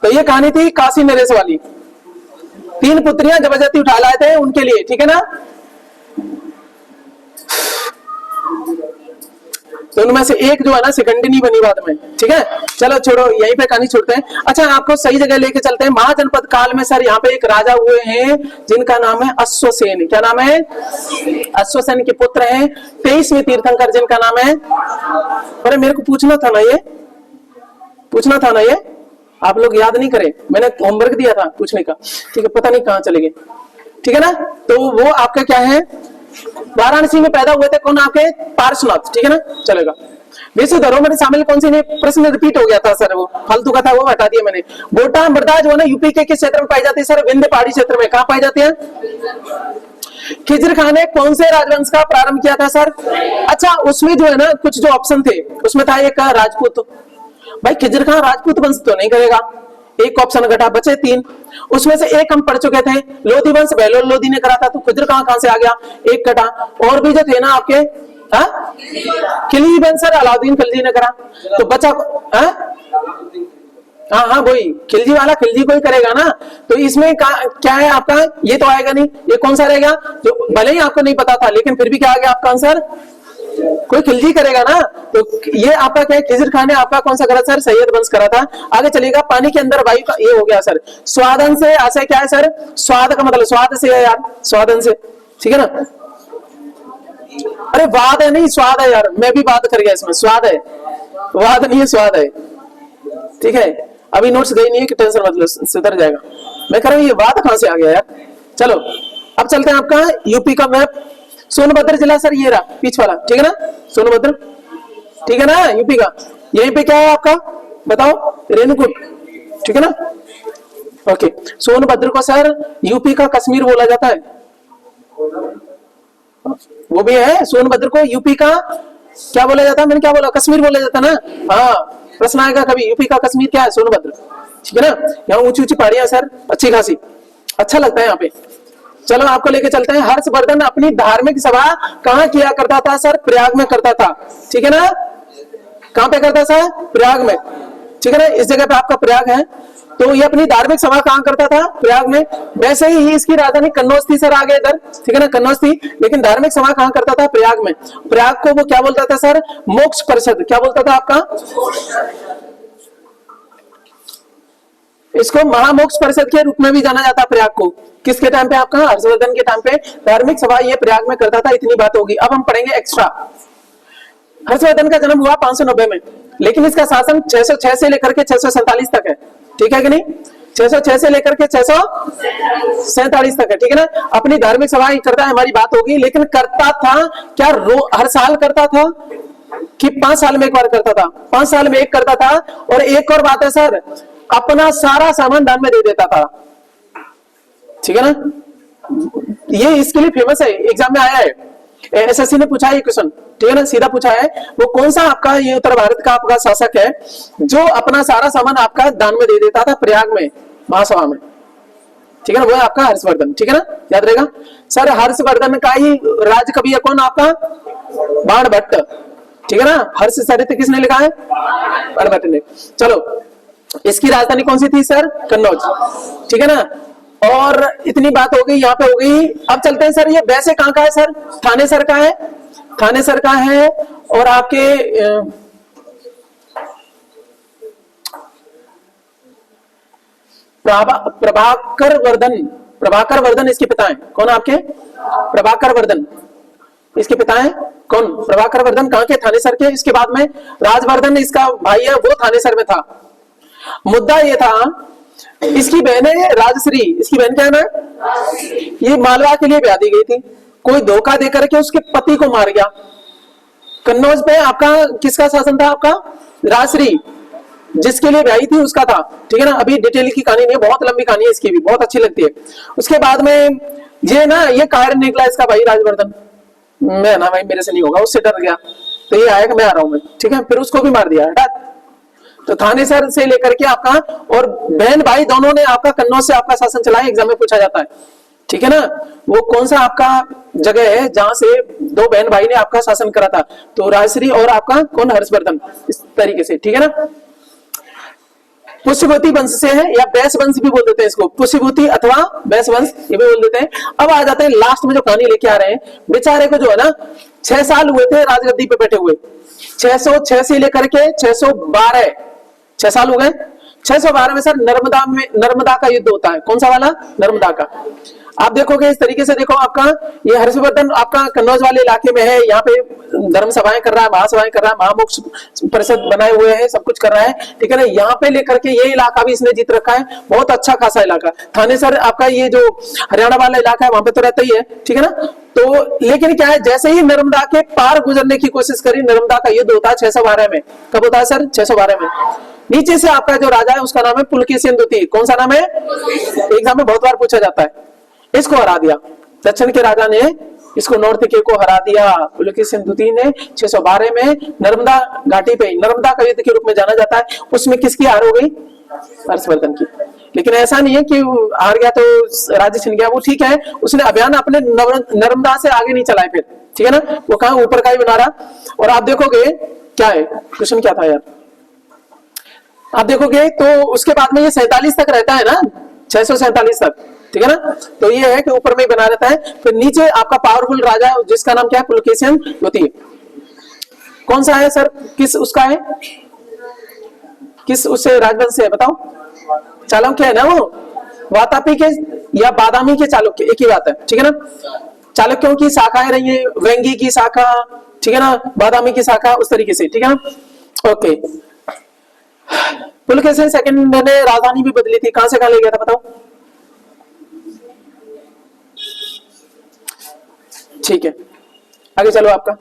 तो ये कहानी थी काशी नरेश वाली, 3 पुत्रियां जबरदस्ती उठा लाए थे उनके लिए, ठीक है ना। तो उनमें से एक जो है ना सिकंदिनी बनी बाद में। ठीक है, चलो छोड़ो, यहीं पे कहानी छोड़ते हैं। अच्छा, आपको सही जगह लेके चलते हैं। महाजनपद काल में सर यहाँ पे एक राजा हुए हैं जिनका नाम है अश्वसेन। क्या नाम है? अश्वसेन के पुत्र हैं 23वें तीर्थंकर जिनका नाम है, अरे मेरे को पूछना था ना ये, पूछना था ना ये, आप लोग याद नहीं करे, मैंने होमवर्क दिया था पूछने का। ठीक है, पता नहीं कहाँ चले गए। ठीक है ना, तो वो आपका क्या है, वाराणसी में पैदा हुए थे। कौन? आपके पार्श्वनाथ। ठीक है ना, चलेगा। विश्व धरोहर में शामिल कौन सी? प्रश्न रिपीट हो गया था सर, वो फालतू का था, वो हटा दिया मैंने। गोटा मृदा जो है ना यूपी के किस क्षेत्र में पाई जाती है सर? विंध्य पहाड़ी क्षेत्र में। कहाँ पाई जाती है? खिजर खान ने कौन से राजवंश का प्रारंभ किया था सर? अच्छा, उसमें जो है ना कुछ जो ऑप्शन थे उसमें था एक राजपूत। भाई खिजर खान राजपूत वंश तो नहीं करेगा, एक ऑप्शन घटा, बचे 3। उसमें से एक हम पढ़ चुके थे, लोधी वंश बहलोल लोधी ने करा था, तो खिजर खान कहां से आ गया? एक घटा। और भी जो थे ना आपके, खिलजी वंश सर अलाउद्दीन खिलजी ने करा, तो बचा हाँ हाँ वही खिलजी वाला, खिलजी को ही करेगा ना। तो इसमें क्या है आपका? ये तो आएगा नहीं। ये कौन सा रहेगा? जो भले ही आपको नहीं पता था लेकिन फिर भी क्या आ गया आपका आंसर? कोई खिलजी करेगा ना। तो ये आपका क्या है? खिजर खान ने आपका कौन सा करा सर? सैयद वंश करा था। आगे चलेगा, पानी के अंदर वायु का, ये हो गया सर। स्वादन से आशय क्या है सर? स्वाद का मतलब स्वाद से है यार, स्वादन से। ठीक है ना, अरे वाद है नहीं, स्वाद है यार, मैं भी बात कर गया इसमें, स्वाद है, वाद नहीं है, स्वाद है। ठीक है, अभी नोट्स गई नहीं है कि टेंशन मतलब सुधर जाएगा। मैं कह रहा हूँ ये वाद कहां से आ गया यार। चलो अब चलते हैं आपका यूपी का मैप। सोनभद्र जिला सर ये रहा पीछ वाला। ठीक है ना, सोनभद्र। ठीक है ना, यूपी का। यहीं पे क्या है आपका बताओ? रेणुकूट। ठीक है ना, ओके। सोनभद्र को सर यूपी का कश्मीर बोला जाता है, वो भी है। सोनभद्र को यूपी का क्या बोला जाता है? मैंने क्या बोला? कश्मीर बोला जाता है ना। हाँ, प्रश्न आएगा कभी, यूपी का कश्मीर क्या है? सोनभद्र। ठीक है ना, यहाँ ऊंची ऊंची पहाड़ियां सर, अच्छी खासी, अच्छा लगता है यहाँ पे। चलो आपको लेके चलते हैं। हर्षवर्धन अपनी धार्मिक सभा कहाँ किया करता था सर? प्रयाग में करता था। ठीक है ना, कहाँ पे करता था? प्रयाग में। ठीक है ना, इस जगह पे आपका प्रयाग है। तो ये अपनी धार्मिक सभा कहाँ करता था? प्रयाग में। वैसे ही इसकी राजधानी कन्नौज थी सर, आगे इधर। ठीक है ना, कन्नौज थी, लेकिन धार्मिक सभा कहाँ करता था? प्रयाग में। प्रयाग को वो क्या बोलता था सर? मोक्ष परिषद। क्या बोलता था आपका? इसको महामोक्ष परिषद के रूप में भी जाना जाता है प्रयाग को। किसके टाइम पे? आपका हर्षवर्धन के टाइम पे धार्मिक सभा ये प्रयाग में करता था। इतनी बात होगी। अब हम पढ़ेंगे एक्स्ट्रा। हर्षवर्धन का जन्म हुआ 590 में, लेकिन इसका शासन 606 से लेकर के 647 तक है। ठीक है कि नहीं? 606 से लेकर के 647 तक है। ठीक है ना, अपनी धार्मिक सभा ही करता है, हमारी बात होगी। लेकिन करता था क्या? हर साल करता था कि 5 साल में एक बार करता था? 5 साल में एक करता था। और एक और बात है सर, अपना सारा सामान दान में दे देता था। ठीक है ना, ये इसके लिए फेमस है, एग्जाम में आया है, एसएससी ने पूछा है ये क्वेश्चन। ठीक है ना, सीधा पूछा है। वो कौन सा आपका ये उत्तर भारत का आपका शासक है जो अपना सारा सामान आपका दान में दे देता था प्रयाग में महासभा में? ठीक है ना, वो है आपका हर्षवर्धन। ठीक है ना, याद रहेगा सर। हर्षवर्धन का ही राज कवि है कौन? आपका बाणभट्ट। ठीक है ना, हर्ष चरित्र किसने लिखा है? बाणभट्ट ने। चलो, इसकी राजधानी कौन सी थी सर? कन्नौज। ठीक है ना, और इतनी बात हो गई, यहाँ पे हो गई। अब चलते हैं सर, ये वैसे कहाँ का है सर? थाने सर का है, थाने सर का है। और आपके प्रभाकर वर्धन, प्रभाकर वर्धन इसके पिता हैं। कौन आपके? प्रभाकर वर्धन इसके पिता हैं। कौन? प्रभाकर वर्धन। कहाँ के? थाने सर के। इसके बाद में राजवर्धन इसका भाई है, वो थाने सर में था। मुद्दा ये था, इसकी बहन है राजश्री। इसकी बहन क्या है ना? ये मालवा के लिए ब्याह दी गई थी। कोई धोखा देकर के उसके पति को मार गया। कन्नौज पे आपका किसका शासन था? आपका राजश्री, जिसके लिए ब्याही थी उसका था। ठीक है ना, अभी डिटेल की कहानी नहीं है, बहुत लंबी कहानी है इसकी भी, बहुत अच्छी लगती है। उसके बाद में ये ना, ये कायर निकला इसका भाई राजवर्धन। मैं ना भाई मेरे से नहीं होगा, उससे डर गया, तो ये आएगा मैं आ रहा हूं मैं। ठीक है, फिर उसको भी मार दिया। तो थाने सर से लेकर के आपका और बहन भाई दोनों ने आपका कन्नौज से आपका शासन चलाया। एग्जाम में पूछा जाता है। ठीक है ना, वो कौन सा आपका जगह है जहां से 2 बहन भाई ने आपका शासन करा था? तो राजश्री और आपका कौन? हर्षवर्धन। इस तरीके से। ठीक है ना, पुष्यभूति वंश से है, या बैस वंश भी बोल देते हैं इसको, पुष्यभूति अथवा बैस वंश ये भी बोल देते हैं। अब आ जाते हैं लास्ट में जो कहानी लेके आ रहे हैं। बेचारे को जो है ना 6 साल हुए थे राजगद्दी पे बैठे हुए। 606 से लेकर के 612, 6 साल हो गए। 612 में सर नर्मदा का युद्ध होता है। कौन सा वाला? नर्मदा का। आप देखोगे इस तरीके से, देखो आपका ये हर्षवर्धन आपका कन्नौज वाले इलाके में है, यहाँ पे धर्म सभाएं कर रहा है, महासभाएं कर रहा है, महामोक्ष परिषद बनाए हुए हैं, सब कुछ कर रहा है, ठीक है ना। यहाँ पे लेकर के ये इलाका भी इसने जीत रखा है, बहुत अच्छा खासा इलाका। थाने सर आपका ये जो हरियाणा वाला इलाका है वहां पे तो रहता ही है, ठीक है ना। तो लेकिन क्या है, जैसे ही नर्मदा के पार गुजरने की कोशिश करी, नर्मदा का युद्ध होता है 612 में। कब होता है सर? 612 में। नीचे से आपका जो राजा है उसका नाम है पुलकेशिन द्वितीय। कौन सा नाम है? एग्जाम में बहुत बार पूछा जाता है। इसको हरा दिया, दक्षिण के राजा ने इसको, नॉर्थ के को हरा दिया। पुलकेशिन द्वितीय ने 612 में नर्मदा घाटी पे, नर्मदा का युद्ध के रूप में जाना जाता है। उसमें किसकी हार हो गई? हर्षवर्धन की। लेकिन ऐसा नहीं है कि हार गया तो राज्य छिन गया, वो ठीक है, उसने अभियान अपने नर्मदा से आगे नहीं चलाए फिर, ठीक है ना। वो कहा ऊपर का ही बना रहा। और आप देखोगे क्या है क्वेश्चन, क्या था यार, आप देखोगे तो उसके बाद में ये 47 तक रहता है ना, 647 तक, ठीक है ना। तो ये है कि ऊपर में ही बना रहता है। फिर नीचे आपका पावरफुल राजा है जिसका नाम क्या है? पुलकेशिन द्वितीय। कौन सा है सर? किस उसका है? किस उससे राजवंश से है बताओ? चालुक्य है ना वो, वातापी के या बादामी के चालुक्य, एक ही बात है, ठीक है ना। चालुक्यों की शाखाएं रही है, वेंगी की शाखा, ठीक है ना, बादामी की शाखा, उस तरीके से, ठीक है ना। ओके, पुलकेशिन सेकंड ने राजधानी भी बदली थी, कहां से कहां ले गया था बताओ? ठीक है, आगे चलो। आपका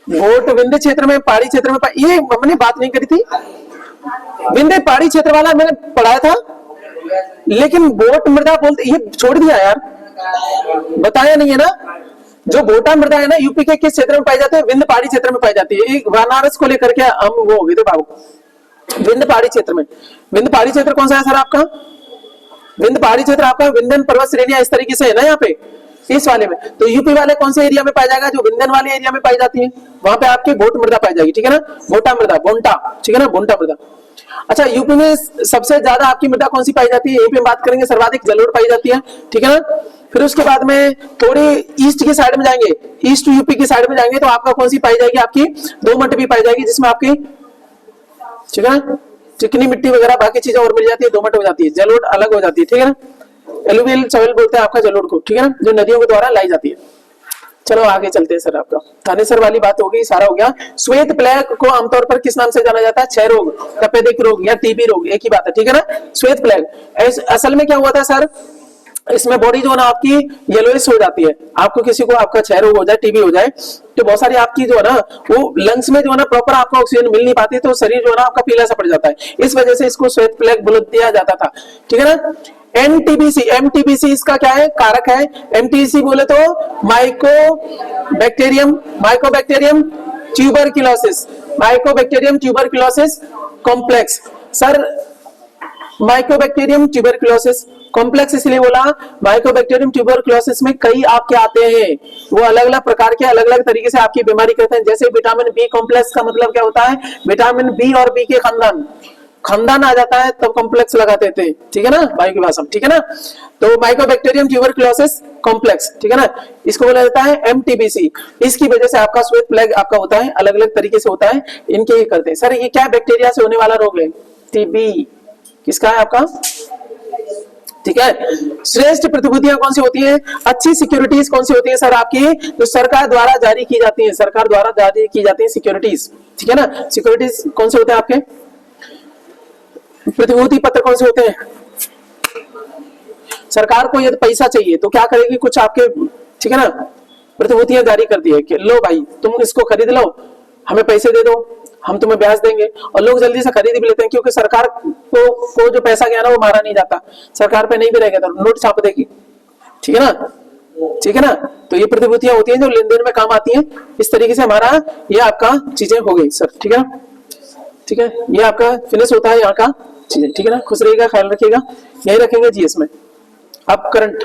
वोट विंध्य क्षेत्र में, पहाड़ी क्षेत्र में, ये हमने बात नहीं करी थी, विंध्य पहाड़ी क्षेत्र वाला मैंने पढ़ाया था, लेकिन वोट मृदा बोलते ये छोड़ दिया यार, बताया नहीं है ना। जो वोटा मृदा है ना, यूपी के किस क्षेत्र में पाई जाती है? विंध्य पहाड़ी क्षेत्र में पाई जाती है। एक बनारस को लेकर के हम वो हो गए थे बाबू, विंध्य पहाड़ी क्षेत्र में। विंध्य पहाड़ी क्षेत्र कौन सा है सर आपका? विंध्य पहाड़ी क्षेत्र आपका विंध्यन पर्वत श्रेणियां इस तरीके से है ना यहाँ पे, इस वाले में। तो यूपी वाले कौन से एरिया में पाया जाएगा? जो विंध्यन वाले एरिया में पाई जाती है, वहां पे आपकी वोट मृदा पाई जाएगी, ठीक है ना। वोटा मृदा, बोंटा, ठीक है ना, बोंटा मृदा। अच्छा, यूपी में सबसे ज्यादा आपकी मृदा कौन सी पाई जाती है? यही पे बात करेंगे, सर्वाधिक जलोढ़ पाई जाती है, ठीक है ना। फिर उसके बाद में थोड़ी ईस्ट की साइड में जाएंगे, ईस्ट यूपी की साइड में जाएंगे तो आपका कौन सी पाई जाएगी? आपकी दोमट भी पाई जाएगी, जिसमें आपकी, ठीक है ना, चिकनी मिट्टी वगैरह बाकी चीजें और मिल जाती है, दोमट हो जाती है, जलोढ़ अलग हो जाती है, ठीक है ना। एलुवियल सॉइल बोलते हैं आपका जलोढ़ को, ठीक है ना, जो नदियों के द्वारा लाई जाती है। चलो आगे चलते हैं सर। आपका थानेसर वाली बात हो गई, सारा हो गया। श्वेत प्लेग को आमतौर पर किस नाम से जाना जाता है? क्षय रोग, तपेदिक रोग या टीबी रोग, एक ही बात है, ठीक है ना। श्वेत प्लेग असल में क्या हुआ था सर, इसमें बॉडी जो है ना आपकी येलोइश हो जाती है। आपको किसी को आपका क्षय रोग हो जाए, टीबी हो जाए, तो बहुत सारी आपकी जो है ना वो लंग्स में जो है ना प्रॉपर आपको ऑक्सीजन मिल नहीं पाती, तो शरीर जो है ना आपका पीला सा पड़ जाता है। इस वजह से इसको श्वेत प्लेग बोल दिया जाता था, ठीक है ना। एमटीबीसी, एमटीबीसी इसका क्या है? कारक है। एमटीबीसी बोले तो Mycobacterium, Mycobacterium tuberculosis, Mycobacterium tuberculosis complex. Sir Mycobacterium tuberculosis complex इसलिए बोला, माइकोबैक्टीरियम ट्यूबरक्लोसिस में कई आपके आते हैं, वो अलग अलग प्रकार के अलग अलग तरीके से आपकी बीमारी करते हैं। जैसे विटामिन बी कॉम्प्लेक्स का मतलब क्या होता है? विटामिन बी और बी के खानदान आ जाता है तब कॉम्प्लेक्स लगाते थे, ठीक है ना, बायो की भाषा में, ठीक है ना। तो माइकोबैक्टीरियम ट्यूबरक्लोसिस कॉम्प्लेक्स, ठीक है ना, इसको बोला जाता है एमटीबीसी। इसकी वजह से आपका श्वेत प्लेग आपका होता है, अलग अलग तरीके से होता है, इनके ही करते हैं। सर ये क्या बैक्टीरिया से होने वाला रोग है? टीबी। किसका है आपका? ठीक है। श्रेष्ठ प्रतिभूतियां कौन सी होती हैं? अच्छी सिक्योरिटीज कौन सी होती है सर आपकी? जो सरकार द्वारा जारी की जाती है, सरकार द्वारा जारी की जाती है सिक्योरिटीज, ठीक है ना। सिक्योरिटीज कौन से होते हैं आपके? प्रतिभूति पत्र कौन से होते हैं? सरकार को यदि पैसा चाहिए तो क्या करेगी? कुछ आपके, ठीक है ना, प्रतिभूतियां जारी करती है कि लो भाई तुम इसको खरीद लो, हमें पैसे दे दो, हम तुम्हें ब्याज देंगे। और लोग जल्दी से खरीद भी लेते हैं, क्योंकि सरकार को जो पैसा गया ना वो मारा नहीं जाता, सरकार पे नहीं भी रहेगा तो नोट छाप देगी, ठीक है ना, ठीक है ना। तो ये प्रतिभूतियां होती हैं जो लेन देन में काम आती हैं। इस तरीके से हमारा ये आपका चीजें हो गई सर, ठीक है ना, ठीक है। ये आपका फिनिश होता है यहाँ का चीजें, ठीक है ना। खुश रहिएगा, ख्याल रखिएगा, यही रखेंगे जीएस में। अब करंट